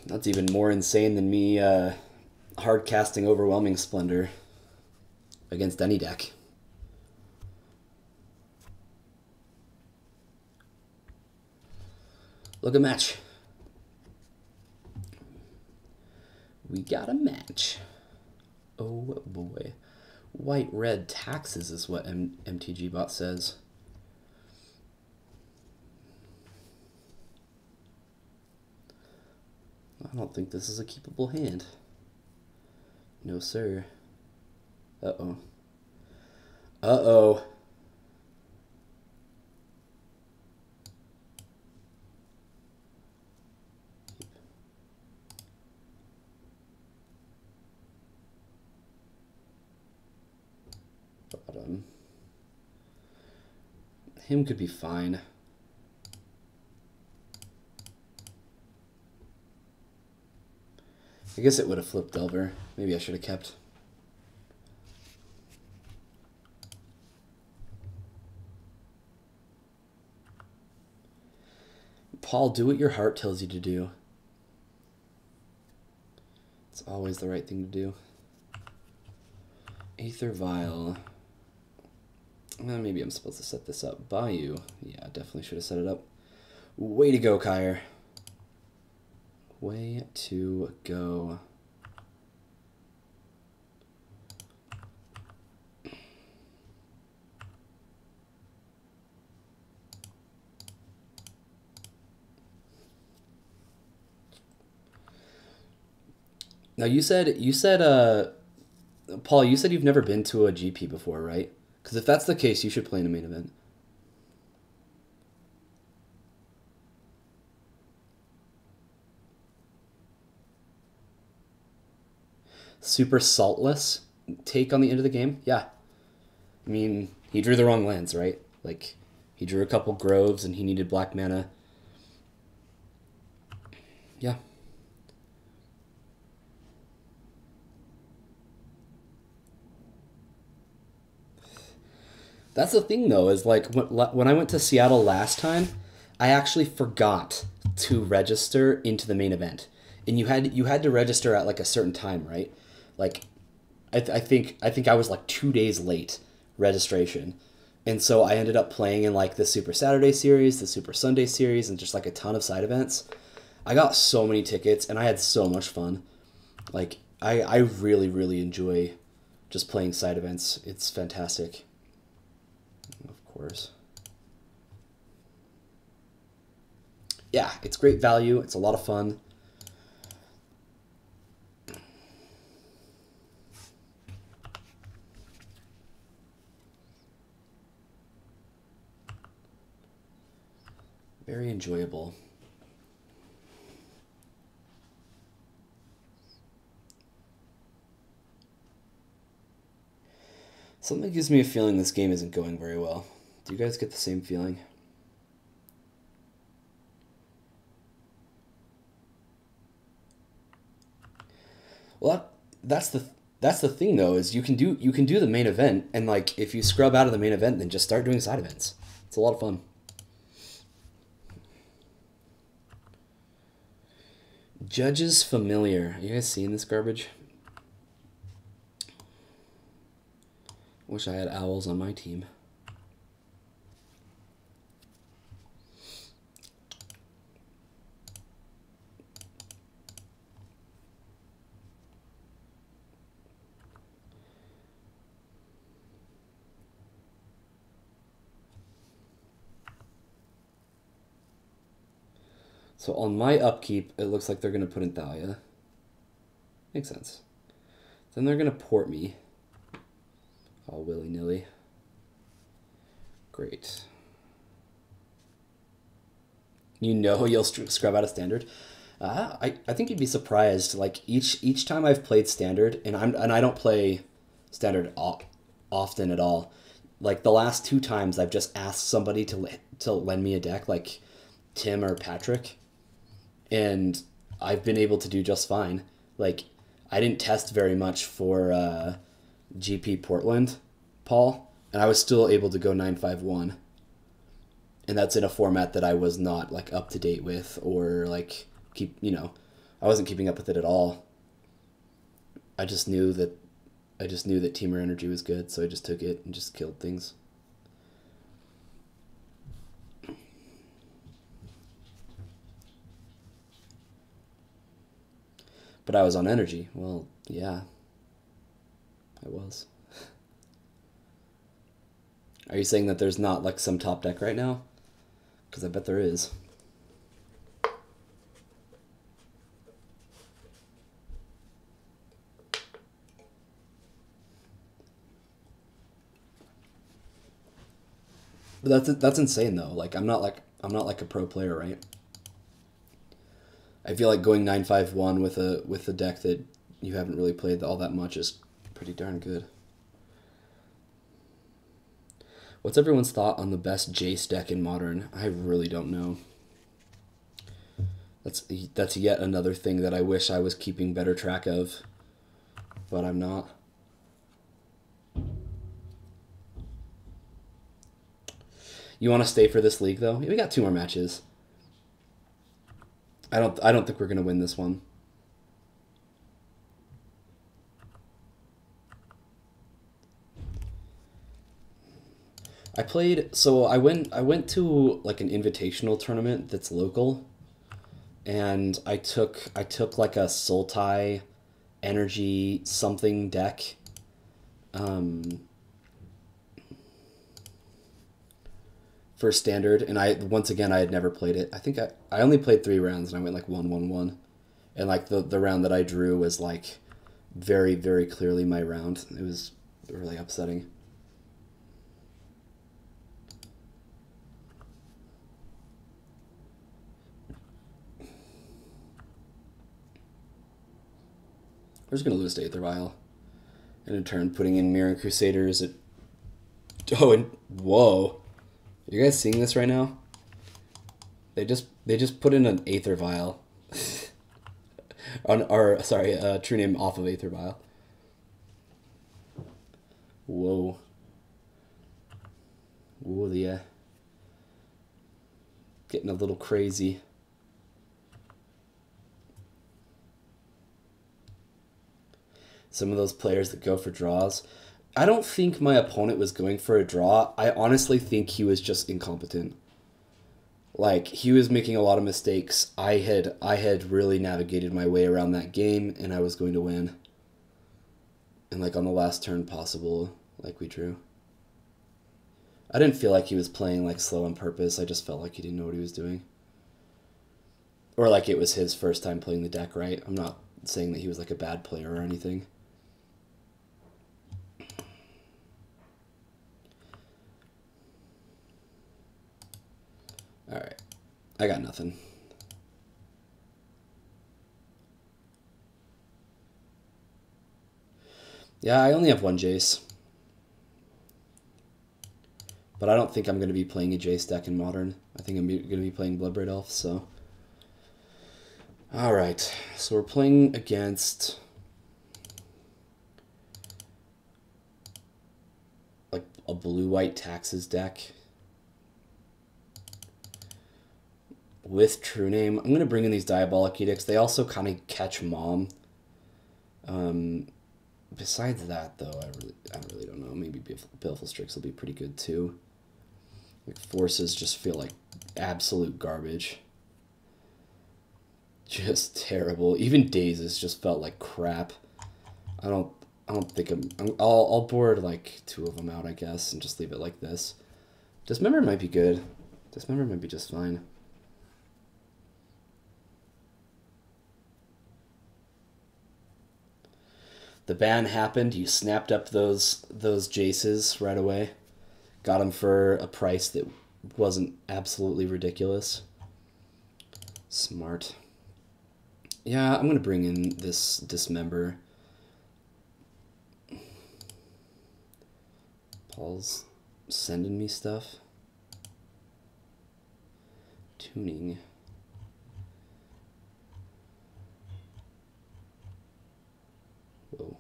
[SPEAKER 1] That's even more insane than me hardcasting Overwhelming Splendor against any deck. Look, a match. We got a match. Oh boy. White red taxes is what MTG bot says. I don't think this is a keepable hand. No, sir. Uh-oh. Uh-oh. Bottom. Him could be fine. I guess it would have flipped Delver. Maybe I should have kept. Paul, do what your heart tells you to do. It's always the right thing to do. Aether Vial. Maybe I'm supposed to set this up. Bayou. Yeah, definitely should have set it up. Way to go, Kyre. Way to go. Now you said Paul, you said you've never been to a GP before, right? Because if that's the case, you should play in a main event. Super saltless take on the end of the game? Yeah. I mean, he drew the wrong lands, right? Like, he drew a couple groves and he needed black mana. Yeah. That's the thing, though, is like when I went to Seattle last time, I actually forgot to register into the main event, and you had to register at like a certain time, right? Like, I think I was like 2 days late registration, and so I ended up playing in like the Super Saturday series, the Super Sunday series, and just like a ton of side events. I got so many tickets, and I had so much fun. Like, I really, really enjoy just playing side events. It's fantastic. Of course. Yeah, it's great value. It's a lot of fun. Very enjoyable. Something gives me a feeling this game isn't going very well. Do you guys get the same feeling? Well, that's the thing though, is you can do the main event, and like if you scrub out of the main event, then just start doing side events. It's a lot of fun. Judge's Familiar. Are you guys seeing this garbage? Wish I had owls on my team. So on my upkeep, it looks like they're going to put in Thalia. Makes sense. Then they're going to port me. All willy-nilly. Great. You know you'll scrub out a standard. I think you'd be surprised. Like each time I've played standard, and I don't play standard often at all. Like the last 2 times, I've just asked somebody to lend me a deck, like Tim or Patrick, and I've been able to do just fine. Like I didn't test very much for GP Portland, Paul, and I was still able to go 951. And that's in a format that I was not like up to date with, or like I wasn't keeping up with it at all. I just knew that Teamer Energy was good, so I just took it and just killed things. But I was on energy. Well, yeah. I was. Are you saying that there's not like some top deck right now? Because I bet there is. But that's insane though. Like I'm not like a pro player, right? I feel like going 951 with a deck that you haven't really played all that much is pretty darn good. What's everyone's thought on the best Jace deck in Modern? I really don't know. That's yet another thing that I wish I was keeping better track of, but I'm not. You want to stay for this league though? We got 2 more matches. I don't think we're gonna win this one. I went to like an invitational tournament that's local, and I took like a Sultai energy something deck. For standard, and I had never played it. I think I only played 3 rounds, and I went like 1-1-1, and like the round that I drew was like very, very clearly my round. It was really upsetting. We're just gonna lose to Aether Vial, and in turn putting in Mirror Crusaders at. Oh, and whoa. Are you guys seeing this right now? They just put in an Aether Vial. True Name off of Aether Vial. Whoa. Whoa, yeah. Getting a little crazy. Some of those players that go for draws. I don't think my opponent was going for a draw. I honestly think he was just incompetent. Like, he was making a lot of mistakes. I had really navigated my way around that game, and I was going to win. And like on the last turn possible, like we drew. I didn't feel like he was playing like slow on purpose. I just felt like he didn't know what he was doing. Or like it was his first time playing the deck, right? I'm not saying that he was like a bad player or anything. Alright, I got nothing. Yeah, I only have 1 Jace. But I don't think I'm going to be playing a Jace deck in Modern. I think I'm going to be playing Bloodbraid Elf, so. Alright, so we're playing against like a blue-white Taxes deck. With True Name. I'm going to bring in these Diabolic Edicts. They also kind of catch Mom. Besides that, though, I really don't know. Maybe Baleful Strix will be pretty good, too. Like, Forces just feel like absolute garbage. Just terrible. Even Dazes just felt like crap. I don't think I'll board like 2 of them out, I guess, and just leave it like this. Dismember might be good. Dismember might be just fine. the ban happened, you snapped up those Jaces right away. Got them for a price that wasn't absolutely ridiculous. Smart. Yeah, I'm going to bring in this Dismember. Paul's sending me stuff. Tuning. Whoa.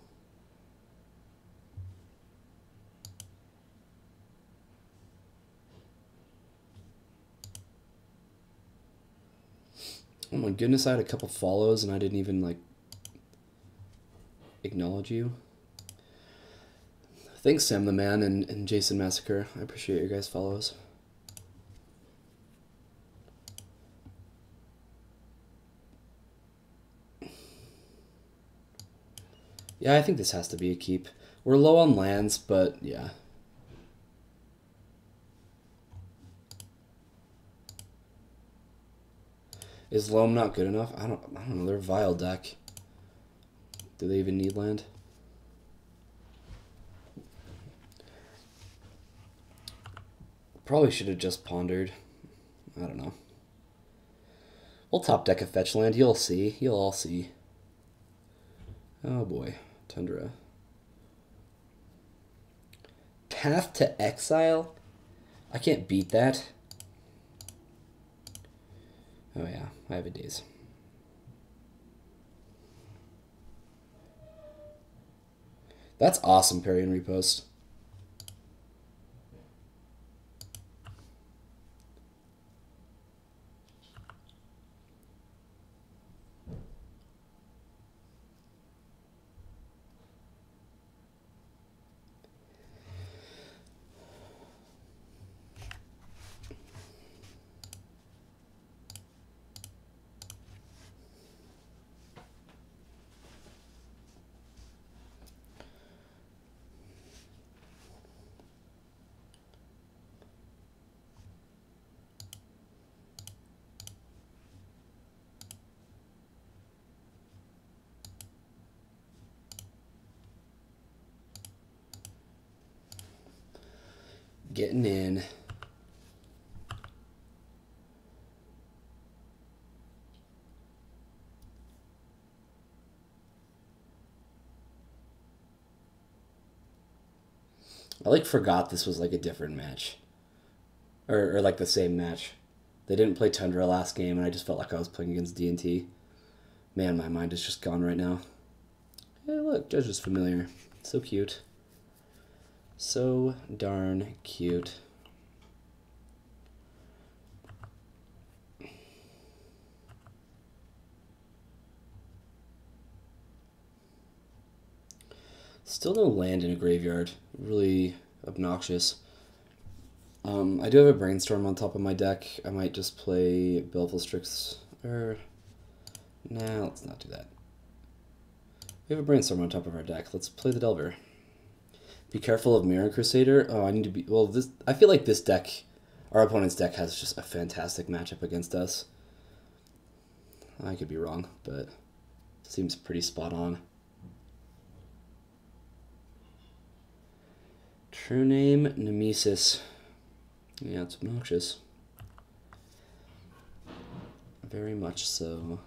[SPEAKER 1] Oh my goodness, I had a couple follows and I didn't even, like, acknowledge you. Thanks, Sam the Man and Jason Massacre. I appreciate your guys' follows. Yeah, I think this has to be a keep. We're low on lands, but yeah. Is Loam not good enough? I don't know. They're a vile deck. Do they even need land? Probably should have just pondered. I don't know. We'll top deck a fetch land. You'll see. You'll all see. Oh boy. Tundra. Path to Exile? I can't beat that. Oh yeah, I have a daze. That's awesome, parry and repost. Getting in. I like forgot this was like a different match. Or like the same match. They didn't play Tundra last game and I just felt like I was playing against D&T. Man, my mind is just gone right now. Hey look, Judge is familiar. So cute. So darn cute. Still no land in a graveyard. Really obnoxious. I do have a Brainstorm on top of my deck. I might just play Belville Strix. Nah, let's not do that. We have a Brainstorm on top of our deck. Let's play the Delver. Be careful of Mirror Crusader. Oh, I need to be... Well, this. I feel like this deck, our opponent's deck, has just a fantastic matchup against us. I could be wrong, but it seems pretty spot on. True name, Nemesis. Yeah, it's obnoxious. Very much so.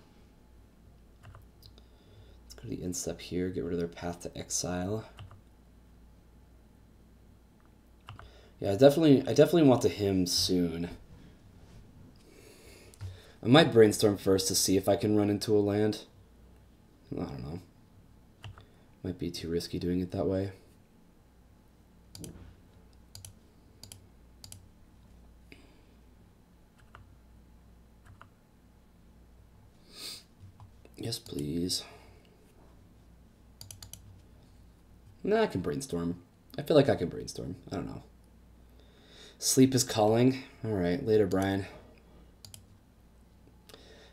[SPEAKER 1] Let's go to the instep here, get rid of their Path to Exile. Yeah, I definitely want to him soon. I might Brainstorm first to see if I can run into a land. I don't know. Might be too risky doing it that way. Yes, please. Nah, I can Brainstorm. I feel like I can Brainstorm. I don't know. Sleep is calling. Alright, later, Brian.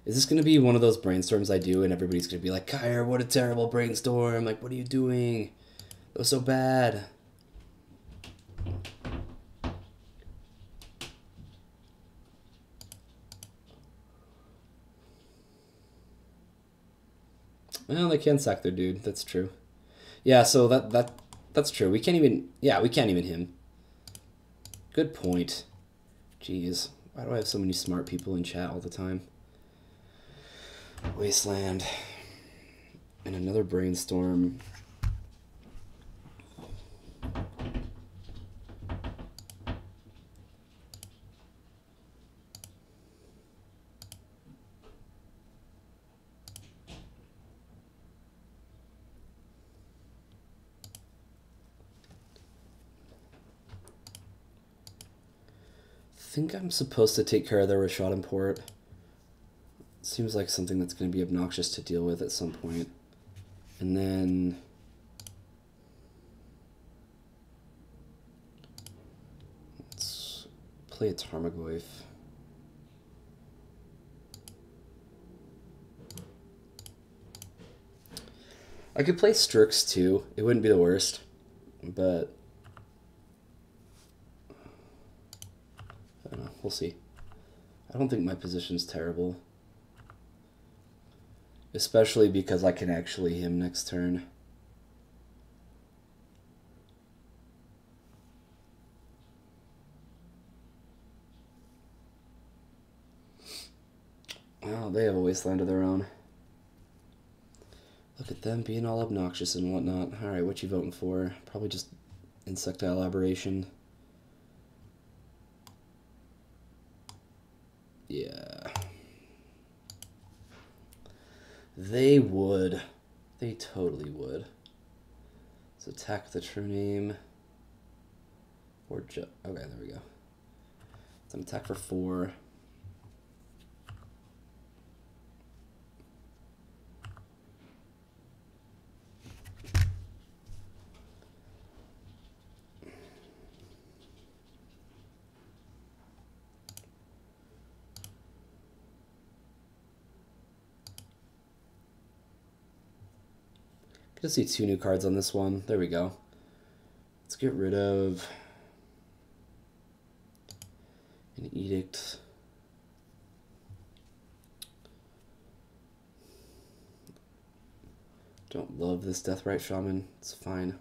[SPEAKER 1] Is this going to be one of those brainstorms I do and everybody's going to be like, Kyra, what a terrible brainstorm. Like, what are you doing? It was so bad. Well, they can sack their dude. That's true. Yeah, so that's true. We can't even... Yeah, we can't even him. Good point. Jeez. Why do I have so many smart people in chat all the time? Wasteland. And another brainstorm. I think I'm supposed to take care of the Rashad import. Seems like something that's going to be obnoxious to deal with at some point. And then... let's play a Tarmogoyf. I could play Strix too. It wouldn't be the worst. But... I don't know. We'll see. I don't think my position's terrible. Especially because I can actually him next turn. Oh, they have a wasteland of their own. Look at them being all obnoxious and whatnot. Alright, what you voting for? Probably just insectile aberration. Yeah. They would. They totally would. Let's attack the true name. Or okay, there we go. Let's attack for 4. Gonna see 2 new cards on this one. There we go. Let's get rid of an edict. Don't love this Deathrite Shaman. It's fine.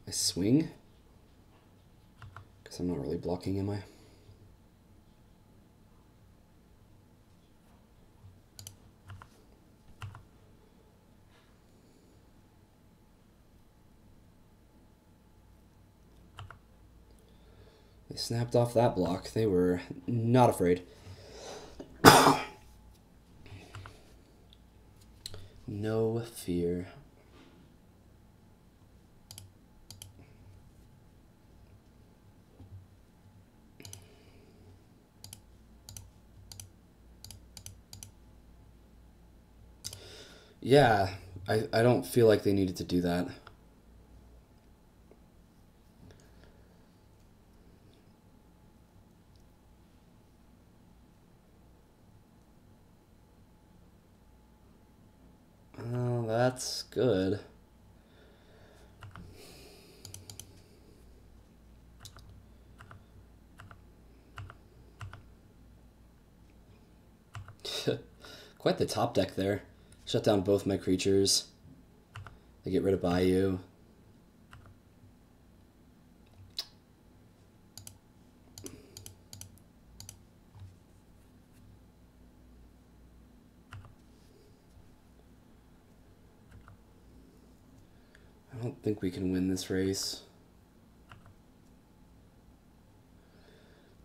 [SPEAKER 1] I swing? Because I'm not really blocking, am I? They snapped off that block. They were not afraid. No fear. Yeah, I don't feel like they needed to do that. Oh, that's good. Quite the top deck there. Shut down both my creatures. They get rid of Bayou. I don't think we can win this race.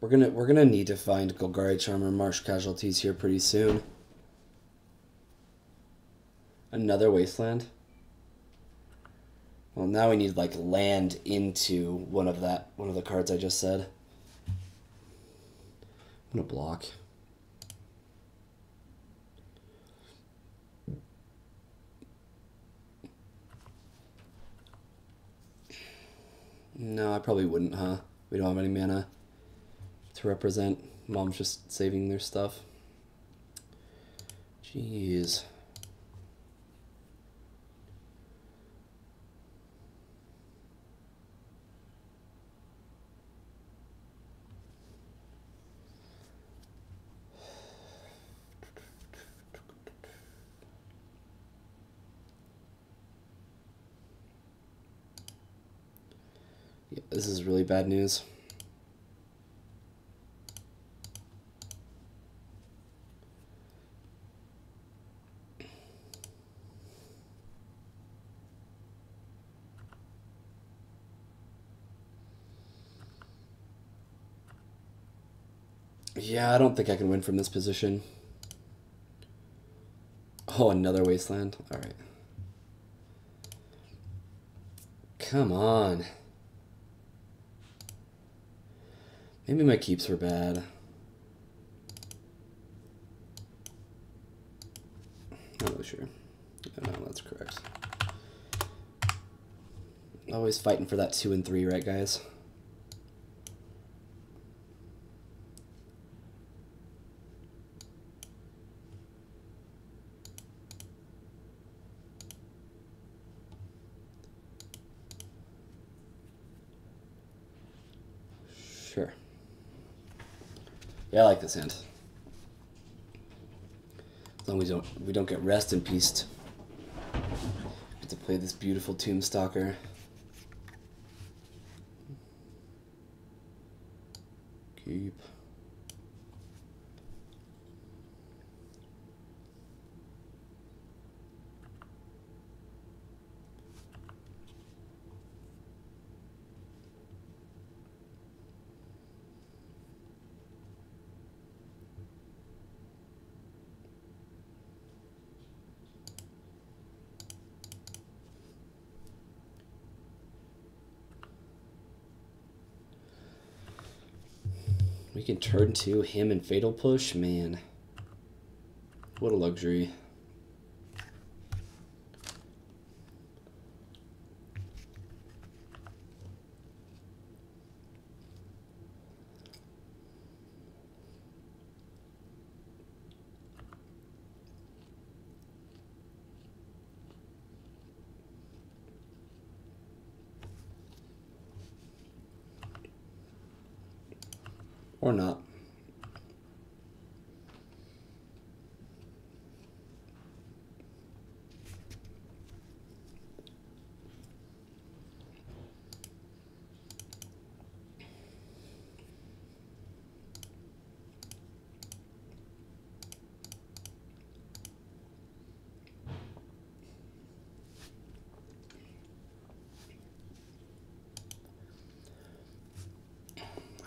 [SPEAKER 1] We're gonna need to find Golgari Charmer Marsh casualties here pretty soon. Another wasteland. Well, now we need like land into one of the cards I just said. I'm gonna block. No, I probably wouldn't, huh? We don't have any mana to represent. Mom's just saving their stuff. Jeez. This is really bad news. Yeah, I don't think I can win from this position. Oh, another wasteland. All right. Come on. Maybe my keeps were bad. Not really sure. No, that's correct. Always fighting for that 2 and 3, right, guys? Sure. Yeah, I like this hand. As long as we don't get rest in peace. Get to play this beautiful Tombstalker. Keep. We can turn to him and Fatal Push, man. What a luxury. Or not.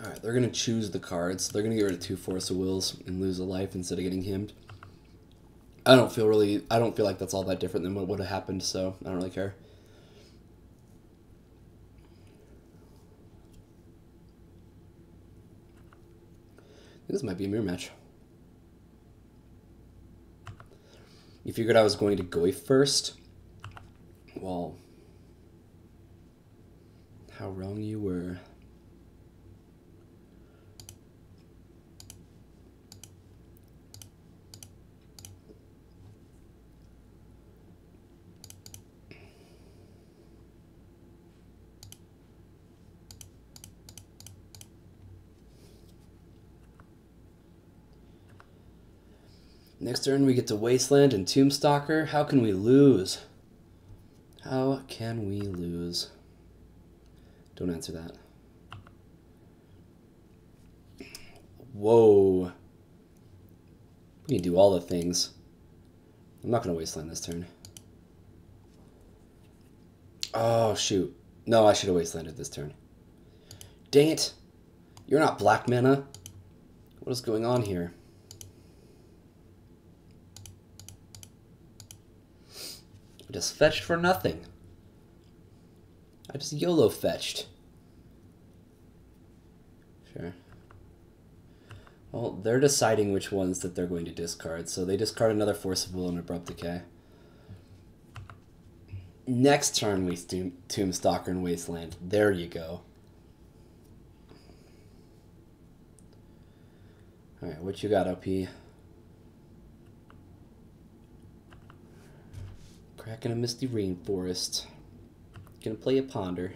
[SPEAKER 1] Alright, they're going to choose the cards. They're going to get rid of 2 Force of Wills and lose a life instead of getting himmed. I don't feel like that's all that different than what would have happened, so I don't really care. This might be a mirror match. You figured I was going to go first? Well, how wrong you were. Next turn we get to Wasteland and Tombstalker. How can we lose? How can we lose? Don't answer that. Whoa. We can do all the things. I'm not going to Wasteland this turn. Oh, shoot. No, I should have Wastelanded this turn. Dang it. You're not black mana. What is going on here? I just fetched for nothing. I just YOLO fetched. Sure. Well, they're deciding which ones that they're going to discard, so they discard another Force of Will and Abrupt Decay. Next turn we Tombstalker and Wasteland. There you go. Alright, what you got, OP? Cracking a Misty Rainforest. Gonna play a Ponder.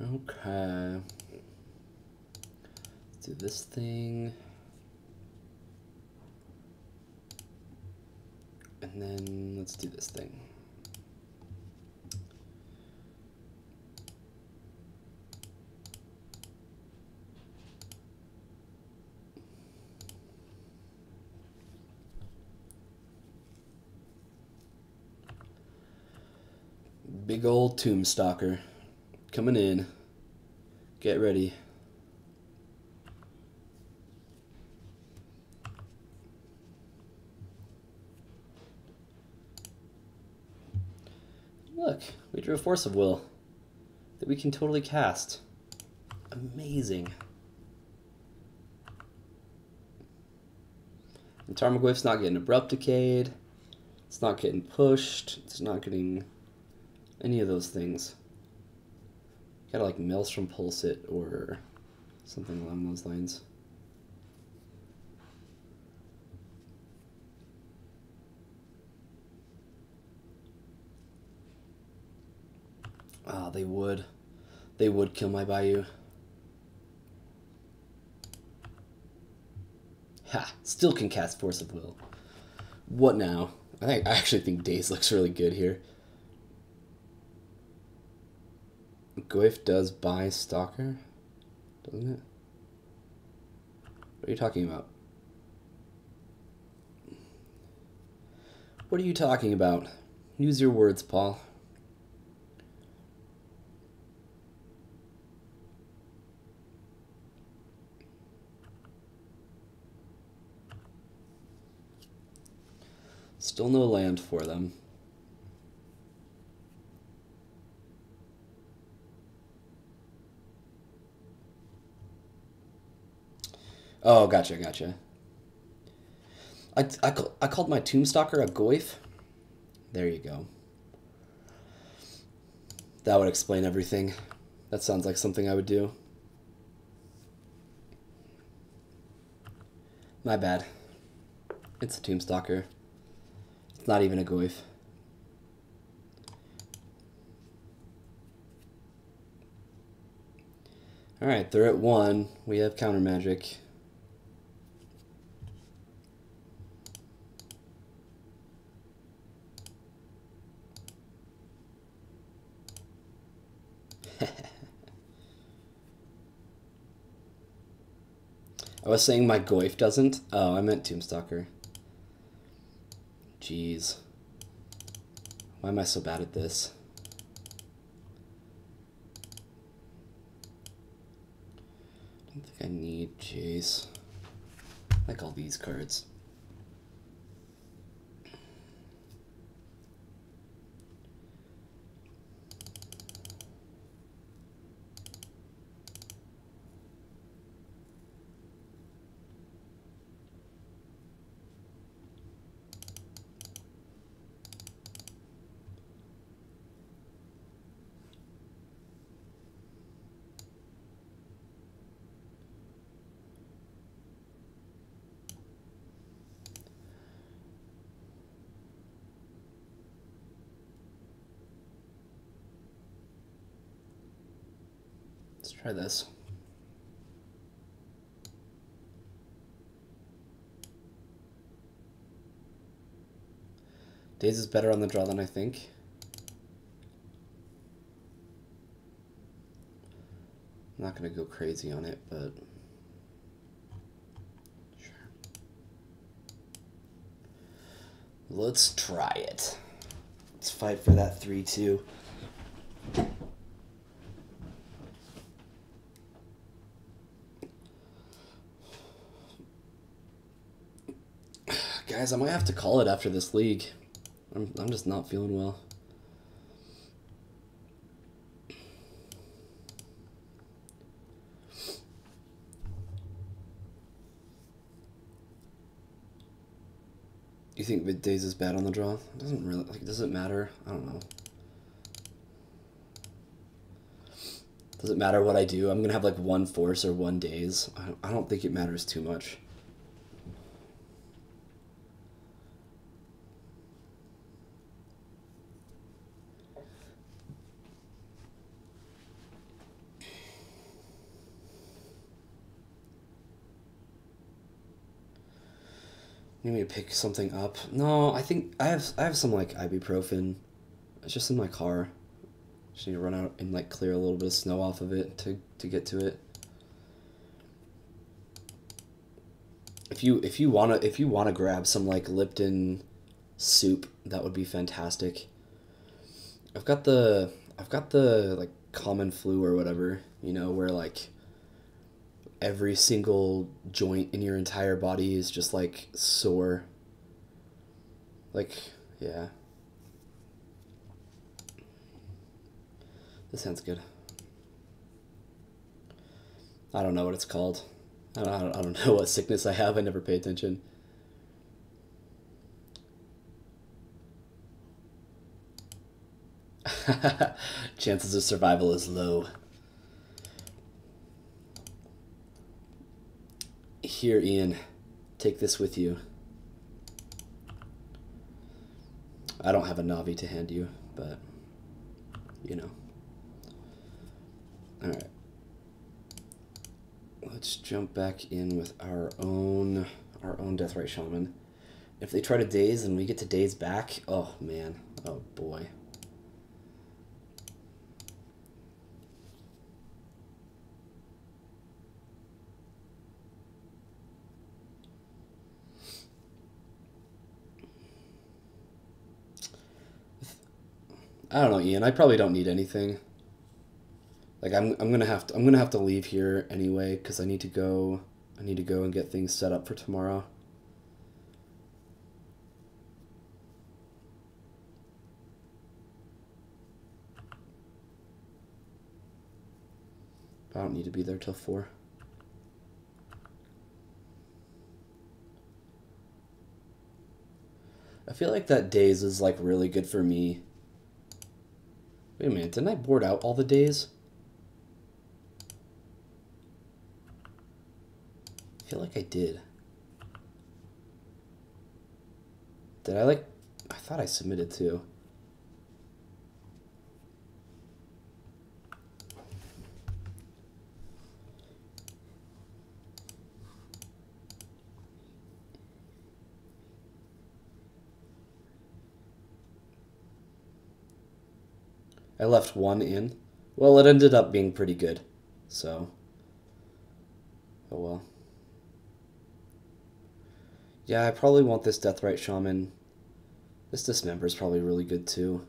[SPEAKER 1] Okay. Let's do this thing. And then let's do this thing. Big old Tomb Stalker coming in. Get ready. Look, we drew a Force of Will that we can totally cast. Amazing. And Tarmogoyf's not getting Abrupt Decayed. It's not getting pushed. It's not getting any of those things. Gotta like Maelstrom Pulse it or something along those lines. Ah, they would. They would kill my Bayou. Ha! Still can cast Force of Will. What now? I actually think Daze looks really good here. Goyf does buy Stalker, doesn't it? What are you talking about? What are you talking about? Use your words, Paul. Still no land for them. Oh, gotcha. I called my Tombstalker a Goyf. There you go. That would explain everything. That sounds like something I would do. My bad. It's a Tombstalker. It's not even a Goyf. Alright, they're at 1. We have counter magic. I was saying my Goyf doesn't. Oh, I meant Tombstalker. Jeez. Why am I so bad at this? I don't think I need Jace. I like all these cards. Let's try this. Daze is better on the draw than I think. I'm not going to go crazy on it, but sure. Let's try it. Let's fight for that 3-2. Guys, I might have to call it after this league. I'm just not feeling well. You think Daze is bad on the draw? It doesn't really, like, does it matter? I don't know. Does it matter what I do? I'm gonna have like 1 Force or 1 Daze. I don't think it matters too much. need me to pick something up? No, I think I have some like ibuprofen. It's just in my car. Just need to run out and like clear a little bit of snow off of it to get to it. If you wanna grab some like Lipton soup, that would be fantastic. I've got the like common flu or whatever, you know, where like every single joint in your entire body is just like sore. Like, yeah. This sounds good. I don't know what it's called. I don't know what sickness I have. I never pay attention. Chances of survival is low. Here, Ian, take this with you. I don't have a Navi to hand you, but you know. All right. Let's jump back in with our own Deathrite Shaman. If they try to daze and we get to daze back, oh man, oh boy. I don't know, Ian. I probably don't need anything. Like I'm gonna have to leave here anyway because I need to go and get things set up for tomorrow. I don't need to be there till 4. I feel like that days is like really good for me. Wait a minute, didn't I board out all the days? I feel like I did. Did I like... I thought I submitted too. I left 1 in. Well, it ended up being pretty good. So... oh well. Yeah, I probably want this Deathrite Shaman. This Dismember is probably really good too.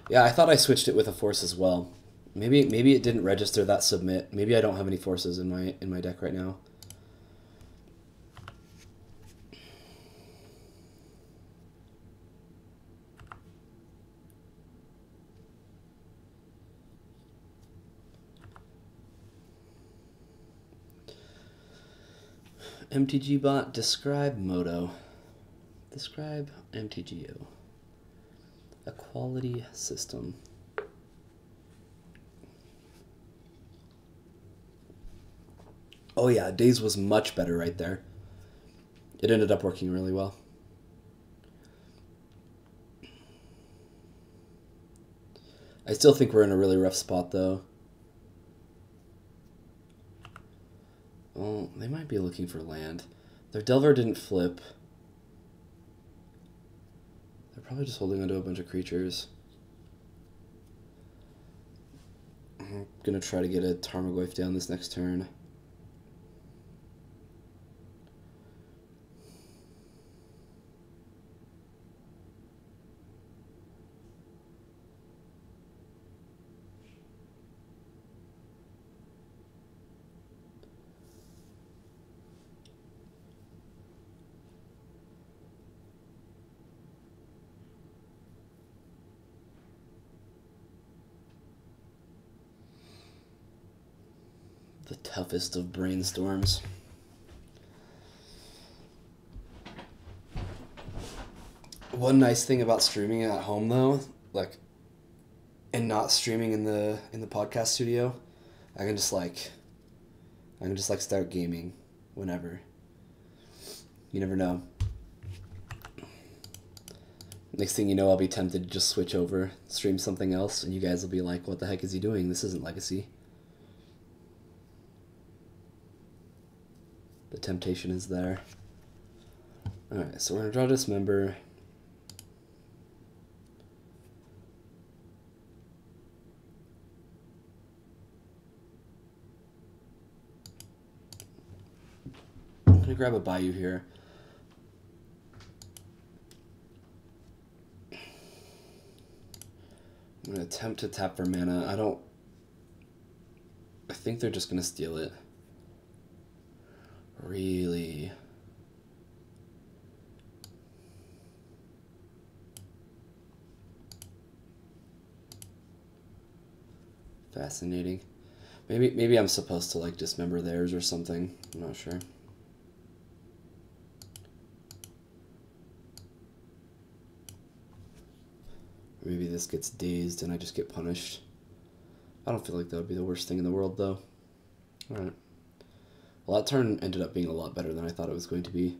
[SPEAKER 1] Yeah, I thought I switched it with a force as well. Maybe it didn't register that submit. Maybe I don't have any forces in my deck right now. MTG bot, describe Moto. Describe MTGO. A quality system. Oh yeah, Days was much better right there. It ended up working really well. I still think we're in a really rough spot though. Well, they might be looking for land. Their Delver didn't flip. They're probably just holding onto a bunch of creatures. I'm gonna try to get a Tarmogoyf down this next turn. The toughest of brainstorms. One nice thing about streaming at home though, like, and not streaming in the podcast studio, I can just like start gaming whenever. You never know. Next thing you know, I'll be tempted to just switch over, stream something else, and you guys will be like, what the heck is he doing? This isn't Legacy. The temptation is there. Alright, so we're going to draw Dismember. I'm going to grab a Bayou here. I'm going to attempt to tap for mana. I think they're just going to steal it. Really? Fascinating. Maybe I'm supposed to like dismember theirs or something. I'm not sure. Maybe this gets dazed and I just get punished. I don't feel like that would be the worst thing in the world, though. Alright. Well, that turn ended up being a lot better than I thought it was going to be.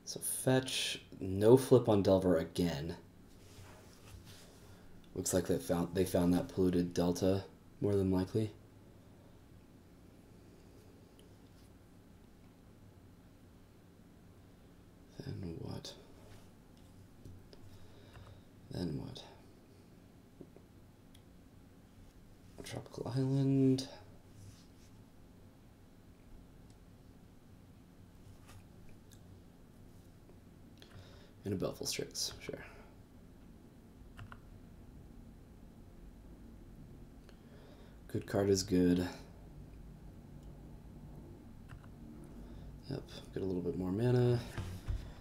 [SPEAKER 1] So fetch, no flip on Delver again. Looks like they found that polluted delta, more than likely. Then what? Then what? Tropical Island. And a Belful Strix, sure. Good card is good. Yep, get a little bit more mana.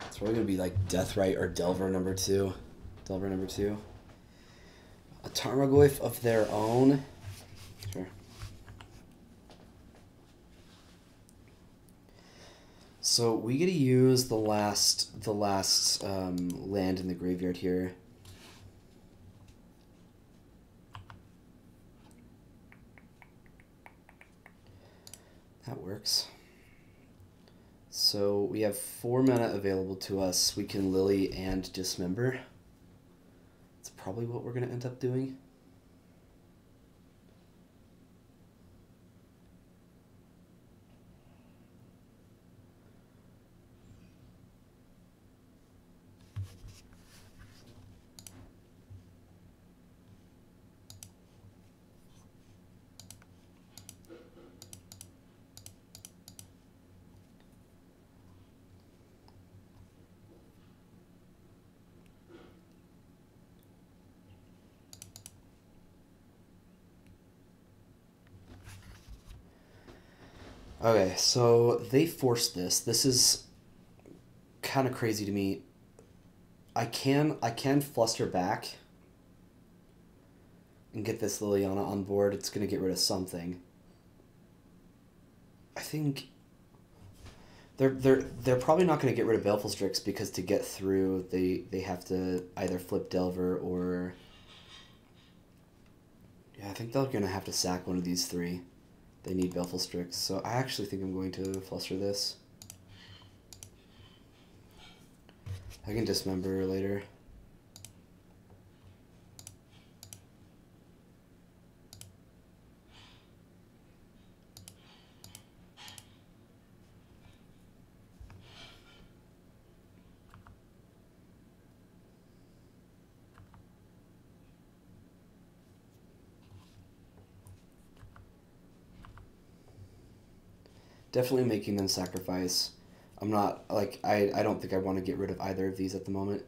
[SPEAKER 1] It's probably gonna be like Deathrite or Delver number 2. Delver number 2. A Tarmogoyf of their own. Sure. So we get to use the last land in the graveyard here. That works. So we have 4 mana available to us. We can Lily and Dismember. That's probably what we're going to end up doing. Okay, so they forced this. This is kind of crazy to me. I can fluster back and get this Liliana on board. It's going to get rid of something. I think they're probably not going to get rid of Baleful Strix because to get through they have to either flip Delver or yeah, I think they're going to have to sack one of these 3. They need Baleful Strix, so I actually think I'm going to fluster this. I can Dismember later. Definitely making them sacrifice. I'm not, like, I don't think I want to get rid of either of these at the moment.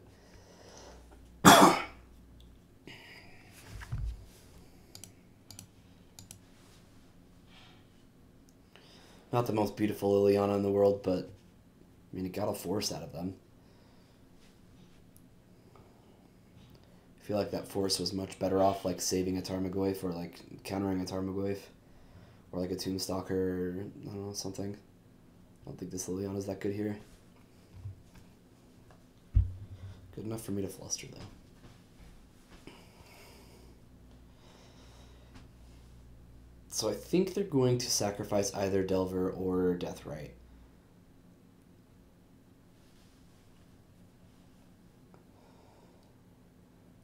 [SPEAKER 1] Not the most beautiful Liliana in the world, but, I mean, it got a force out of them. I feel like that force was much better off, like, saving a Tarmogoyf or, like, countering a Tarmogoyf. Or, like, a Tombstalker or, I don't know, something. I don't think this Liliana's that good here. Good enough for me to fluster, though. So I think they're going to sacrifice either Delver or Deathrite.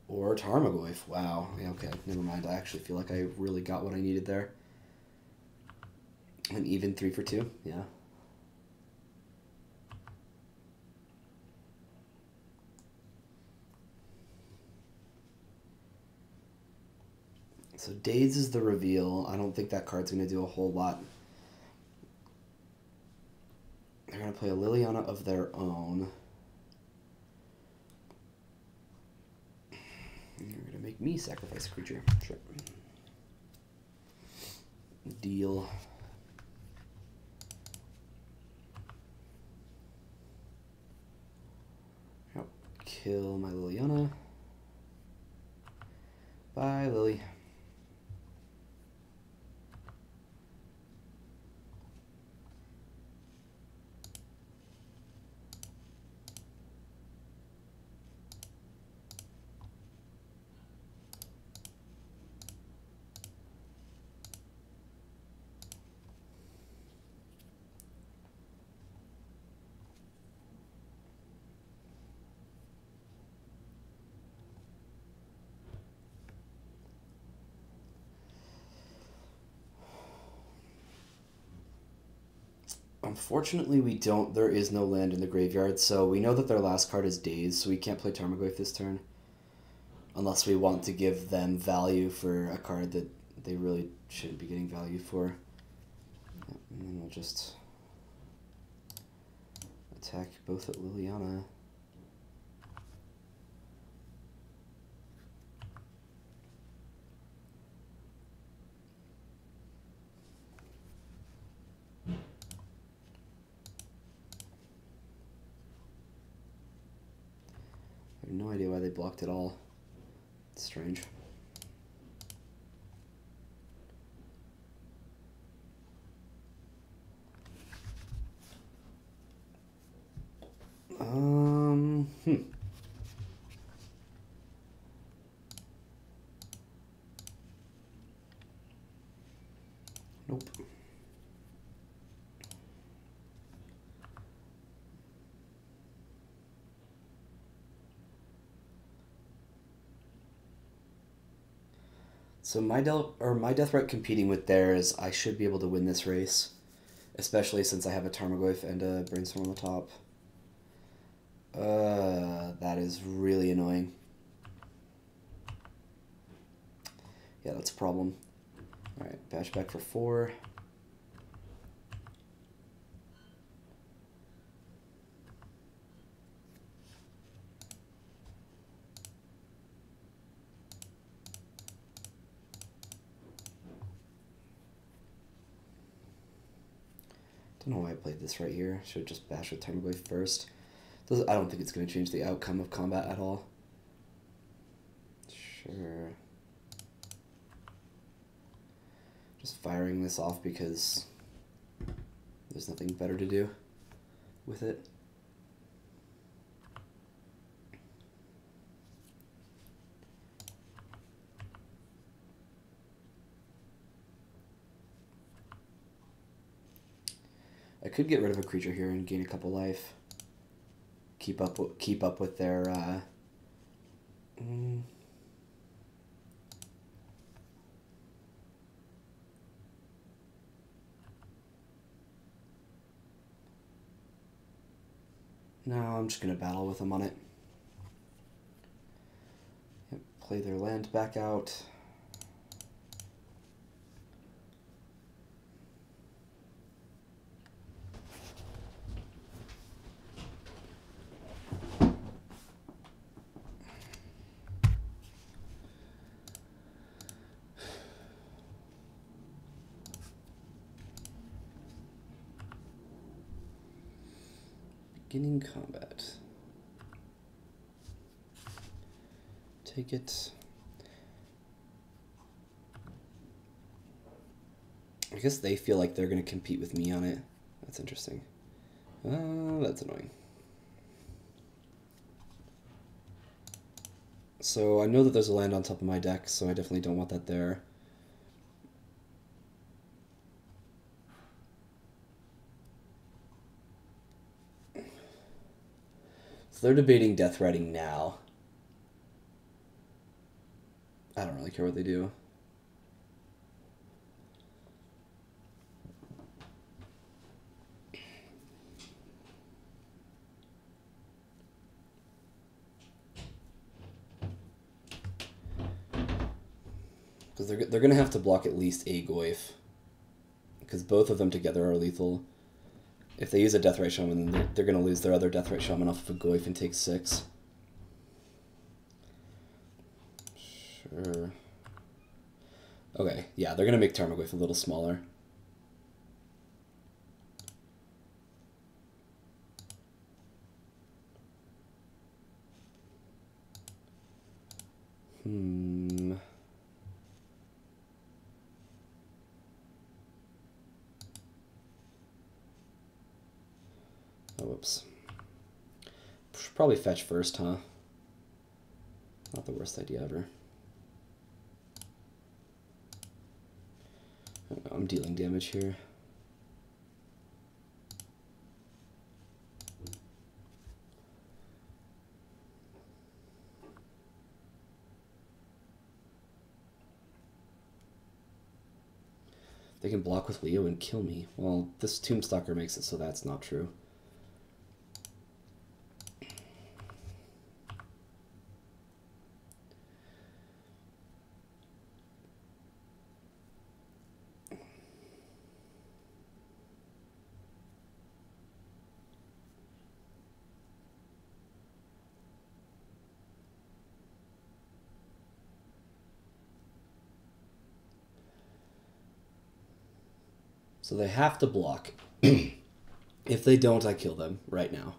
[SPEAKER 1] Or Tarmogoyf. Wow. Yeah, okay, never mind. I actually feel like I really got what I needed there. An even 3 for 2, yeah. So Dades is the reveal. I don't think that card's going to do a whole lot. They're going to play a Liliana of their own. You're going to make me sacrifice a creature. Sure. Deal. Yep. Kill my Liliana. Bye, Lily. Unfortunately, we don't. There is no land in the graveyard, so we know that their last card is Daze, so we can't play Tarmogoyf this turn. Unless we want to give them value for a card that they really shouldn't be getting value for. And then we'll just attack both at Liliana. I have no idea why they blocked it all. It's strange. Nope. So my Deathrite competing with theirs, I should be able to win this race, especially since I have a Tarmogoyf and a Brainstorm on the top. That is really annoying. Yeah, that's a problem. Alright, bash back for 4. Don't know why I played this right here. Should have just bashed with Tarmogoyf first. I don't think it's going to change the outcome of combat at all. Sure. Just firing this off because there's nothing better to do with it. I could get rid of a creature here and gain a couple life. Keep up with their No, I'm just gonna battle with them on it. Yep, play their land back out. Beginning combat. Take it. I guess they feel like they're going to compete with me on it. That's interesting. That's annoying. So I know that there's a land on top of my deck, so I definitely don't want that there. So they're debating death riding now. I don't really care what they do. Because they're going to have to block at least a Goyf. Because both of them together are lethal. If they use a Deathrite Shaman, then they're going to lose their other Deathrite Shaman off of a Goyf and take 6. Sure. Okay, yeah, they're going to make Tarmogoyf a little smaller. Oh, whoops. Should probably fetch first, huh? Not the worst idea ever. I'm dealing damage here. They can block with Leo and kill me. Well, this Tombstalker makes it so that's not true. So they have to block. If they don't, I kill them right now.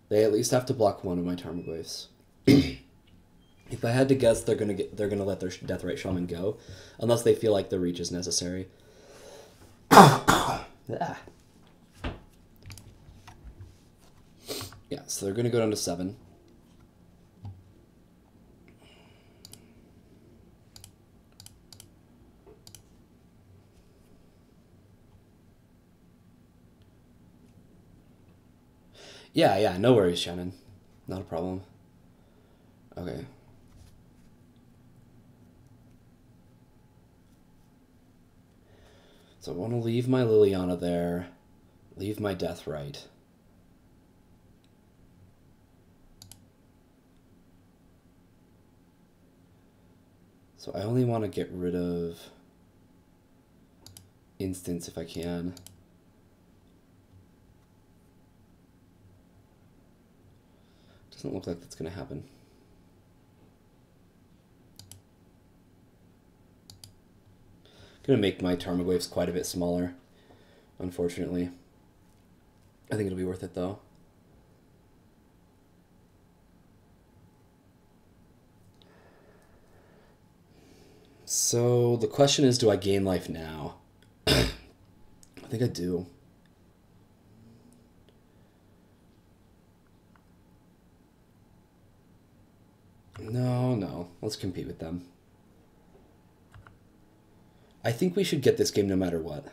[SPEAKER 1] They at least have to block one of my Tarmogoyfs. If I had to guess, they're gonna let their Deathrite Shaman go, unless they feel like the reach is necessary. Yeah, so they're gonna go down to 7. Yeah, no worries, Shannon. Not a problem. Okay. So I want to leave my Liliana there, leave my Deathrite. So I only want to get rid of instants if I can. Doesn't look like that's going to happen. Going to make my Tarmogoyfs quite a bit smaller, unfortunately. I think it'll be worth it, though. So the question is, do I gain life now? I think I do. No. Let's compete with them. I think we should get this game no matter what.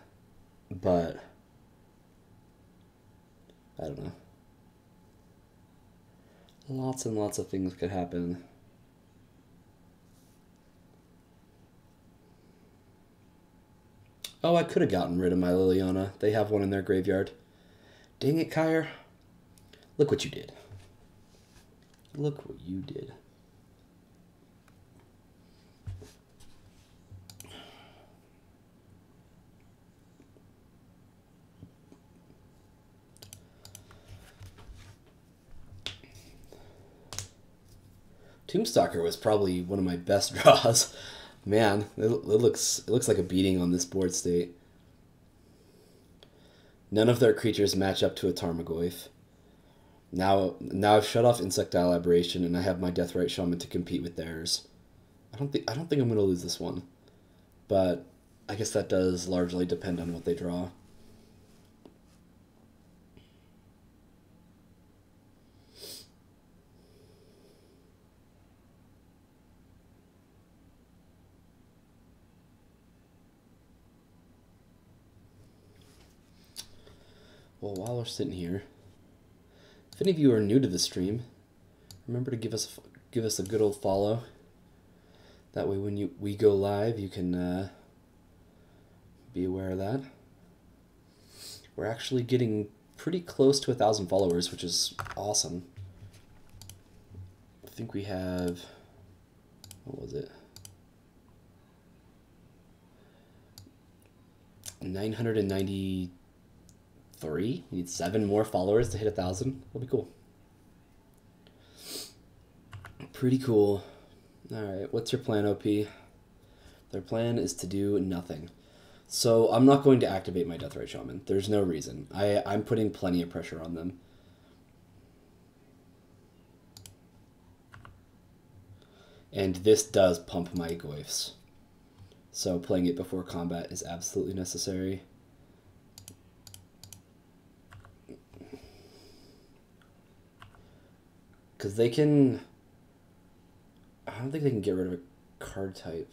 [SPEAKER 1] But I don't know. Lots and lots of things could happen. Oh, I could have gotten rid of my Liliana. They have one in their graveyard. Dang it, Kyre. Look what you did. Look what you did. Tombstalker was probably one of my best draws. Man, it looks like a beating on this board state. None of their creatures match up to a Tarmogoyf. Now I've shut off Insectile Aberration and I have my Deathrite Shaman to compete with theirs. I don't think I'm gonna lose this one. But I guess that does largely depend on what they draw. Well, while we're sitting here, if any of you are new to the stream, remember to give us a good old follow. That way when we go live, you can be aware of that. We're actually getting pretty close to 1,000 followers, which is awesome. I think we have, what was it? 993. We need 7 more followers to hit 1,000. That'll be cool. Pretty cool. All right, what's your plan, OP? Their plan is to do nothing. So I'm not going to activate my Deathrite Shaman. There's no reason. I'm putting plenty of pressure on them. And this does pump my Goyfs. So playing it before combat is absolutely necessary. Because they can... I don't think they can get rid of a card type.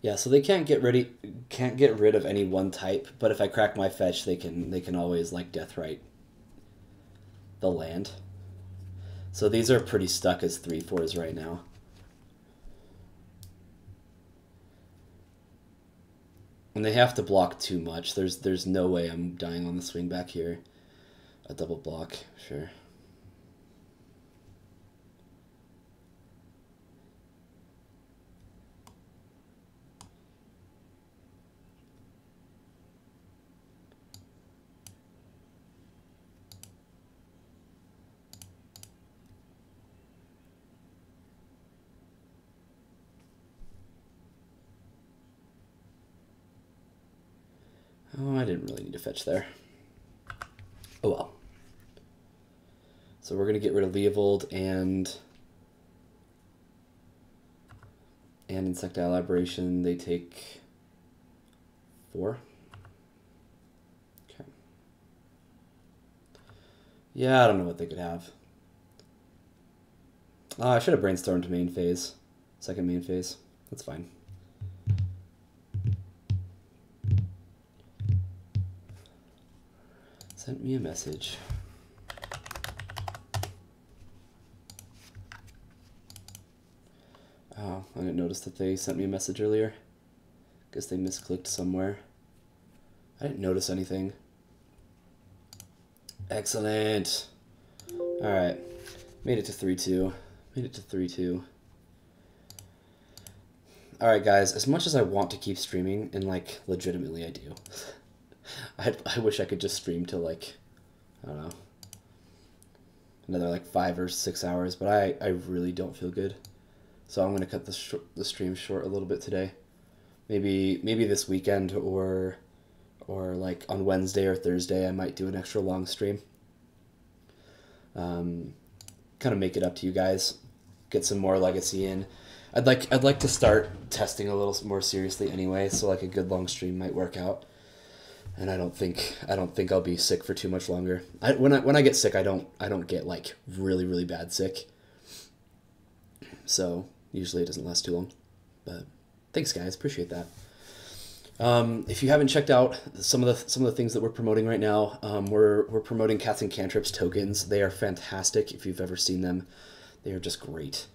[SPEAKER 1] Yeah, so they can't get rid of any one type, but if I crack my fetch, they can always like Deathrite the land. So these are pretty stuck as 3/4s right now. And they have to block too much. There's no way I'm dying on the swing back here. A double block, sure. Oh, I didn't really need to fetch there. Oh well. So we're going to get rid of Leovold and Insectile Aberration. They take 4. Okay. Yeah, I don't know what they could have. I should have brainstormed main phase. Second main phase. That's fine. Sent me a message. Oh, I didn't notice that they sent me a message earlier. Guess they misclicked somewhere. I didn't notice anything. Excellent. Alright. Made it to 3-2. Made it to 3-2. Alright guys, as much as I want to keep streaming, and like, legitimately I do. I wish I could just stream till like, I don't know, another like 5 or 6 hours, but I really don't feel good. So I'm going to cut the stream short a little bit today. Maybe this weekend or like on Wednesday or Thursday I might do an extra long stream. Kind of make it up to you guys. Get some more Legacy in. I'd like to start testing a little more seriously anyway, so like a good long stream might work out. And I don't think I'll be sick for too much longer. When I get sick, I don't get like really bad sick. So usually it doesn't last too long. But thanks guys, appreciate that. If you haven't checked out some of the things that we're promoting right now, we're promoting Cats and Cantrips tokens. They are fantastic. If you've ever seen them, they are just great.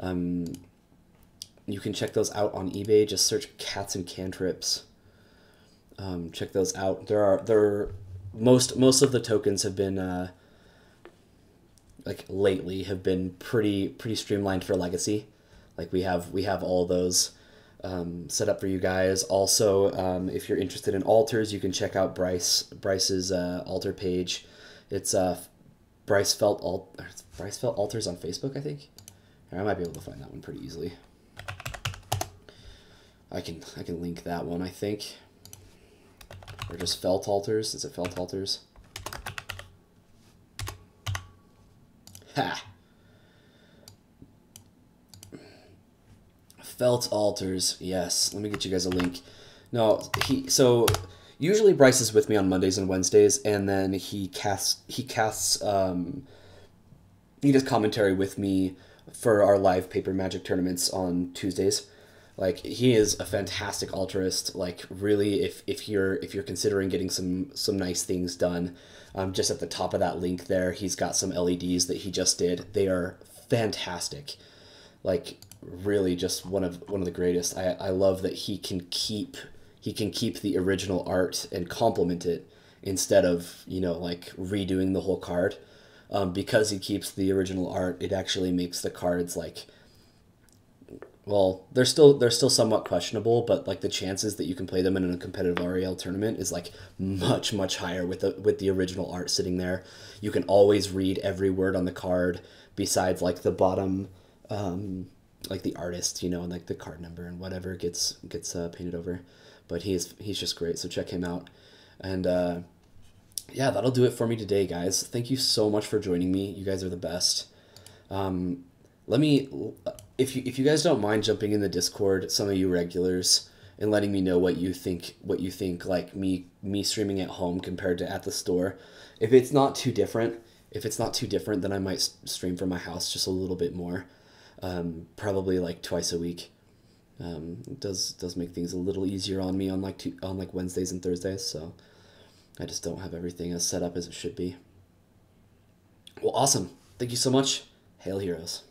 [SPEAKER 1] You can check those out on eBay. Just search Cats and Cantrips. Check those out. Most of the tokens have been like lately have been pretty streamlined for Legacy. Like we have all those set up for you guys. Also, if you're interested in altars, you can check out Bryce's altar page. It's Bryce Felt Altars on Facebook, I think. I might be able to find that one pretty easily. I can link that one, I think. Or just Felt Altars. Is it Felt Altars? Ha! Felt Altars. Yes. Let me get you guys a link. No, so usually Bryce is with me on Mondays and Wednesdays, and then he does commentary with me for our live paper magic tournaments on Tuesdays. Like, he is a fantastic altarist. Like, really, if you're considering getting some nice things done, just at the top of that link there, he's got some LEDs that he just did. They are fantastic. Like, really, just one of the greatest. I love that he can keep the original art and complement it instead of, you know, like redoing the whole card. Because he keeps the original art, it actually makes the cards like, well, they're still somewhat questionable, but like the chances that you can play them in a competitive REL tournament is like much higher with the original art sitting there. You can always read every word on the card besides like the bottom, like the artist, you know, and like the card number and whatever gets painted over. But he's just great, so check him out. And yeah, that'll do it for me today, guys. Thank you so much for joining me. You guys are the best. Let me, if you guys don't mind jumping in the Discord, some of you regulars, and letting me know what you think like me streaming at home compared to at the store. If it's not too different, then I might stream from my house just a little bit more. Probably like twice a week. It does make things a little easier on me on like Wednesdays and Thursdays, so I just don't have everything as set up as it should be. Well, awesome. Thank you so much. Hail Heroes.